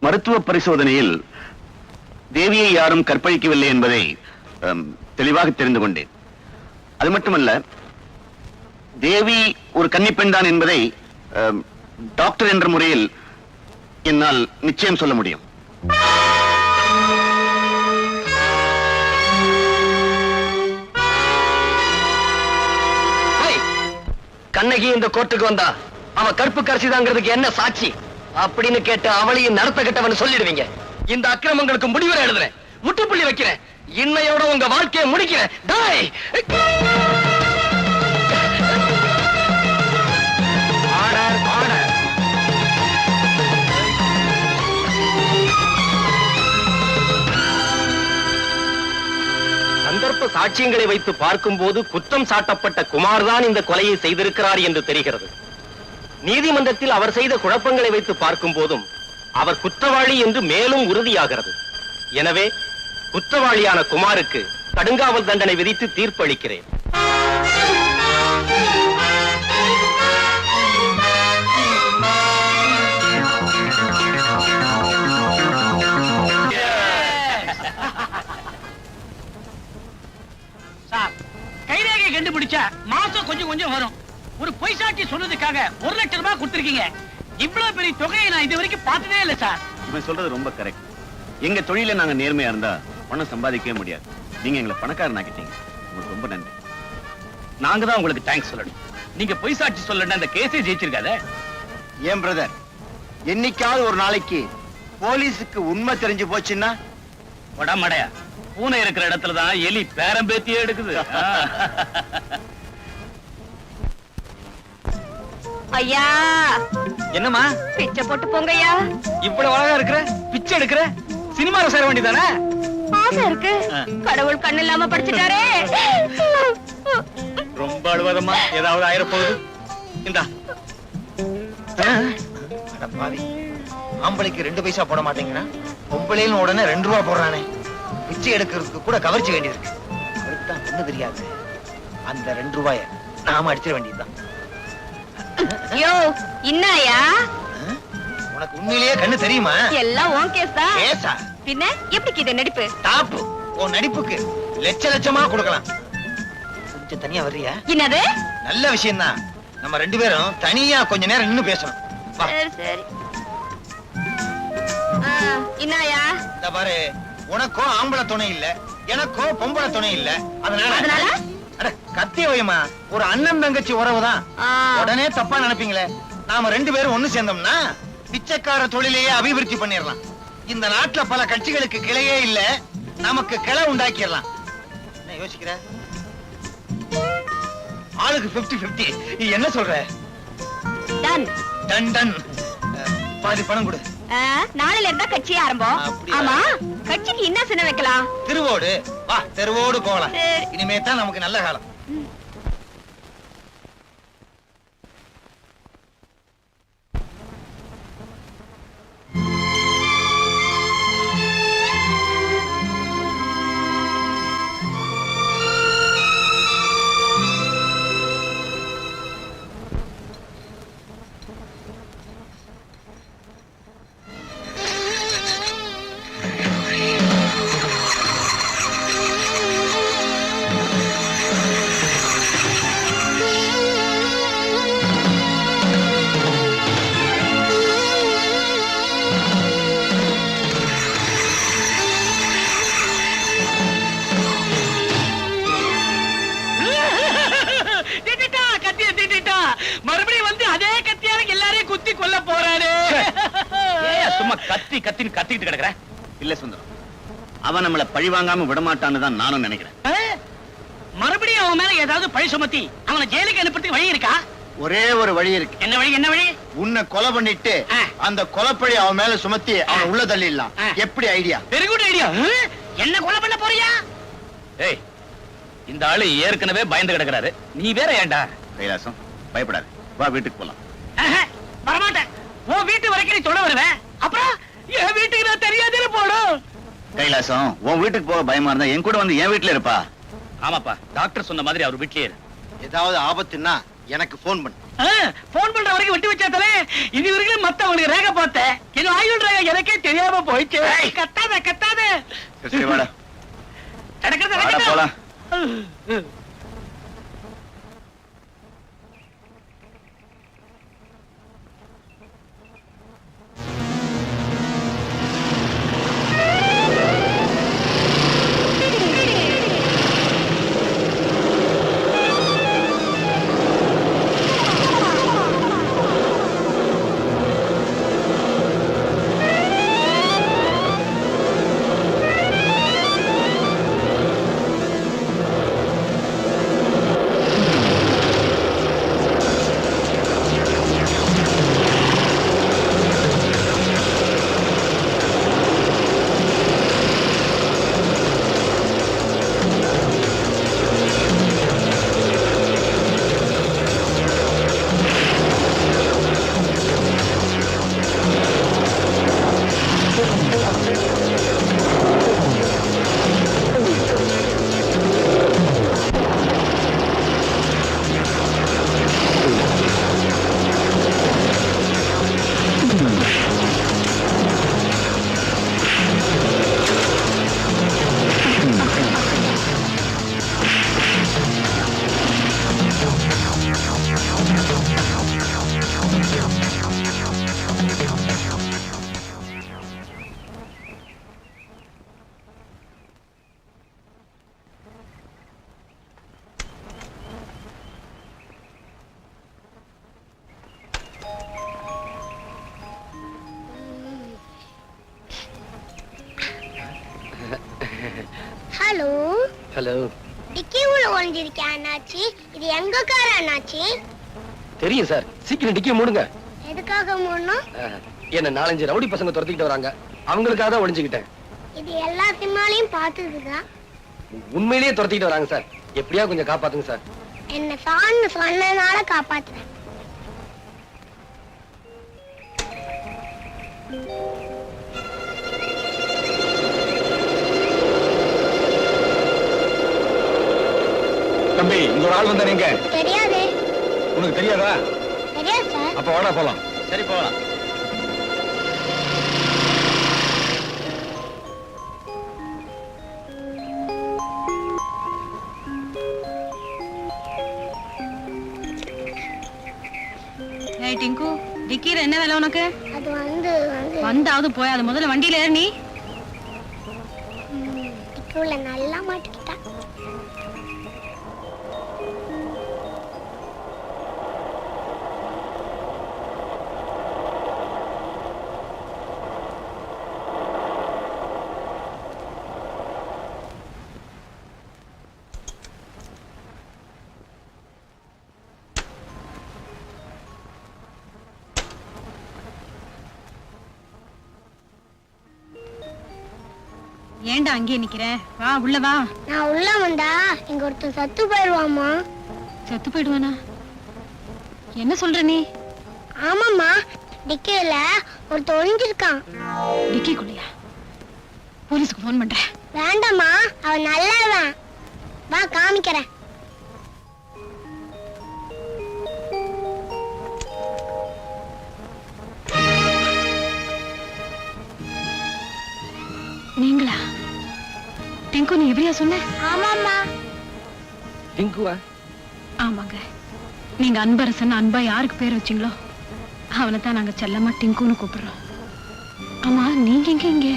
மருத்துவ பரிசோதனையில் தேவியை யாரும் கற்பழிக்கவில்லை என்பதை தெளிவாக தெரிந்து கொண்டேன். அது மட்டுமல்ல, தேவி ஒரு கன்னிப்பெண் தான் என்பதை டாக்டர் என்ற முறையில் என்னால் நிச்சயம் சொல்ல முடியும். கண்ணகி இந்த கோர்ட்டுக்கு வந்தா அவ கற்பு கரசிதாங்கிறதுக்கு என்ன சாட்சி அப்படின்னு கேட்டு அவளையும் நடத்த கட்டவன் சொல்லிடுவீங்க. இந்த அக்கிரமங்களுக்கு முடிவுரை எழுதுறேன், முட்டுப்புள்ளி வைக்கிறேன். இன்னையோட உங்க வாழ்க்கையை முடிக்கிறேன். சந்தர்ப்ப சாட்சியங்களை வைத்து பார்க்கும் போது குற்றம் சாட்டப்பட்ட குமார் தான் இந்த கொலையை செய்திருக்கிறார் என்று தெரிகிறது. நீதிமன்றத்தில் அவர் செய்த குழப்பங்களை வைத்து பார்க்கும் போதும் அவர் குற்றவாளி என்று மேலும் உறுதியாகிறது. எனவே குற்றவாளியான குமாருக்கு கடுங்காவல் தண்டனை விதித்து தீர்ப்பு அளிக்கிறேன். கைரேகை கண்டுபிடிச்சா மாசம் கொஞ்சம் வரும். ஒரு பொய் சாட்சி சொன்னதுக்காக 1 லட்சம் ரூபாய் கொடுத்திருக்கீங்க. இவ்வளவு பெரிய தொகையை நான் இது வரைக்கும் பார்த்ததே இல்லை சார். இவன் சொல்றது ரொம்ப கரெக்ட். எங்க தொழில நாங்க நேர்மையா இருந்தா பணம் சம்பாதிக்கவே முடியாது. நீங்க எங்களை பணக்காரன் ஆக்கிட்டீங்க. உங்களுக்கு ரொம்ப நன்றி. நாங்க தான் உங்களுக்கு தேங்க்ஸ் சொல்லணும். நீங்க பொய் சாட்சி சொல்லணும் அந்த கேஸே ஜெயிச்சிருக்காதே. ஏன் பிரதர், என்னைக்காவது ஒரு நாளைக்கு போலீஸுக்கு உண்மை தெரிஞ்சு போச்சுன்னா? மடையா, பூனை இருக்கிற இடத்துல தான் எலி பேரம்பேத்தியே எடுக்குது. ஐயா என்னம்மா பிச்சை போட்டு போங்கய்யா. இவ்வளவு அழகா இருக்கிற, பிச்சை எடுக்கிற, சினிமால சேர வேண்டியதானே? ஆசை இருக்கு, கடவுள் கண்ணு இல்லாம படிச்சுட்டாரே. ரொம்ப அழுவாதம்மா, ஏதாவது ஆயிரப்போகுது. இந்தா. அட பாவி, ஆம்பளைக்கு 2 பைசா போட மாட்டேங்கிறான், பொம்பளைன்னு உடனே 2 ரூபா போடுறானே. பிச்சை எடுக்கிறதுக்கு கூட கவர்ச்சி வேண்டியிருக்கு. அவருக்கு தான் ஒண்ணு தெரியாது. அந்த 2 ரூபாய நாம அடிச்சிட வேண்டியதுதான். யோ இன்னாயா, உனக்கு உண்மையிலேயே கண்ணு தெரியுமா? எல்லாம் உன் கேஸ் தான். கேஸா? பின்ன எப்படி இது நடிப்பு? டாப்பு. உன் நடிப்புக்கு லட்சமா கொடுக்கலாம். கொஞ்சம் தனியா வர்றியா? என்னது? நல்ல விஷயம் தான். நம்ம 2 பேரும் தனியா கொஞ்ச நேரம் நின்னு பேசணும். வா. சரி சரி. இன்னாயா, இந்த பாரு, உனக்கோ ஆம்பளை துணை இல்ல, எனக்கோ பொம்பளை துணை இல்ல. அதனால அட கத்தி வைமா, ஒரு அண்ணன் தங்கச்சி உறவுதான். உடனே தப்பா நினைப்பீங்களே. நாம 2 பேரும் ஒண்ணு சேர்ந்தோம்னா பிச்சைக்கார தொழிலையே அபிவிருத்தி பண்ணிடலாம். இந்த நாட்டுல பல கட்சிகளுக்கு கிளையே இல்ல, நமக்கு கிளை உண்டாக்கிடலாம். என்ன யோசிக்கிற? ஆளுக்கு 50-50. நீ என்ன சொல்ற? Done done done. பாதி பணம் கொடு. நாளையில இருந்தா கட்சி ஆரம்பம். அப்படியா? ஆமா, கட்சிக்கு என்ன சின்ன வைக்கலாம்? திருவோடு வா, தெருவோடு போகலாம். சரி. இனிமே தான் நமக்கு நல்ல காலம். மறுபடியும் வந்து அதே கத்தியால எல்லாரையும் குத்தி கொல்ல போறாரு. சும்மா கத்தி கத்தின்னு கத்திக்கிட்டு கிடக்குற. இல்ல சுந்தரம், அவன் நம்மள பழி வாங்காம விடமாட்டான்னு தான் நானும் நினைக்கிறேன். மறுபடியும் அவன் மேல ஏதாவது பழி சுமத்தி அவனை ஜெயிலுக்கு அனுப்புறதுக்கு வழி இருக்கா? ஒரே ஒரு வழி இருக்கு. என்ன வழி? என்ன வழி? உன்னை கொலை பண்ணிட்டு அந்த கொலைப்பழி அவன் மேல சுமத்தி அவன் உள்ள தள்ளிடலாம். எப்படி ஐடியா? Very good idea. என்ன கொலை பண்ண போறியா? ஏய், இந்த ஆளு ஏற்கனவே பயந்து கிடக்குறாரு, நீ வேற ஏன்டா? கைலாசம், பயப்படாது, வா வீட்டுக்கு போலாம். வரமாட்டேன். உன் வீட்டு வரைக்கும் நீ தொட வருவேன், அப்புறம் என் வீட்டுக்கு நான் தெரியாதே போடும். கைலாசம், உன் வீட்டுக்கு போக பயமா இருந்தா என் கூட வந்து என் வீட்டுல இருப்பா. ஆமாப்பா, டாக்டர் சொன்ன மாதிரி அவர் வீட்லயே இரு. ஏதாவது ஆபத்துன்னா எனக்கு போன் பண்ணு. போன் பண்ற வரைக்கும் விட்டு வச்சாத்தலே இது வரைக்கும் மத்தவங்களுக்கு ரேக பார்த்தேன். இது ஆயுள் ரேக எனக்கே தெரியாம போயிடுச்சு. கத்தாத கத்தாத. சரி வாடா, நடக்கிறது வாடா நடக்கட்டும். போலாம். Hello hello. டிக்கி உள்ள ஒளிஞ்சிருக்கேன் அண்ணாச்சி. இது எங்க கார் அண்ணாச்சி? தெரியும் சார். சீக்கிரம் டிக்கிய மூடுங்க. எதுக்காக மூடணும்? என்ன 4-5 ரவுடி பசங்க துரத்திக்கிட்டு வராங்க. அவங்களுக்காக தான் ஒளிஞ்சுக்கிட்டேன். இது எல்லா சினிமாலையும் பார்த்ததுதா. உண்மையிலேயே துரத்திக்கிட்டு வராங்க சார். எப்படியா கொஞ்சம் காப்பாத்துங்க சார். என்ன சான்னு சொன்னனால காப்பாத்துறேன். தம்பி, இங்க ஒரு ஆள் வந்தா நீங்க தெரியாதே. உனக்கு தெரியாதா? தெரியாது சார். அப்ப வாடா போலாம். சரி போகலாம். ஏய் டிங்கு, டிக்கில என்ன வேலை உனக்கு? அது வந்து வந்தாவது போய் அது முதல்ல வண்டியில ஏறு நீ. டிக்கி உள்ள நல்லா மாட்டிக்கிட்டா. ஏன்டா அங்கேயே நிக்கிற? வா உள்ள வா. நான் உள்ள வந்தா இங்க ஒருத்தன் சத்து போயிடுவாமா. செத்து போயிடுவானா? என்ன சொல்ற நீ? ஆமாம்மா, டிக்கில ஒருத்தன் ஒளிஞ்சிருக்கான். டிக்கிக்குள்ளையா? போலீஸ்க்கு போன் பண்றேன். வேண்டாம்மா, அவன் நல்லவன். வா காமிக்கிறேன். நீங்களா? டிங்கு, நீ எப்படியா சொன்ன? ஆமாம்மா. டிங்குவா? ஆமாங்க. நீங்க அன்பரசன் அன்பா யாருக்கு பேர் வச்சீங்களோ அவனை தான் நாங்க செல்லமா டிங்குன்னு கூப்பிடுறோம். ஆமா, நீங்க எங்க இங்க?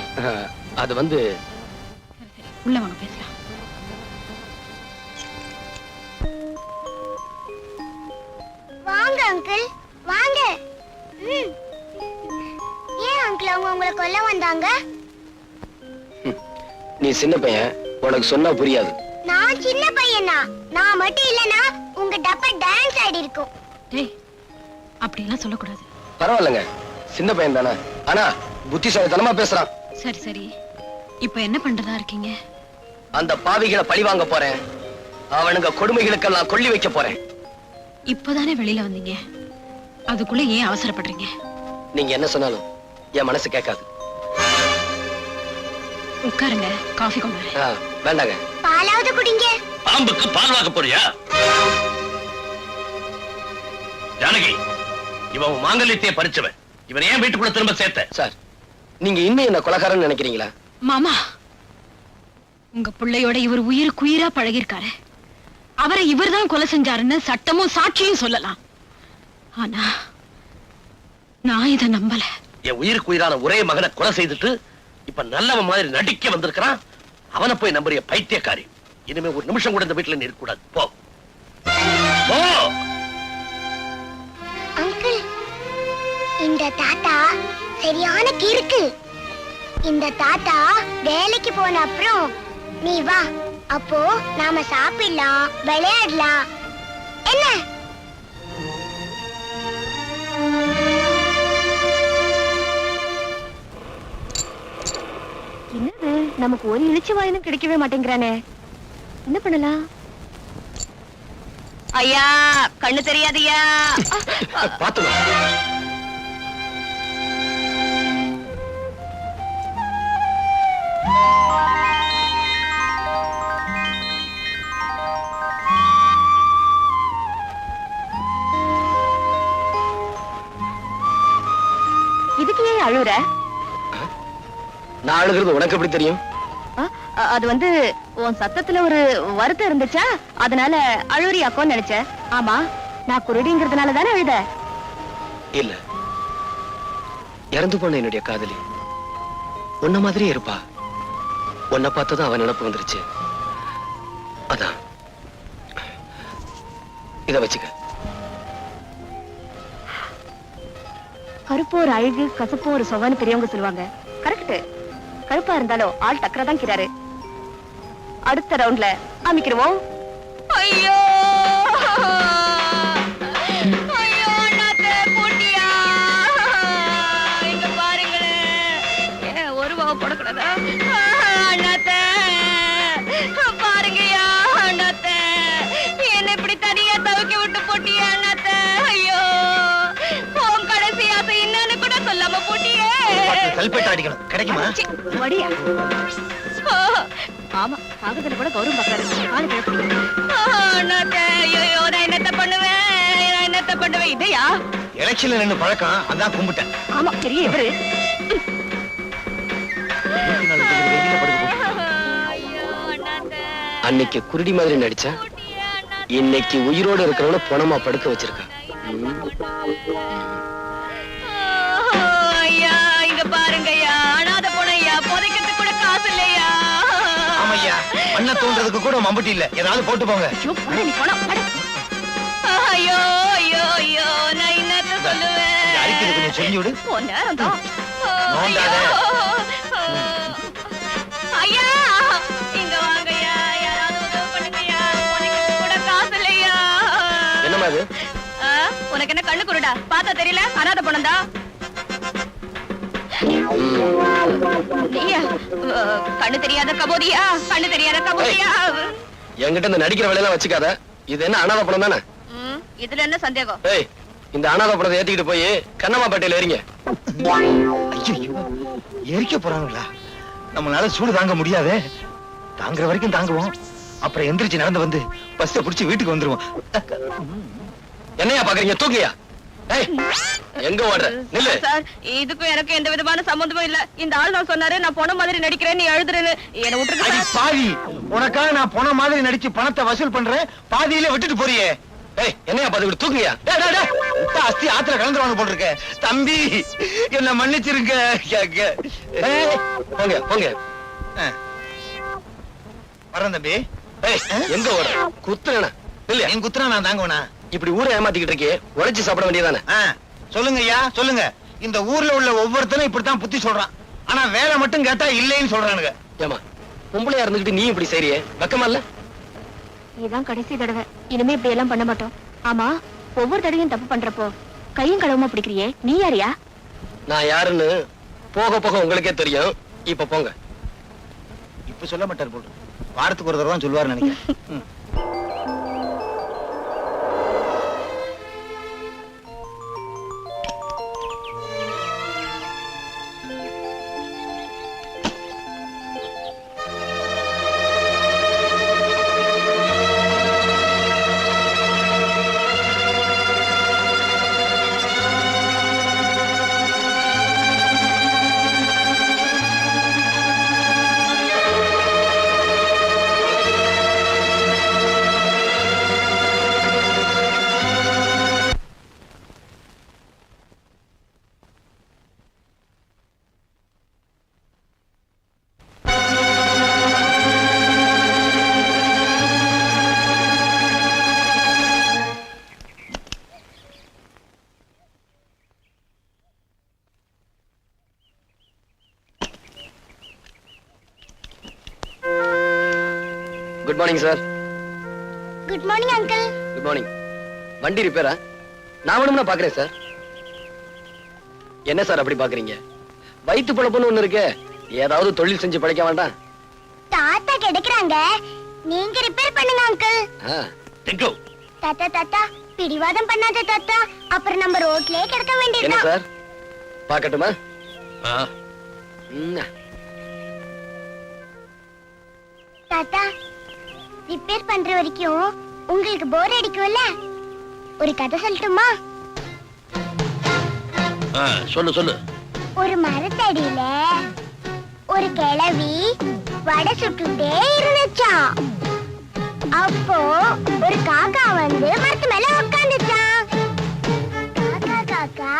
அது வந்து உள்ள வாங்க பேசலாம். வாங்க அங்கிள், வாங்க. ஏன் அங்கிள் அவங்க உங்களை கொல்ல வந்தாங்க? நீ சின்ன பையன், உனக்கு சொன்னா புரியாது. நான் சின்ன பையனா? நான் மட்டும் இல்லனா உங்க டப்பா டான்ஸ் ஆடி இருக்கும். டேய், அப்படி எல்லாம் சொல்லக்கூடாது. பரவாயில்லைங்க, சின்ன பையன் தானே. ஆனா புத்திசாலித்தனமா பேசுறான். சரி சரி, இப்ப என்ன பண்றதா இருக்கீங்க? அந்த பாவிகளை பழி வாங்க போறேன். அவனுங்க கொடுமைகளுக்கெல்லாம் கொல்லி வைக்க போறேன். இப்பதானே வெளியில வந்தீங்க, அதுக்குள்ள ஏன் அவசரப்படுறீங்க? நீங்க என்ன சொன்னாலும் என் மனசு கேட்காது. உட்காருங்க, காஃபி கொண்டு வரேன். வேண்டாங்க. பாலாவது குடிங்க. பாம்புக்கு பால் வாக்க போறியா? ஜானகி, இவன் மாங்கல்யத்தையே பறிச்சவன். இவன் ஏன் வீட்டுக்குள்ள திரும்ப சேர்த்த? சார், நீங்க இன்னும் என்ன கொலைகாரன்னு நினைக்கிறீங்களா? மாமா, உங்க பிள்ளையோட இவர் உயிருக்குயிரா பழகிருக்காரு. அவரை இவர்தான் கொலை செஞ்சாருன்னு சட்டமும் சாட்சியும் சொல்லலாம். ஆனா நான் இத நம்பல. என் உயிருக்கு உயிரான ஒரே மகனை கொலை செய்துட்டு இப்ப நல்லவன் மாதிரி நடிக்க வந்திருக்கிறான். அவனை போய் நம்புறிய பைத்தியக்காரி. இனிமே ஒரு நிமிஷம் கூட இந்த வீட்டுல நீ இருக்க கூடாது. போ போ. அங்கிள், இந்த தாத்தா சரியான கிறுக்கு. இந்த தாத்தா வேலைக்கு போன அப்புறம் நீ வா, அப்போ நாம சாப்பிடலாம், விளையாடலாம். என்ன? என்னது, நமக்கு ஒரு இழிச்சு வாயினும் கிடைக்கவே மாட்டேங்கிறானே. என்ன பண்ணலாம்? ஐயா, கண்ணு தெரியாதியா? பாத்துமா. இதுக்கு ஏன் அழுற? நான் அழுகிறது உனக்கு எப்படி தெரியும்? அது வந்து உன் சத்தத்துல ஒரு வருத்தம் இருந்துச்சா, அதனால அழுறியாக்கோன்னு நினைச்சேன். ஆமா, நான் குருடிங்கிறதுனால தானே அழுத? இல்ல, இறந்து போன என்னுடைய காதலி உன்ன மாதிரியே இருப்பா. உன்னை பார்த்ததும் அவன் நினைப்பு வந்துருச்சு. அதான். இத வச்சுக்க. கருப்பு ஒரு அழகு, கசப்பு ஒரு சொவன்னு பெரியவங்க சொல்லுவாங்க. கரெக்ட். கருப்பா இருந்தாலும் ஆள் டக்கரா தான் கிறாரு. அடுத்த ரவுண்ட்ல அமைக்கிறோம். ஐயோ ஐயோ அண்ணாத்தே போட்டியா, இங்க பாருங்களேன். ஒரு வாவ போடக்கூடாதா அண்ணாத்தே? பாருங்கய்யா அண்ணாத்தே, என்ன இப்படி தனியா தவிக்க விட்டு போட்டியா அண்ணாத்தே? ஐயோ, உன் கடைசி ஆசை என்னன்னு கூட சொல்லாம போட்டியே. கல்பேட்டை அடிக்கணும், கிடைக்குமா? வடியா. ஆமா, காகத்துல கூட கௌரவம் பாக்குறாரு. காலு கிழப்பு. அண்ணாத்தே, ஐயோ நான் என்னத்த பண்ணுவேன், நான் என்னத்த பண்ணுவேன்? இதையா எலெக்ஷன்ல நின்னு பழக்கம், அதான் கும்பிட்டேன். ஆமா, பெரிய இவரு. அன்னைக்கு குருடி மாதிரி நடிச்சா, இன்னைக்கு உயிரோடு இருக்கிறவன பணமா படுக்க வச்சிருக்கான். ஐயா இங்க பாருங்கய்யா, அனாதை போனையா, புதைக்கிறதுக்கு கூட காசு இல்லையா? ஆமையா, மண்ண தோன்றதுக்கு கூட மம்பட்டி இல்ல, ஏதாவது போட்டு போங்க. ஐயோ போட, நீ போட. ஐயோ ஐயோ ஐயோ, நான் என்னத்த சொல்லுவேன்? அரிக்குது, கொஞ்சம் சொல்லி விடு. நேரம் தான். நோண்டாத. ஐயா இங்க வாங்கய்யா, யாராவது உதவி பண்ணுங்கய்யா, புதைக்கிறதுக்கு கூட காசு இல்லையா? என்னமா அது? உனக்கு என்ன கண்ணு குருடா, பார்த்தா தெரியல? அனாதை பணம் தான். நீயா கண்ணு தெரியாத கபோதியா, கண்ணு தெரியாத கபோதியா? என்கிட்ட இந்த நடிக்கிற வேலையெல்லாம் வச்சுக்காத. இது என்ன அனாதை படம் தானே? இதுல என்ன சந்தேகம்? ஏய், இந்த அனாதை படத்தை ஏத்திக்கிட்டு போய் கண்ணம்மாப்பேட்டையில ஏறிங்க. ஐயோ, எரிக்க போறாங்களா? நம்மளால சூடு தாங்க முடியாதே. தாங்குற வரைக்கும் தாங்குவோம், அப்புறம் எந்திரிச்சு நடந்து வந்து பஸ்ஸை புடிச்சு வீட்டுக்கு வந்துருவோம். என்னையா பாக்குறீங்க? தூக்கியா? ஏய், எங்க ஓடுற? நில்லு. சார், இதுக்கும் எனக்கு எந்த விதமான சம்பந்தமும் இல்ல. இந்த ஆள் நான் சொன்னாரு, நான் போன மாதிரி நடிக்கிறேன், நீ எழுதுறேன்னு. என்ன அடி விட்டுருக்கு. பாவி, உனக்காக நான் போன மாதிரி நடிச்சு பணத்தை வசூல் பண்றேன், பாதியில விட்டுட்டு போறியே. ஏய், என்னையா பாத்துக்கிட்டு தூக்கியா? டேய், டேய், டேய், விட்டா அஸ்தி ஆத்துல கலந்துருவாங்க போல இருக்க. தம்பி என்ன மன்னிச்சிருங்க. ஏய், போங்க போங்க. வரேன் தம்பி. ஏய், எங்க ஓடுற? குத்துறேனா? இல்ல, என் குத்துறா நான் தாங்குவனா? இப்படி ஊரை ஏமாத்திக்கிட்டு இருக்கே, உழைச்சு சாப்பிட வேண்டியதானே? சொல்லுங்க ஐயா, சொல்லுங்க. இந்த ஊர்ல உள்ள ஒவ்வொருத்தரும் இப்படித்தான் புத்தி சொல்றான். ஆனா வேலை மட்டும் கேட்டா இல்லைன்னு சொல்றானுங்க. ஏமா, பொம்பளையா இருந்துகிட்டு நீ இப்படி செய்றியே, வெக்கமா இல்ல? இதுதான் கடைசி தடவை, இனிமே இப்படி எல்லாம் பண்ண மாட்டோம். ஆமா, ஒவ்வொரு தடவையும் தப்பு பண்றப்போ கையும் களவுமா பிடிக்கிறியே, நீ யாரியா? நான் யாருன்னு போக போக உங்களுக்கே தெரியும். இப்ப போங்க. இப்ப சொல்ல மாட்டார் போட்டு, வாரத்துக்கு ஒரு தடவை சொல்லுவாரு நினைக்கிறேன். Good morning sir. Good morning uncle. Good morning. வண்டி ரிப்பேரா? நான் வேணும்னா பாக்குறேன் சார். என்ன சார் அப்படி பாக்குறீங்க? வயிற்று பொழப்புன்னு ஒண்ணு இருக்கு, ஏதாவது தொழில் செஞ்சு பழைக்க வேண்டாம்? தாத்தா கிடைக்கிறாங்க, நீங்க ரிப்பேர் பண்ணுங்க அங்கிள். தாத்தா தாத்தா, பிடிவாதம் பண்ணாத தாத்தா, அப்புறம் நம்ம ரோட்லயே கிடக்க என்ன வேண்டியதுதான். சார், பாக்கட்டுமா? தாத்தா, ரிப்பேர் பண்ற வரைக்கும் உங்களுக்கு போர் அடிக்கும்ல, ஒரு கதை சொல்லட்டுமா? சொல்லு சொல்லு. ஒரு மரத்தடியில ஒரு கிழவி வடை சுட்டுட்டே இருந்துச்சாம். அப்போ ஒரு காக்கா வந்து மரத்து மேல உட்காந்துச்சான். காக்கா காக்கா,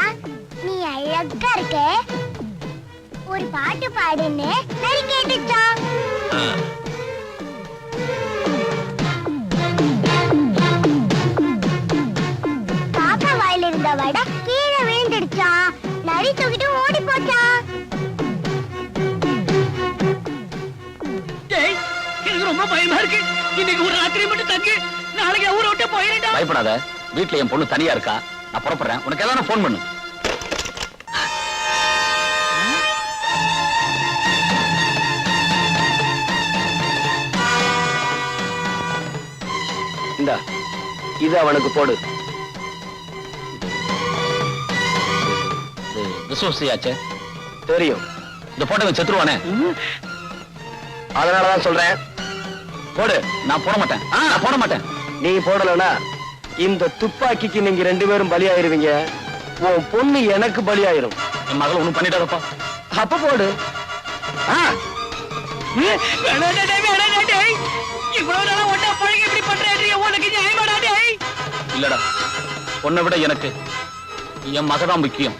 நீ அழகா இருக்க, ஒரு பாட்டு பாடுன்னு நரி கேட்டுச்சான். காக்கா வாயில இருந்த வடை கீழே விழுந்துடுச்சான். நரி தூக்கிட்டு ஓடி போச்சான். எனக்கு ரொம்ப பயம் பயமா இருக்கு. இன்னைக்கு ஒரு ராத்திரி மட்டும் தங்கு, நாளைக்கு ஊரை விட்டு போயிடா. பயப்படாத, வீட்டுல என் பொண்ணு தனியா இருக்கா, நான் புறப்படுறேன். உனக்கு ஏதாவது போன் பண்ணு. இந்த இது அவனுக்கு போடு. விசுவாசியாச்சே தெரியும். இந்த போட்டோ செத்துருவானே, அதனாலதான் சொல்றேன் போடு. நான் போட மாட்டேன், நான் போட மாட்டேன். நீ போடலனா இந்த துப்பாக்கிக்கு நீங்க 2 பேரும் பலியாயிருவீங்க. உன் பொண்ணு எனக்கு பலியாயிரும். என் மகள் ஒண்ணும் பண்ணிட்டாரப்பா. அப்ப போடு. இவ்வளவு நாளா ஒன்னா பழகி இப்படி பண்றேன், உனக்கு நியாயமாடா? டேய் இல்லடா, பொண்ணை விட எனக்கு என் மகதான் முக்கியம்.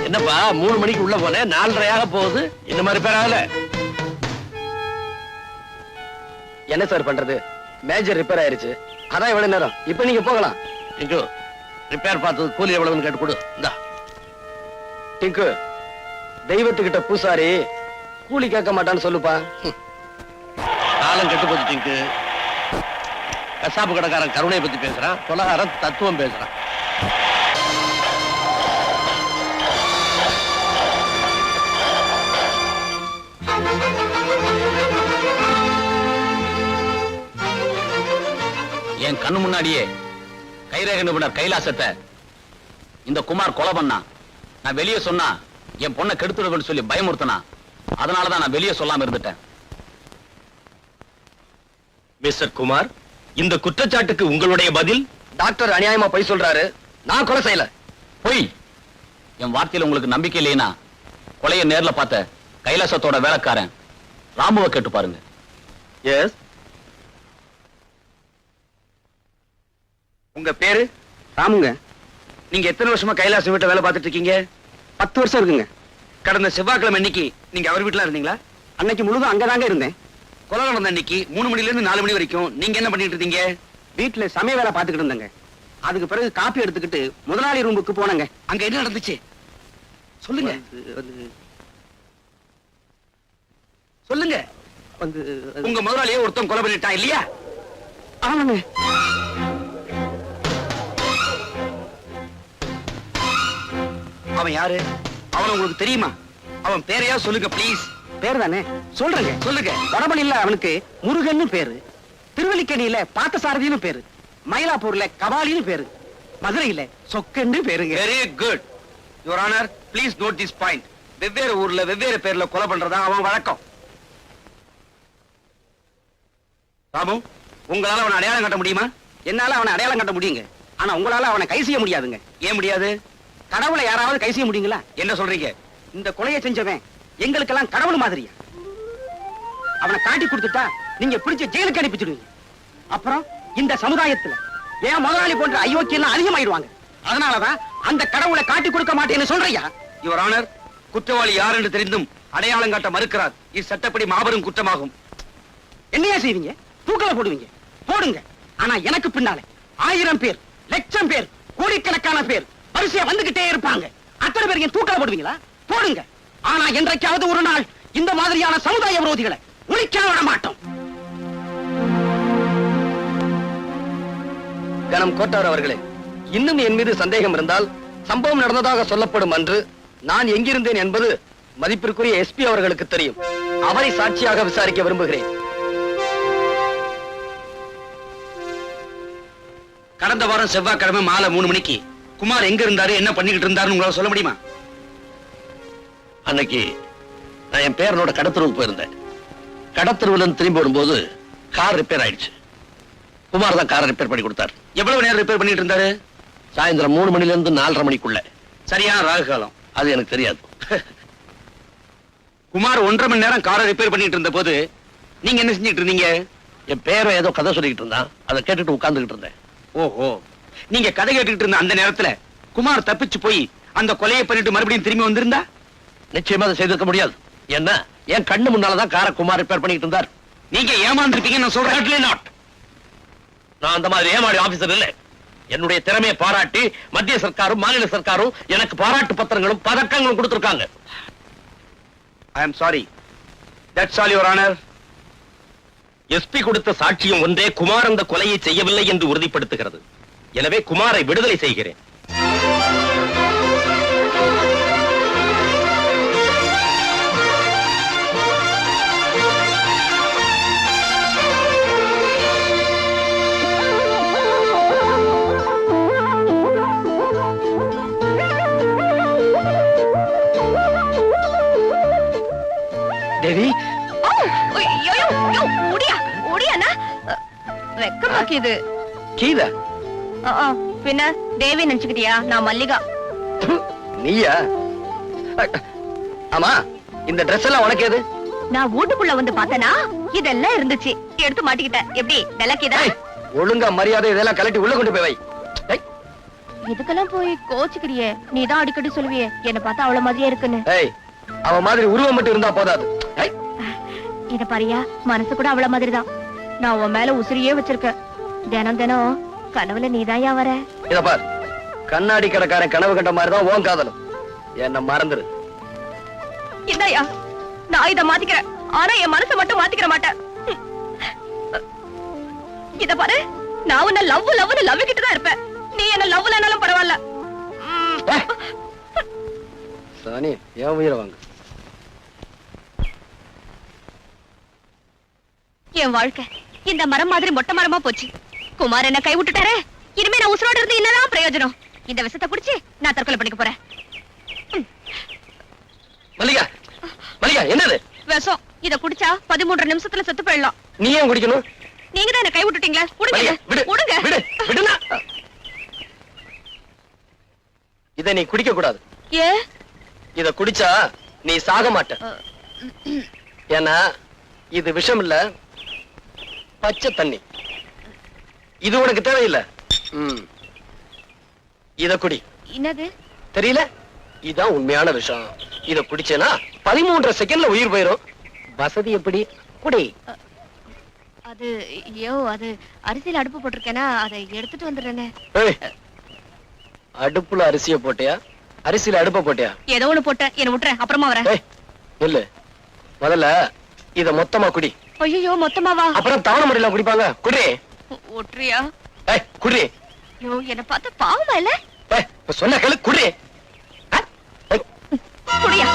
என்னப்பா 3 மணிக்கு உள்ள போனேன், 4:30 போகுது. இந்த மாதிரி பேர் ஆகல. என்ன சார் பண்றது, மேஜர் ரிப்பேர் ஆயிருச்சு. அதான் இவ்வளவு நேரம். இப்ப நீங்க போகலாம். டிங்கு, ரிப்பேர் பார்த்தது கூலி எவ்வளவுன்னு கேட்டு கொடு. இந்தா. டிங்கு, தெய்வத்துக்கிட்ட பூசாரி கூலி கேட்க மாட்டான்னு சொல்லுப்பா. காலம் கெட்டு போச்சு டிங்கு. கசாப்பு கடைக்காரன் கருணையை பத்தி பேசுறான், கொலகாரன் தத்துவம் பேசுறான். என் கண்ணு முன்னாடியே கைரேக நிபுணர் கைலாசத்தை இந்த குமார் கொலை பண்ணா. நான் வெளியே சொன்னா என் பொண்ணை கெடுத்துடுவேன்னு சொல்லி பயமுறுத்தனா. அதனாலதான் நான் வெளியே சொல்லாம இருந்துட்டேன். மிஸ்டர் குமார், இந்த குற்றச்சாட்டுக்கு உங்களுடைய பதில்? டாக்டர் அநியாயமா பொய் சொல்றாரு. நான் கொலை செய்யல. பொய். என் வார்த்தையில உங்களுக்கு நம்பிக்கை இல்லைன்னா கொலையை நேர்ல பார்த்த கைலாசத்தோட வேலைக்காரன் ராமுவை கேட்டு பாருங்க. எஸ். உங்க பேரு? ராமுங்க. நீங்க எத்தனை வருஷமா கைலாச வீட்டை வேலை பார்த்துட்டு இருக்கீங்க? 10 வருஷம் இருக்குங்க. கடந்த செவ்வாய்க்கிழமை அன்னைக்கு நீங்க அவர் வீட்டுல இருந்தீங்களா? அன்னைக்கு முழுதும் அங்கதாங்க இருந்தேன். கொலை நடந்த அன்னைக்கு 3 மணில இருந்து 4 மணி வரைக்கும் நீங்க என்ன பண்ணிட்டு இருந்தீங்க? வீட்டுல சமய வேலை பார்த்துக்கிட்டு இருந்தேங்க. அதுக்கு பிறகு காப்பி எடுத்துக்கிட்டு முதலாளி ரூமுக்கு போனங்க. அங்க என்ன நடந்துச்சு சொல்லுங்க. சொல்லுங்க. உங்க முதலாளியை ஒருத்தன் கொலை பண்ணிட்டான் இல்லையா? ஆமாங்க. அவன் யாரு? அவன் உங்களுக்கு தெரியுமா? அவன் பேரையா சொல்லுங்க ப்ளீஸ். பேர் தானே சொல்றேங்க. சொல்லுங்க. வடபழியில அவனுக்கு முருகன்னு பேரு, திருவல்லிக்கேணியில பார்த்தசாரதின்னு பேரு, மயிலாப்பூர்ல கபாலின்னு பேரு, மதுரையில சொக்கன்னு பேருங்க. Very good your honour. Please note this point. வெவ்வேறு ஊர்ல வெவ்வேறு பேர்ல கொலை பண்றதா அவன் வழக்கம். ராமு, உங்களால அவனை அடையாளம் காட்ட முடியுமா? என்னால அவனை அடையாளம் காட்ட முடியுங்க. ஆனா உங்களால அவனை கை செய்ய முடியாதுங்க. ஏன் முடியாது? கடவுளை யாராவது கை செய்ய முடியுங்களா? என்ன சொல்றீங்க? இந்த கொலையை செஞ்சவன் எங்களுக்கெல்லாம் கடவுள் மாதிரியா? அவனை காட்டி கொடுத்துட்டா நீங்க பிடிச்ச ஜெயிலுக்கு அனுப்பிச்சிடுவீங்க. அப்புறம் இந்த சமுதாயத்துல ஏன் முதலாளி போன்ற அயோக்கியம் அதிகமாயிடுவாங்க. அதனாலதான் அந்த கடவுளை காட்டி கொடுக்க மாட்டேன்னு சொல்றியா? யுவர் ஆனர், குற்றவாளி யார் என்று தெரிந்தும் அடையாளம் காட்ட மறுக்கிறார். இது சட்டப்படி மாபெரும் குற்றமாகும். என்னையா செய்வீங்க? தூக்கல போடுவீங்க, போடுங்க. ஆனா எனக்கு பின்னாலே 1000 பேர், லட்சம் பேர், கோடிக்கணக்கான பேர் வரிசையா வந்துகிட்டே இருப்பாங்க. அத்தனை பேர் ஏன் தூக்கல போடுவீங்களா? போடுங்க. ஆனா என்றைக்காவது ஒரு நாள் இந்த மாதிரியான சமுதாய விரோதிகளை ஒழிக்க விட மாட்டோம். கணம் கோட்டார் அவர்களே, இன்னும் என் மீது சந்தேகம் இருந்தால் சம்பவம் நடந்ததாக சொல்லப்படும் அன்று நான் எங்கிருந்தேன் என்பது மதிப்பிற்குரிய எஸ்பி அவர்களுக்கு தெரியும். அவரை சாட்சியாக விசாரிக்க விரும்புகிறேன். கடந்த வாரம் செவ்வாய்க்கிழமை மாலை 3 மணிக்கு குமார் எங்க இருந்தாரு, என்ன பண்ணிக்கிட்டு இருந்தாருன்னு உங்களால சொல்ல முடியுமா? அன்னைக்கு நான் என் பேரனோட கடத்தருவுக்கு போயிருந்தேன். கடத்தருவுல இருந்து திரும்பி வரும்போது கார் ரிப்பேர் ஆயிடுச்சு. குமார் தான் காரை ரிப்பேர் பண்ணி கொடுத்தார். எவ்வளவு நேரம் ரிப்பேர் பண்ணிட்டு இருந்தாரு? சாயந்தரம் 3 மணில இருந்து 4:30 மணிக்குள்ள. சரியான ராகு காலம். அது எனக்கு தெரியாது. குமார் 1.5 மணி நேரம் காரை ரிப்பேர் பண்ணிட்டு இருந்த போது நீங்க என்ன செஞ்சிட்டு இருந்தீங்க? என் பேரன் ஏதோ கதை சொல்லிக்கிட்டு இருந்தான், அதை கேட்டுட்டு உட்கார்ந்துகிட்டு இருந்தேன். ஓஹோ, நீங்க கதை கேட்டுக்கிட்டு இருந்த அந்த நேரத்துல குமார் தப்பிச்சு போய் அந்த கொலையை பண்ணிட்டு மறுபடியும் திரும்பி வந்திருந்தா? நிச்சயமா அதை செய்திருக்க முடியாது. என்ன, என் கண்ணு முன்னாலதான் காரை குமார் ரிப்பேர் பண்ணிட்டு இருந்தார். நீங்க ஏமாந்துருப்பீங்க நான் சொல்றேன். Certainly not. நான் அந்த மாதிரி ஏமாடி ஆபீசர் இல்ல. என்னுடைய திறமையை பாராட்டி மத்திய சர்க்காரும் மாநில சர்க்காரும் எனக்கு பாராட்டு பத்திரங்களும் பதக்கங்களும் கொடுத்திருக்காங்க. I am sorry. That's all your honour. SP கொடுத்த சாட்சியம் ஒன்றே குமார் அந்த கொலையை செய்யவில்லை என்று உறுதிப்படுத்துகிறது. எனவே குமாரை விடுதலை செய்கிறேன். தேவி, வெக்கமாக்கிது. கீதா, பின்ன தேவி நினைச்சுக்கிட்டியா? நான் மல்லிகா. நீயா? ஆமா, இந்த Dress எல்லாம் உனக்கு எது? நான் வீட்டுக்குள்ள வந்து பார்த்தனா இதெல்லாம் இருந்துச்சு, எடுத்து மாட்டிக்கிட்டேன். எப்படி விளக்கிதா? ஒழுங்கா மரியாதை இதெல்லாம் கலட்டி உள்ள கொண்டு போய் வை. ஏய், இதுக்கெல்லாம் போய் கோச்சுக்கிறியே. நீதான் அடிக்கடி சொல்லுவியே என்ன பார்த்தா அவ்வளவு மாதிரியே இருக்குன்னு. ஏய், அவ மாதிரி உருவம் மட்டும் இருந்தா போதாது. ஏய், இத பாரியா, மனசு கூட அவ்வளவு மாதிரிதான். நான் உன் மேல உசிரியே வச்சிருக்கேன். தினம் தினம் கனவுல நீதாயா வர. இத பார், கண்ணாடி கடைக்காரன் கனவு கண்ட மாதிரிதான் உன் காதலும். என்ன மறந்துரு. இந்தாயா, நான் இத மாத்திக்கிறேன். ஆனா என் மனசை மட்டும் மாத்திக்கிற மாட்டேன். இத பாரு, நான் உன்ன லவ் கிட்ட தான் இருப்பேன். நீ என்ன லவ்லனாலும் பரவாயில்ல. சாணி, ஏன் உயிரை வாங்க. என் வாழ்க்கை இந்த மரம் மாதிரி மொட்டை மரமா போச்சு. குமார் என்ன கை விட்டுட்டாரே. இனிமே நான் உசுரோட இருந்து என்னதான் பிரயோஜனம்? இந்த விஷத்தை குடிச்சு நான் தற்கொலை பண்ணிக்க போறேன். மல்லிகா, மல்லிகா, என்னது விஷம்? இத குடிச்சா 13 நிமிஷத்துல செத்து போயிடலாம். நீ ஏன் குடிக்கணும்? நீங்க தான் என்ன கை விட்டுட்டீங்களா? மல்லிகா, விடு, விடுங்க. விடு, விடுனா. இதை நீ குடிக்க கூடாது. ஏ, இத குடிச்சா நீ சாக மாட்ட. ஏன்னா இது விஷம் இல்ல, பச்சை தண்ணி. இது உனக்கு தேவையில்லை. இத குடி. என்னது தெரியல? இதான் உண்மையான விஷம். இத குடிச்சேனா 13 செகண்ட்ல உயிர் போயிரும். வசதி எப்படி? குடி. அது அது அரிசியில அடுப்பு போட்டிருக்கேனா, அதை எடுத்துட்டு வந்துடுறேனே. ஏய், அடுப்புல அரிசிய போட்டியா, அரிசியில அடுப்ப போட்டியா? ஏதோ ஒண்ணு போட்டேன், என்ன விட்டுறேன், அப்புறமா வரேன். ஏய், இல்ல, முதல்ல இத மொத்தமா குடி. ஐயோ, மொத்தமாவா? அப்புறம் தவணை முறையெல்லாம் குடிப்பாங்க. குடி. ஒற்றியா? ஏய், குடி. ஐயோ, என்ன பார்த்தா பாவமா இல்ல? ஏய், சொன்ன கேளு, குடி. குடியா?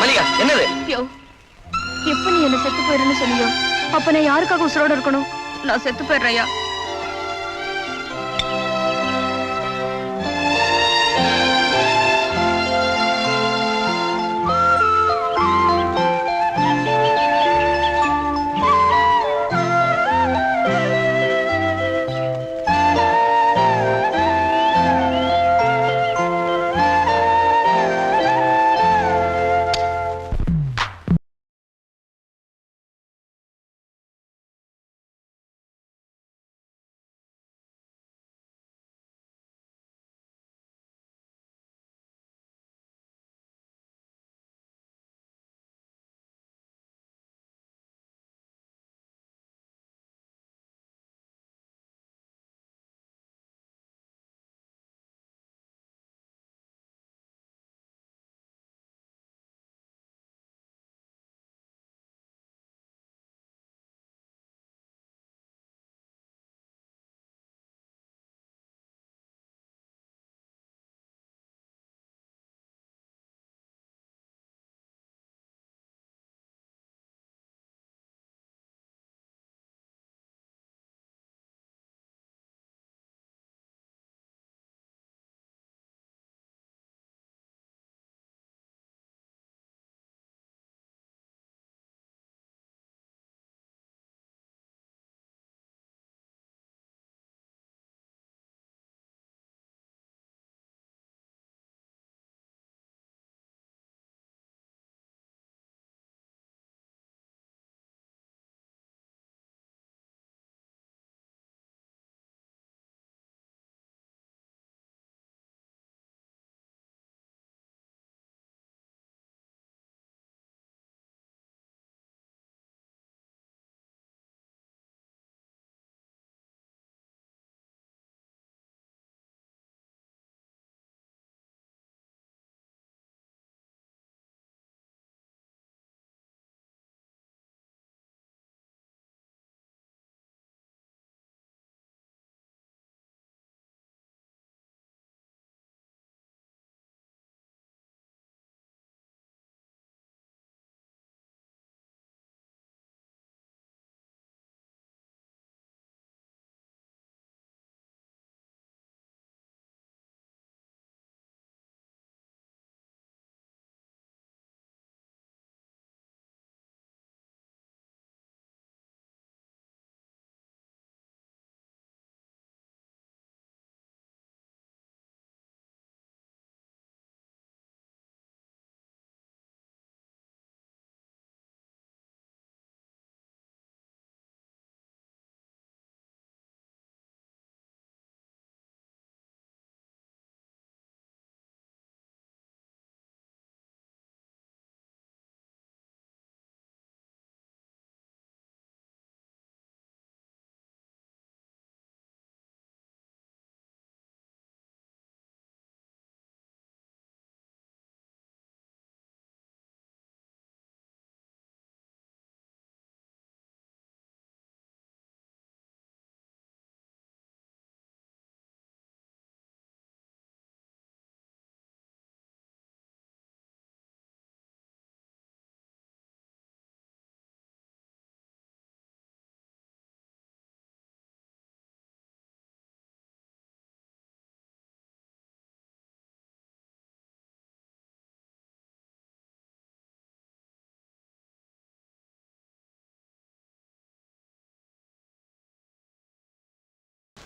மல்லிகா, என்னது? ஐயோ, எப்ப நீ என்ன செத்து போயிருன்னு சொன்னியோ, அப்ப நான் யாருக்காக உசுரோட இருக்கணும்? நான் செத்து போயிடுறையா?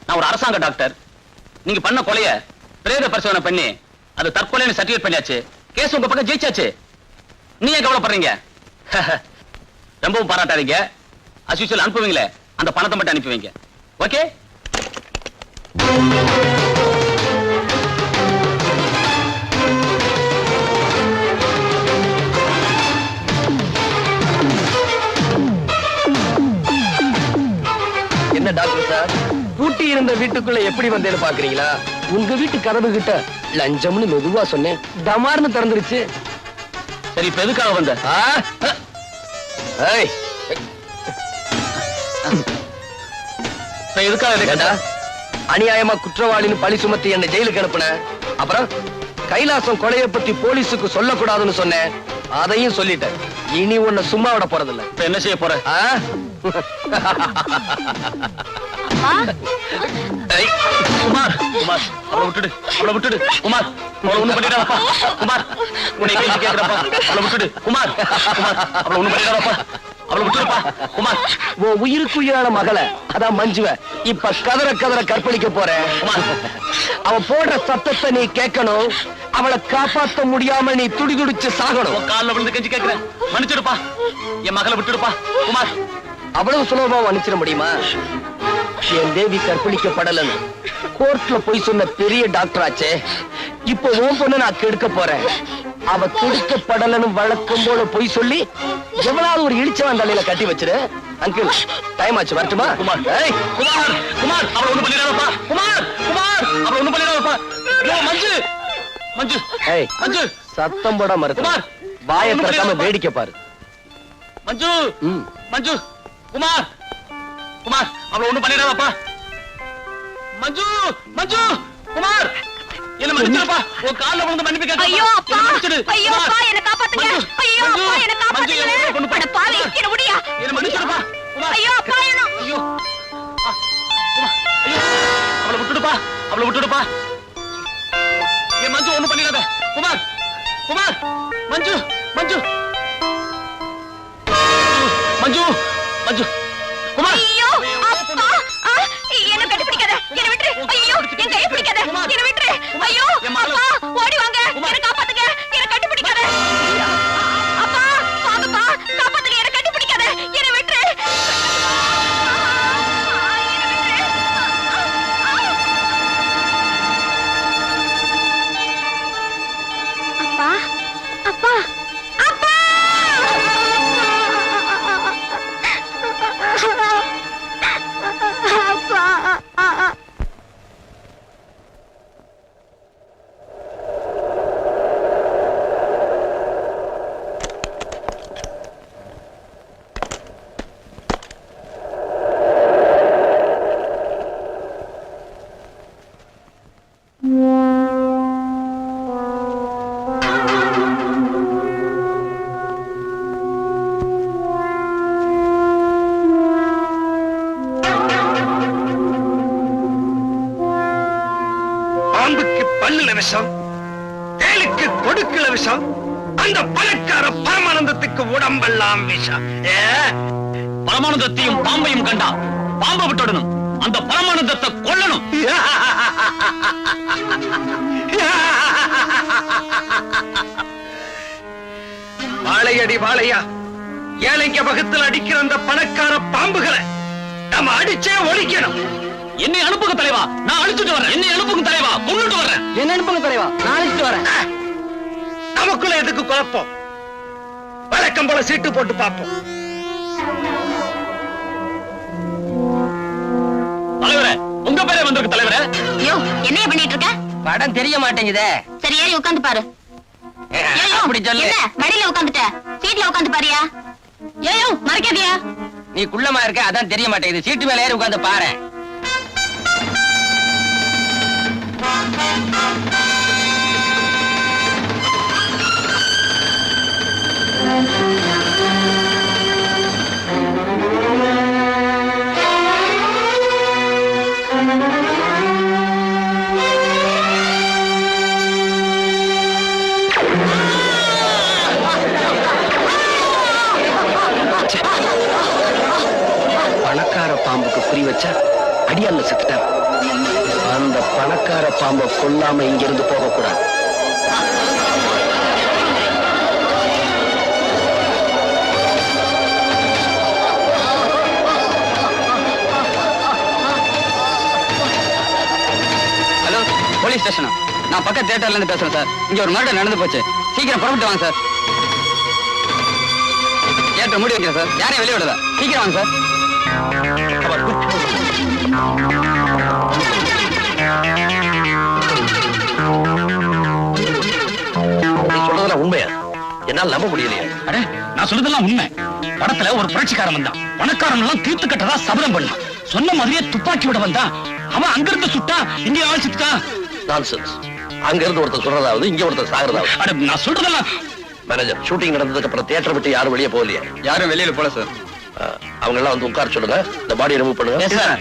நான் ஒரு அரசாங்க டாக்டர். நீங்க பண்ண கொலைய பிரேத பரிசோதனை பண்ணி அது தற்கொலைன்னு சர்டிஃபிகேட் பண்ணியாச்சு. கேஸ் உங்க பக்கம் ஜெயிச்சாச்சு. நீ ஏன் கவலைப்படுறீங்க? ரொம்பவும் பாராட்டாதீங்க. as usual அனுப்புவீங்களே அந்த பணத்தை மட்டும் அனுப்பி வைங்க. ஓகே? என்ன டாக்டர் சார், பூட்டி இருந்த வீட்டுக்குள்ள எப்படி வந்தேன்னு பாக்குறீங்களா? உங்க வீட்டு கதவு கிட்ட லஞ்சம்னு மெதுவா சொன்னேன், டமார்னு திறந்துருச்சு. சரி, இப்ப எதுக்காக வந்த? ஏய், இப்ப எதுக்காக ஏண்டா அநியாயமா குற்றவாளின்னு பழி சுமத்தி என்ன ஜெயிலுக்கு அனுப்புன? அப்புறம் கைலாசம் கொலைய பத்தி போலீஸுக்கு சொல்லக்கூடாதுன்னு சொன்னேன், அதையும் சொல்லிட்டேன். இனி உன்னை சும்மா விட போறதில்ல. இப்ப என்ன செய்ய போற? குமார், குமார், அவளை விட்டுடு, அவளை விட்டுடு. குமார், அவளை ஒண்ணு பண்ணிடாதப்பா. குமார், உன்னை கேள்வி கேட்கிறப்பா. அவளை விட்டுடு. குமார், குமார், அவளை ஒண்ணு பண்ணிடாதப்பா. அவளை விட்டுடுப்பா. குமார், உன் உயிருக்கு உயிரான மகளை, அதான் மஞ்சுவ, இப்ப கதற கதற கற்பழிக்க போறேன். அவ போடுற சத்தத்தை நீ கேட்கணும். அவளை காப்பாத்த முடியாம நீ துடிதுடிச்சு சாகணும். காலில் விழுந்து கெஞ்சி கேட்கிறேன், மன்னிச்சிடுப்பா. என் மகளை விட்டுடுப்பா. குமார், அவ்வளவு சுலபமா மன்னிச்சிட முடியுமா? என் தேவி கற்பழிக்கப்படலன்னு கோர்ட்ல போய் சொன்ன பெரிய டாக்டர் ஆச்சே, இப்ப உன் பொண்ணு நான் கெடுக்க போறேன். அவ கெடுக்கப்படலன்னு வழக்கம் போல போய் சொல்லி எவ்வளவு ஒரு இழிச்சவன் தலையில கட்டி வச்சிரு. அங்கிள், டைம் ஆச்சு, வரட்டுமா? குமார், ஏய், குமார், குமார், அவளை ஒண்ணு பண்ணிடாதப்பா. குமார், குமார், அவளை ஒண்ணு பண்ணிடாதப்பா. மஞ்சு, மஞ்சு, ஏய், மஞ்சு, சத்தம் போட மறுத்து குமார், வாயை திறக்காம வேடிக்கை பாரு. மஞ்சு, மஞ்சு, குமார், குமார், அவளை ஒண்ணு பண்ணிடாதப்பா. மஞ்சு, மஞ்சு, குமார், என்ன மன்னிச்சிடுப்பா. உன் கால்ல விழுந்து மன்னிப்பு கேட்கிறேன். ஐயோ அப்பா, என்ன மன்னிச்சிடு. ஐயோ அப்பா, என்ன காப்பாத்துங்க. ஐயோ அப்பா, என்ன காப்பாத்துங்க. அட பாவி, என்ன முடியா? என்ன மன்னிச்சிடுப்பா. குமார், ஐயோ அப்பா, என்ன? ஐயோ, குமார், ஐயோ, அவளை விட்டுடுப்பா, அவளை விட்டுடுப்பா. என் மஞ்சு ஒண்ணு பண்ணிடாத. குமார், குமார், மஞ்சு, மஞ்சு, மஞ்சு, மஞ்சு, குமார். ஐயோ அப்பா, என்ன கட்டி பிடிக்காத, என்ன விட்டுரு. ஐயோ, என் கையை பிடிக்காத, என்ன விட்டுரு. ஐயோ அப்பா, ஓடி வாங்க, என்ன காப்பாத்துங்க, என்ன கட்டி பிடிக்காத. அப்பா, வாங்கப்பா, காப்பாத்துங்க, என்ன கட்டி பிடிக்காத, என்ன விட்டுரு. அப்பா, அப்பா, அப்பா. பாம்புக்கு பல்லுல விஷம், தேளுக்கு கொடுக்குல விஷம், அந்த பணக்கார பரமானந்தத்துக்கு உடம்பெல்லாம் விஷம். பரமானந்தத்தையும் பாம்பையும் கண்டா பாம்பை விட்டுடணும், அந்த பரமானந்தத்தை கொல்லணும். வாழையடி வாழையா, ஏழைங்க வகுத்தில் அடிக்கிற அந்த பணக்கார பாம்புகளை நம்ம அடிச்சே ஒழிக்கணும். என்னை அனுப்புங்க தலைவா, நான் அழிச்சுட்டு வரேன். என்னை அனுப்புங்க தலைவா, கொண்டுட்டு வரேன். என்ன அனுப்புங்க தலைவா, நான் அழைச்சிட்டு வரேன். நமக்குள்ள எதுக்கு குழப்பம்? வழக்கம் போல சீட்டு போட்டு பார்ப்போம். தலைவரே, உங்க பேரே வந்திருக்கு தலைவரே. ஐயோ, என்னைய பண்ணிட்டு இருக்க? படம் தெரிய மாட்டேங்குதே. சரி, ஏறி உட்கார்ந்து பாரு. ஏயோ, அப்படி சொல்லு. என்ன மடியில உட்கார்ந்துட்ட? சீட்ல உட்கார்ந்து பாரியா? ஏயோ, மறைக்காதியா? நீ குள்ளமா இருக்க, அதான் தெரிய மாட்டேங்குது. சீட்டு மேல ஏறி உட்கார்ந்து பாரு. பணக்கார பாம்புக்கு குறி வச்சா அடியால செத்துட்டான். அந்த பணக்கார பாம்பை கொல்லாம இங்கிருந்து போகக்கூடாது. ஹலோ, போலீஸ் ஸ்டேஷனா? நான் பக்கத்து தியேட்டர்ல இருந்து பேசுறேன் சார். இங்க ஒரு மர்டர் நடந்து போச்சு. சீக்கிரம் புறப்பட்டு வாங்க சார். தியேட்டர் மூடி வைக்கிறேன் சார். யாரையும் வெளியே விடல. சீக்கிரம் வாங்க சார். நீ சொல்றதெல்லாம் உண்மையா? என்னால நம்ப முடியலையே. அடே, நான் சொல்றதெல்லாம் உண்மை. படத்துல ஒரு புரட்சிக்காரன் வந்தான். பணக்காரன் எல்லாம் தீர்த்து கட்டதா சபதம் பண்ணான். சொன்ன மாதிரியே துப்பாக்கி விட வந்தான். அவன் அங்கிருந்து சுட்டா, இங்கே ஆள் சுட்டான். நான்சென்ஸ். அங்க இருந்து ஒருத்தர் சொல்றதாவது, இங்க ஒருத்தர் சாகிறதாவது. அட, நான் சொல்றதெல்லாம் மேனேஜர், ஷூட்டிங் நடந்ததுக்கு அப்புறம் தியேட்டர் விட்டு யாரும் வெளியே போகலையே? யாரும் வெளியில போல சார். அவங்க எல்லாம் வந்து உட்கார சொல்லுங்க. இந்த பாடியை ரிமூவ் பண்ணுங்க. சார்.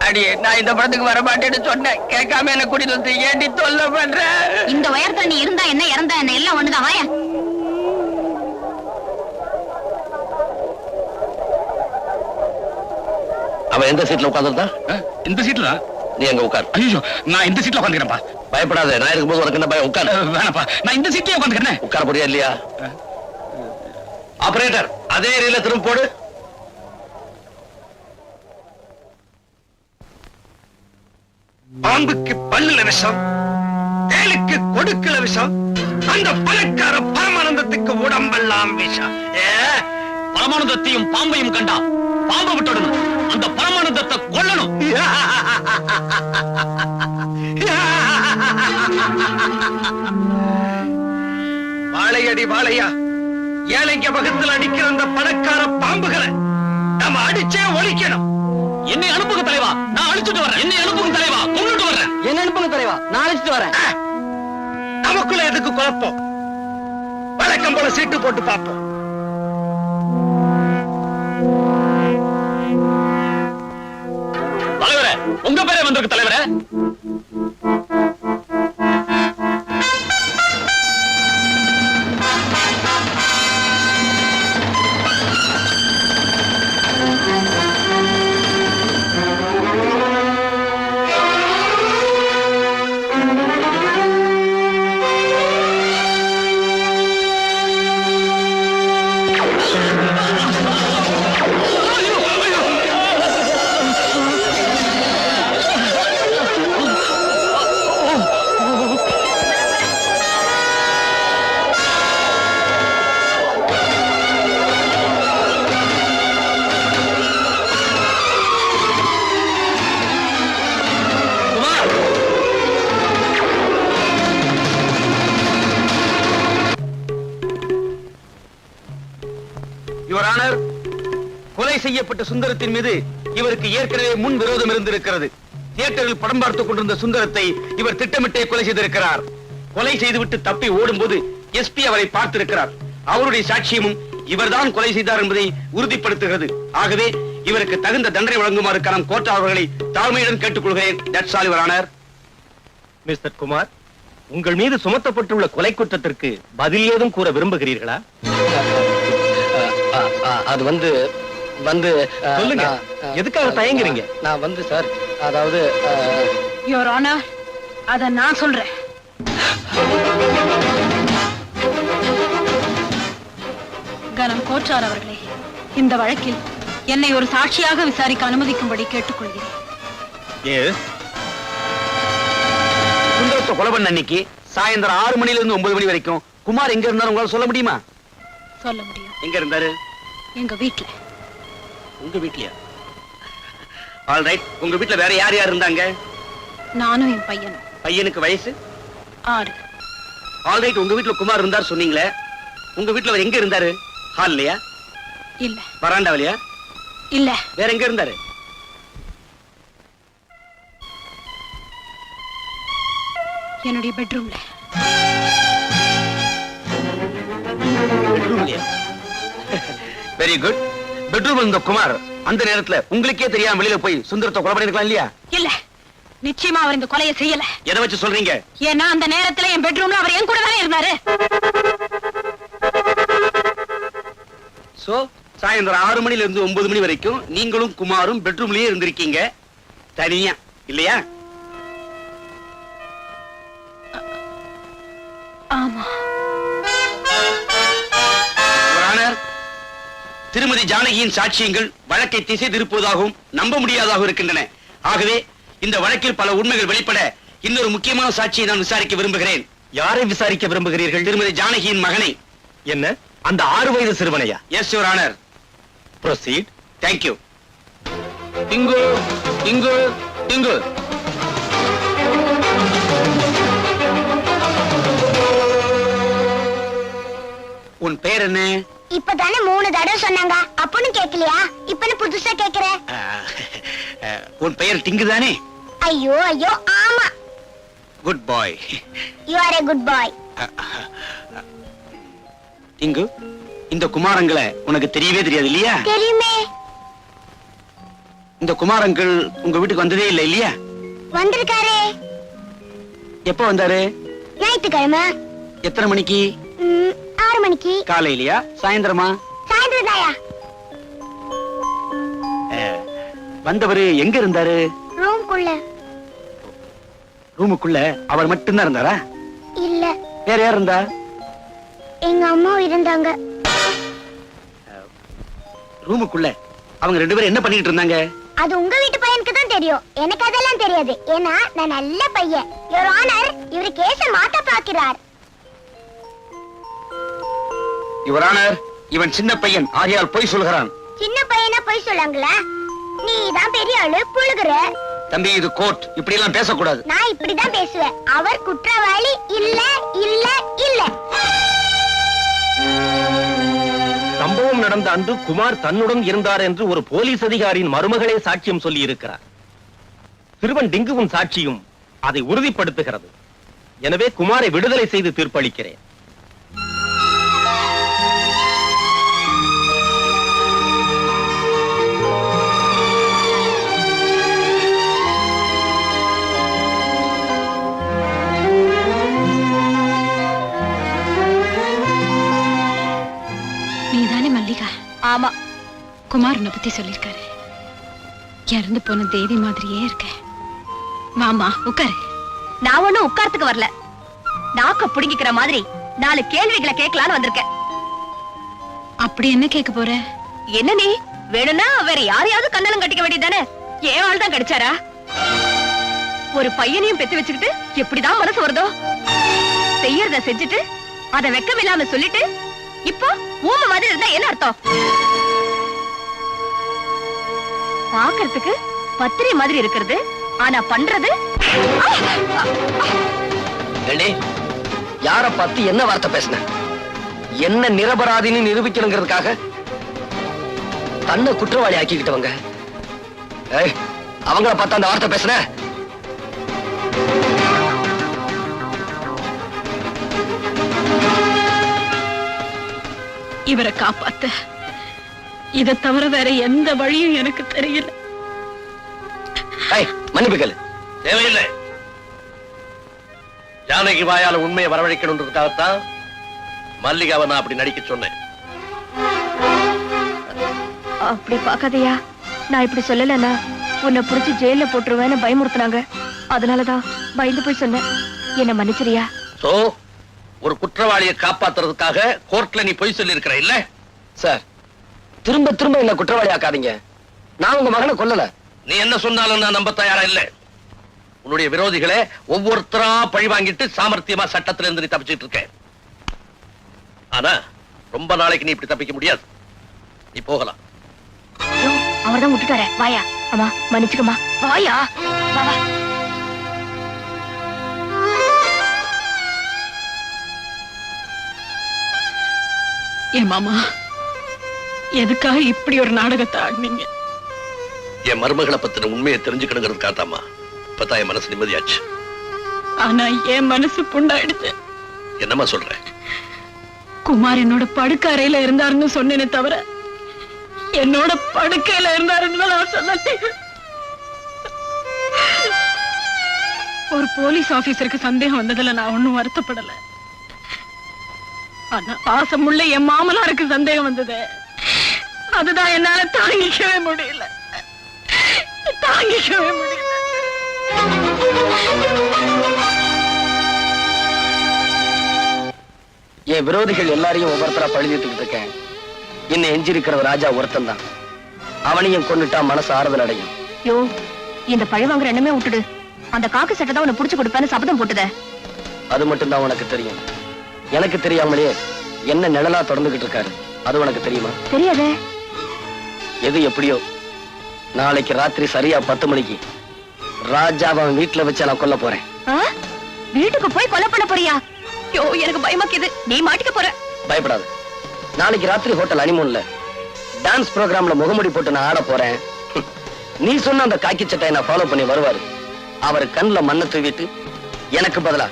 அடி, நான் இந்த படத்துக்கு வர மாட்டேன்னு சொன்னேன். கேட்காம என்ன கூட்டிட்டு வந்து ஏண்டி தொல்லை பண்ற? இந்த உயரத்துல நீ இருந்தா என்ன, இறந்தா என்ன, எல்லாம் ஒண்ணுதான். வாயா. அவன் எந்த சீட்ல உட்கார்ந்துருந்தா? இந்த சீட்ல. நீ எங்க உட்கார். ஐயோ, நான் இந்த சீட்ல உட்காந்துக்கிறேன்ப்பா. பயப்படாத, நான் இருக்கும்போது உனக்கு என்ன பயம்? உட்கார். வேணாப்பா, நான் இந்த சீட்லயே உட்காந்துக்கிறேன். உட்கார போறியா இல்லையா? ஆபரேட்டர், அதே ரீல திரும்ப போடு. பாம்புக்கு பல்லுல விஷம், தேலுக்கு கொடுக்கல விஷம், அந்த பணக்கார பரமானந்தத்துக்கு உடம்பெல்லாம் விஷம். பரமானந்தத்தையும் பாம்பையும் கண்டா பாம்பை விட்டுடணும். அந்த பரமானந்தத்தை கொல்லணும். வாழையடி வாழையா, ஏழைங்க பக்கத்துல அடிக்கிற அந்த பணக்கார பாம்புகளை நம்ம அடிச்சே ஒழிக்கணும். என்னை அனுப்புங்க தலைவா, நான் அழிச்சுட்டு வரேன். என்னை அனுப்புங்க தலைவா, கொண்டுட்டு வரேன். என்ன அனுப்புங்க தலைவா, நான் அழைச்சிட்டு வரேன். நமக்குள்ள எதுக்கு குழப்பம்? வழக்கம் போல சீட்டு போட்டு பார்ப்போம். தலைவரே, உங்க பேரே வந்திருக்கு தலைவரே. யுவர் ஆனர், கொலை செய்யப்பட்ட சுந்தரத்தின் மீது இவருக்கு ஏற்கனவே முன் விரோதம் இருந்திருக்கிறது. தியேட்டரில் படம் பார்த்துக் கொண்டிருந்த சுந்தரத்தை இவர் திட்டமிட்டே கொலை செய்திருக்கிறார். கொலை செய்துவிட்டு தப்பி ஓடும்போது எஸ்பி அவரை பார்த்திருக்கிறார். அவருடைய சாட்சியமும் இவர்தான் கொலை செய்தார் என்பதை உறுதிப்படுத்துகிறது. ஆகவே இவருக்கு தகுந்த தண்டனை வழங்குமாறு கனம் கோர்ட் அவர்களை தாழ்மையுடன் கேட்டுக்கொள்கிறேன். That's all your honour. Mister Kumar, உங்கள் மீது சுமத்தப்பட்டுள்ள கொலை குற்றத்திற்கு பதில் ஏதும் கூற விரும்புகிறீர்களா? அது வந்து சொல்லுங்க. எதுக்காக தயங்குறீங்க? நான் வந்து சார், அதாவது யுவர் ஆனர், அத நான் சொல்றேன். கனம் கோச்சார் அவர்களே, இந்த வழக்கில் என்னை ஒரு சாட்சியாக விசாரிக்க அனுமதிக்கும்படி கேட்டுக்கொள்கிறேன். சுந்தரத்தை கொலை பண்ண அன்னைக்கு சாயந்தரம் 6 மணில இருந்து 9 மணி வரைக்கும் குமார் எங்க இருந்தாரு உங்களால சொல்ல முடியுமா? சொல்ல முடியும். எங்க இருந்தாரு? எங்க வீட்டுல. உங்க வீட்லயா? All right. உங்க வீட்ல வேற யார் யார் இருந்தாங்க? நானும் என் பையனும். பையனுக்கு வயசு 6. All right. உங்க வீட்ல குமார் இருந்தார் சொன்னீங்களே, உங்க வீட்ல அவர் எங்க இருந்தாரு? ஹால்லயா? இல்ல. வராண்டாவிலயா? இல்ல. வேற எங்க இருந்தாரு? என்னுடைய பெட்ரூம்ல. பெட்ரூம்லயா? Very good. பெட்ரூம் இருந்த குமார் அந்த நேரத்துல உங்களுக்கே தெரியாம வெளியில போய் சுந்தரத்தை கொலை பண்ணிருக்கலாம் இல்லையா? இல்ல. நிச்சயமா அவர் இந்த கொலையை செய்யல. எதை வச்சு சொல்றீங்க? ஏன்னா அந்த நேரத்துல என் பெட்ரூம்ல அவர் என் கூட தானே இருந்தாரு. சோ சாயந்தரம் 6 மணில இருந்து 9 மணி வரைக்கும் நீங்களும் குமாரும் பெட்ரூம்லயே இருந்திருக்கீங்க தனியா, இல்லையா? ஆமா. திருமதி ஜானகியின் சாட்சியங்கள் வழக்கை திசை திருப்புவதாகவும் நம்ப முடியாததாகவும் இருக்கின்றன. ஆகவே இந்த வழக்கில் பல உண்மைகள் வெளிப்பட இன்னொரு முக்கியமான சாட்சியை நான் விசாரிக்க விரும்புகிறேன். யாரை விசாரிக்க விரும்புகிறீர்கள்? திருமதி ஜானகியின் மகனை. என்ன, அந்த 6 வயது சிறுவனையா? Yes your honour. Proceed. Thank you. Tinku Tinku Tinku. உன் பேர் என்ன? இப்பதானே 3 தடவை சொன்னாங்க, அப்பன்னு கேக்கலையா? இப்பன்னு புதுசா கேக்குற? உன் பெயர் டிங்கு தானே? ஐயோ ஐயோ, ஆமா. Good bye. You are a good boy. டிங்கு, இந்த குமாரங்களை உனக்கு தெரியவே தெரியாது இல்லையா? தெரியுமே. இந்த குமாரங்கள் உங்க வீட்டுக்கு வந்ததே இல்லை இல்லையா? வந்திருக்காரே. எப்ப வந்தாரு? ஞாயிற்றுக்கிழமை. எத்தனை மணிக்கு? 6 மணிக்கு. காலையிலயா சாயந்தரமா? சாயந்தரம் தாயா. வந்தவரு எங்க இருந்தாரு? ரூம்குள்ள. ரூமுக்குள்ள அவர் மட்டும்தான் இருந்தாரா? இல்ல, வேற யார் இருந்தா? எங்க அம்மா இருந்தாங்க. ரூமுக்குள்ள அவங்க 2 பேரும் என்ன பண்ணிட்டு இருந்தாங்க? அது உங்க வீட்டு பையனுக்கு தான் தெரியும், எனக்கு அதெல்லாம் தெரியாது. ஏன்னா நான் நல்ல பையன். யுவர் ஆனர், இவரு கேஸ மாத்த பாக்கிறார். யுவர் ஆனர், இவன் சின்ன பையன் ஆகையால் பொய் சொல்கிறான். சின்ன பையனா பொய் சொல்லாங்களா? நீ தான் பெரிய ஆளு, புழுகுற. தம்பி, இது கோர்ட், இப்படி எல்லாம் பேசக்கூடாது. நான் இப்படிதான் பேசுவேன். அவர் குற்றவாளி இல்ல இல்ல இல்ல. சம்பவம் நடந்த அன்று குமார் தன்னுடன் இருந்தார் என்று ஒரு போலீஸ் அதிகாரியின் மருமகளே சாட்சியம் சொல்லி இருக்கிறார். சிறுவன் டிங்குவின் சாட்சியும் அதை உறுதிப்படுத்துகிறது. எனவே குமாரை விடுதலை செய்து தீர்ப்பளிக்கிறேன். நீதானே மல்லிகா? ஆமா. குமார் உன்னை பத்தி சொல்லிருக்காரு. இறந்து போன தேவி மாதிரியே இருக்க. மாமா உட்காரு. நான் ஒண்ணும் உட்கார்த்துக்கு வரல. நாக்க புடுங்கிக்கிற மாதிரி 4 கேள்விகளை கேட்கலான்னு வந்திருக்கேன். அப்படி என்ன கேட்க போற? என்ன நீ வேணும்னா வேற யாரையாவது கண்ணலம் கட்டிக்க வேண்டியதானே? ஏன் ஆள் தான் கிடைச்சாரா? ஒரு பையனையும் பெத்து வச்சுக்கிட்டு எப்படிதான் மனசு வருதோ? செய்யறத செஞ்சுட்டு அத வெக்கமில்லாம சொல்லிட்டு இப்போ ஊம மாதிரி இருந்தா என்ன அர்த்தம்? பாக்குறதுக்கு பத்திரை மாதிரி இருக்கிறது, ஆனா பண்றது. யார பார்த்து என்ன வார்த்தை பேசின? என்ன நிரபராதின்னு நிரூபிக்கணுங்கிறதுக்காக தன்னை குற்றவாளி ஆக்கிக்கிட்டவங்க. அவங்கள பார்த்து அந்த வார்த்தை பேசுன? இவரை காப்பாத்த இதை தவிர வேற எந்த வழியும் எனக்கு தெரியல. மன்னிப்புகள் தேவையில்லை. ஜானகி வாயால உண்மையை வரவழைக்கணுன்றதுக்காகத்தான் மல்லிகாவை நான் அப்படி நடிக்க சொன்னேன். அப்படி பாக்காதையா, நான் இப்படி சொல்லலன்னா உன்னை புடிச்சு ஜெயில போட்டுருவேன்னு பயமுறுத்தினாங்க. அதனாலதான் பயந்து போய் சொன்னேன். என்ன மன்னிச்சிரியா? சோ ஒரு குற்றவாளியை காப்பாத்துறதுக்காக கோர்ட்ல நீ பொய் சொல்லி இருக்கிற இல்ல? சார், திரும்ப திரும்ப என்ன குற்றவாளி ஆக்காதீங்க. நான் உங்க மகனை கொல்லல. நீ என்ன சொன்னாலும் நான் நம்ப தயாரா இல்ல. உன்னுடைய விரோதிகளை ஒவ்வொருத்தரா பழி வாங்கிட்டு சாமர்த்தியமா சட்டத்துல இருந்து நீ தப்பிச்சிட்டு இருக்க. ஆனா ரொம்ப நாளைக்கு நீ இப்படி தப்பிக்க முடியாது. நீ போகலாம். அவர்தான் விட்டுட்டார. வாயா. அம்மா மன்னிச்சுக்கமா. வாயா. வா வா. ஏ மாமா, எதுக்காக இப்படி ஒரு நாடகத்தை ஆடினீங்க? என் மருமகளை பத்தின உண்மையை தெரிஞ்சுக்கணுங்கிறதுக்காகத்தாமா இப்பதான் என் மனசு நிம்மதியாச்சு. ஆனா என் மனசு புண்டாயிடுச்சு. என்னம்மா சொல்ற? குமார் என்னோட படுக்க அறையில இருந்தாருன்னு சொன்னேனே தவிர என்னோட படுக்கையில இருந்தாருன்னு நான் சொன்னேன். ஒரு போலீஸ் ஆபீசருக்கு சந்தேகம் வந்ததுல நான் ஒண்ணும் வருத்தப்படல. ஆனா பாசமுள்ள என் மாமனாருக்கு சந்தேகம் வந்தது. அதுதான் என்னால தாங்கிக்கவே முடியல. தாங்கிக்கவே முடியல. என் விரோதிகள் எல்லாரையும் ஒவ்வொருத்தரா பழுதிட்டுக்கிட்டு இருக்கேன். இன்னும் எஞ்சிருக்கிற ராஜா ஒருத்தன் தான். அவனையும் கொண்டுட்டா மனசு ஆறுதல் அடையும். யோ, இந்த பழி வாங்குற எண்ணமே விட்டுடு. அந்த காக்கு சட்டை தான் உன்னை புடிச்சு கொடுப்பேன்னு சபதம் போட்டுத. அது மட்டும் தான் உனக்கு தெரியும். எனக்கு தெரியாமலே என்ன நிழலா தொடர்ந்துகிட்டு இருக்காரு. அது உனக்கு தெரியுமா? தெரியாதே. எது எப்படியோ நாளைக்கு ராத்திரி சரியா 10 மணிக்கு ராஜாவை அவன் வீட்டுல வச்சு நான் கொல்ல போறேன். வீட்டுக்கு போய் கொலை பண்ண போறியா? யோ, எனக்கு பயமாக்குது. நீ மாட்டிக்க போற. பயப்படாது. நாளைக்கு ராத்திரி ஹோட்டல் அனிமூன்ல டான்ஸ் ப்ரோக்ராம்ல முகமுடி போட்டு நான் ஆட போறேன். நீ சொன்ன அந்த காக்கி சட்டையை நான் ஃபாலோ பண்ணி வருவாரு. அவர் கண்ணுல மண்ணை தூவிட்டு எனக்கு பதிலா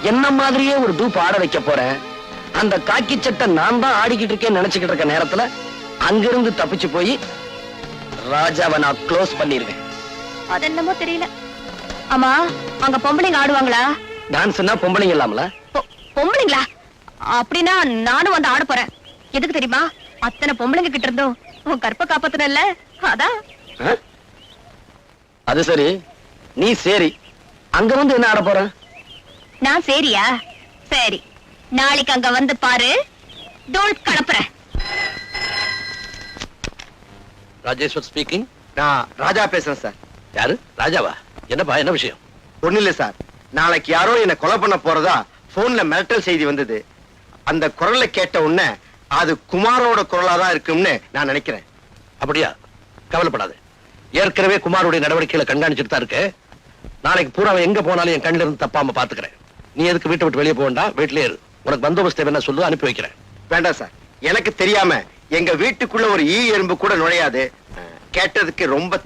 என்ன மாதிரியே ஒரு டூப் ஆட வைக்க போறேன். அந்த காக்கி சட்டை நான் தான் ஆடிக்கிட்டு இருக்கேன்னு நினைச்சுக்கிட்டு இருக்க நேரத்துல அங்கிருந்து தப்பிச்சு போய் ராஜாவை நான் க்ளோஸ் பண்ணிருவேன். அது என்னமோ தெரியல. ஆமா, அங்க பொம்பளைங்க ஆடுவாங்களா? டான்ஸ்னா பொம்பளைங்க இல்லாமல? பொம்பளைங்களா? அப்படின்னா நானும் வந்து ஆட போறேன். எதுக்கு தெரியுமா? அத்தனை பொம்பளைங்க கிட்ட இருந்தோம் உன் கற்ப காப்பாத்தனல்ல, அதான். அது சரி, நீ சரி அங்க வந்து என்ன ஆட போற? நான் சரியா? சரி, நாளைக்கு அங்க வந்து பாரு. தோல் கலப்புறேன். ராஜேஸ்வர் ஸ்பீக்கிங். நான் ராஜா பேசுறேன் சார். யாரு? ராஜாவா? என்னப்பா, என்ன விஷயம்? ஒண்ணு இல்ல சார், நாளைக்கு யாரோ என்ன கொலை பண்ண போறதா போன்ல மிரட்டல் செய்தி வந்தது. அந்த குரலை கேட்ட உடனே அது குமாரோட குரலா தான் இருக்கும்னு நான் நினைக்கிறேன். அப்படியா? கவலைப்படாது. ஏற்கனவே குமாருடைய நடவடிக்கைகளை கண்காணிச்சுட்டு தான் இருக்கு. நாளைக்கு பூரா அவன் எங்க போனாலும் என் கண்ணில இருந்து தப்பாம பாத்துக்கிறேன். நீ எதுக்கு வீட்டை விட்டு வெளியே போகண்டா, வீட்டிலே இரு. உனக்கு பந்தோபஸ்து என்ன சொல்லு, அனுப்பி வைக்கிறேன். வேண்டாம் சார், எனக்கு தெரியாம எங்க வீட்டுக்குள்ள ஒரு ஈ எறும்பு கூட நுழையாது. கேட்டதுக்கு ரொம்ப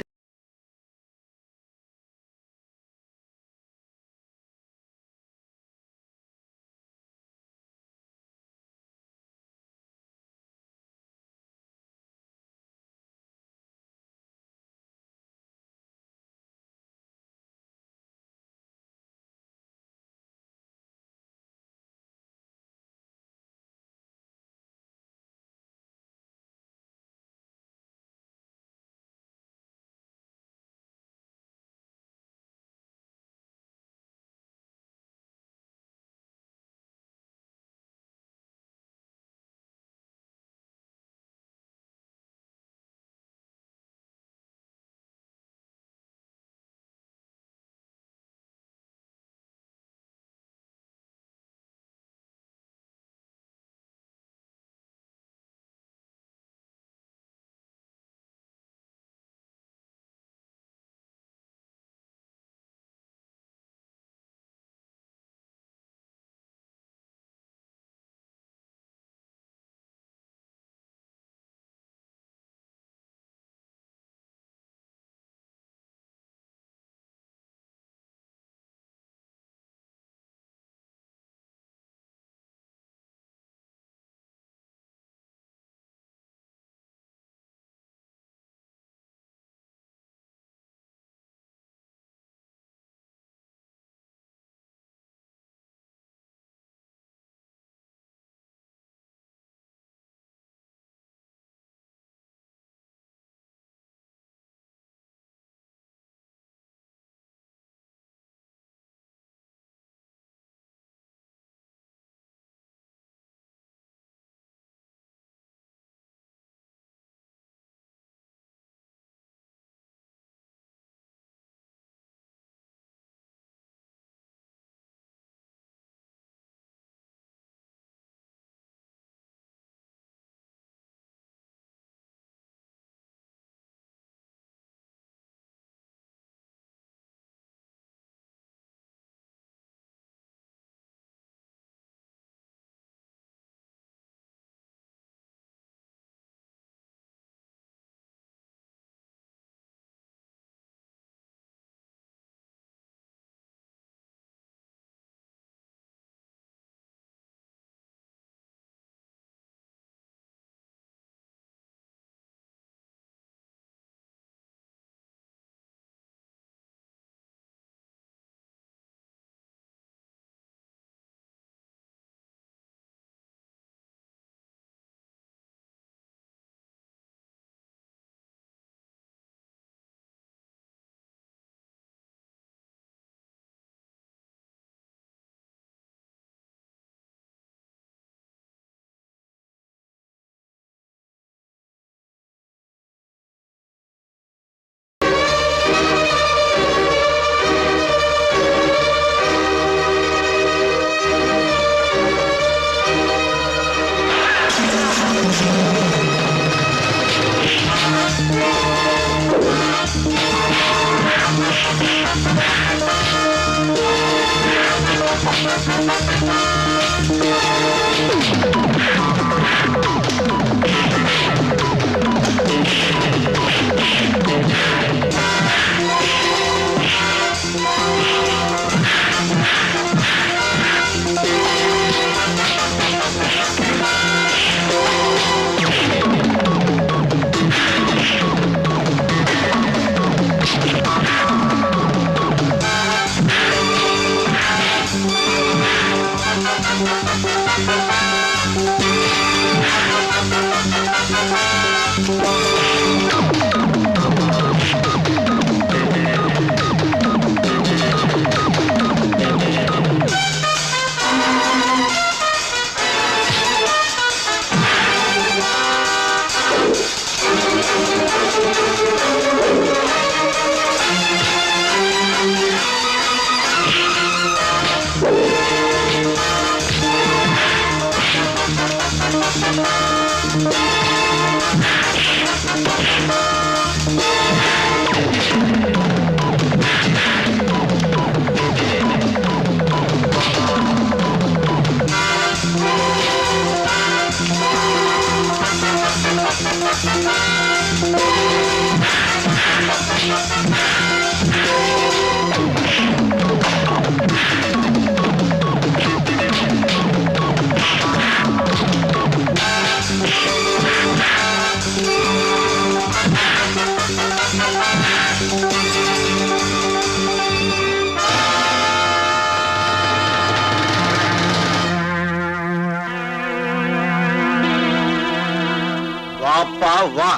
வாப்பா வா,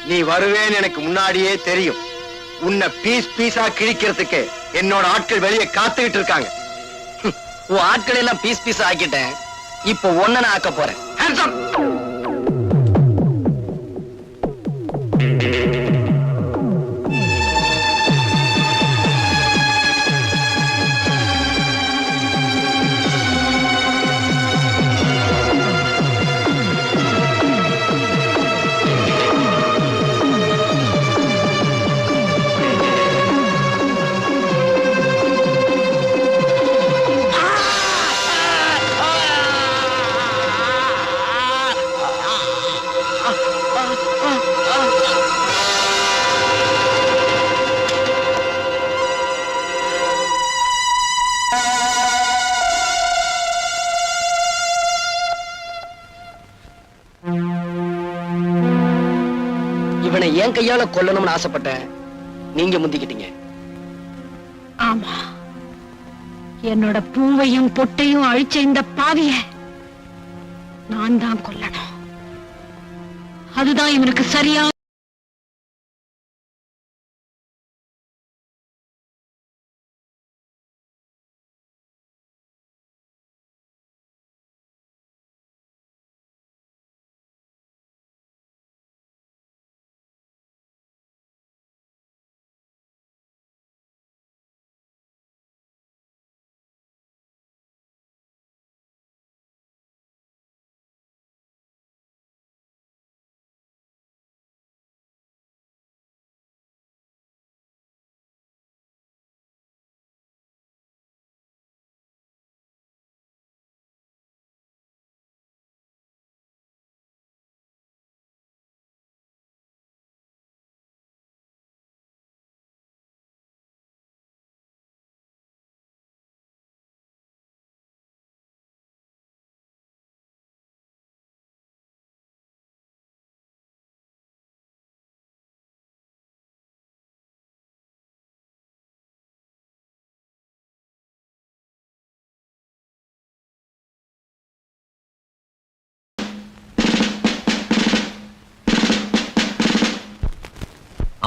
நீ வருவேன்னு எனக்கு முன்னாடியே தெரியும். உன்னை பீஸ் பீஸா கிழிக்கிறதுக்கு என்னோட ஆட்கள் வெளியே காத்துக்கிட்டு இருக்காங்க. உன் ஆட்களை எல்லாம் பீஸ் பீஸ் ஆக்கிட்டேன். இப்போ ஒன்ன நான் ஆக்க போறேன். Hands up! இவனை என் கையால கொல்லணும்னு ஆசைப்பட்டேன். நீங்க முந்திக்கிட்டீங்க. ஆமா, என்னோட பூவையும் பொட்டையும் அழிச்ச இந்த பாவிய நான் தான் கொல்லணும். அதுதான் இவனுக்கு சரியா.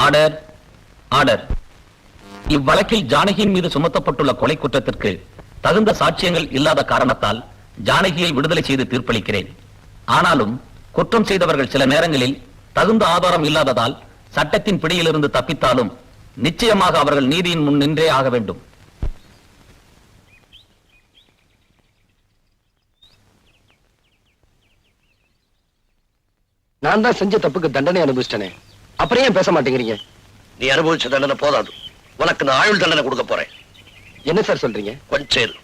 Order order. இவ்வழக்கில் ஜானகியின் மீது சுமத்தப்பட்டுள்ள கொலை குற்றத்திற்கு தகுந்த சாட்சியங்கள் இல்லாத காரணத்தால் ஜானகியை விடுதலை செய்து தீர்ப்பளிக்கிறேன். ஆனாலும் குற்றம் செய்தவர்கள் சில நேரங்களில் தகுந்த ஆதாரம் இல்லாததால் சட்டத்தின் பிடியிலிருந்து தப்பித்தாலும் நிச்சயமாக அவர்கள் நீதியின் முன் நின்றே ஆக வேண்டும். நான் தான் செஞ்ச தப்புக்கு தண்டனை அனுபவிச்சிட்டேனே, அப்புறம் ஏன் பேச மாட்டேங்கிறீங்க? நீ அனுபவிச்ச தண்டனை போதாது, உனக்கு நான் ஆயுள் தண்டனை கொடுக்க போறேன். என்ன சார் சொல்றீங்க? கொஞ்சம் இரு.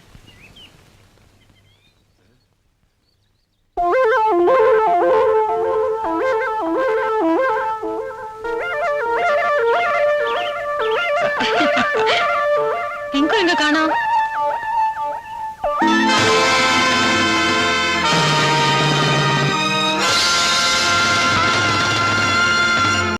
பிங்கு எங்க காணோம்?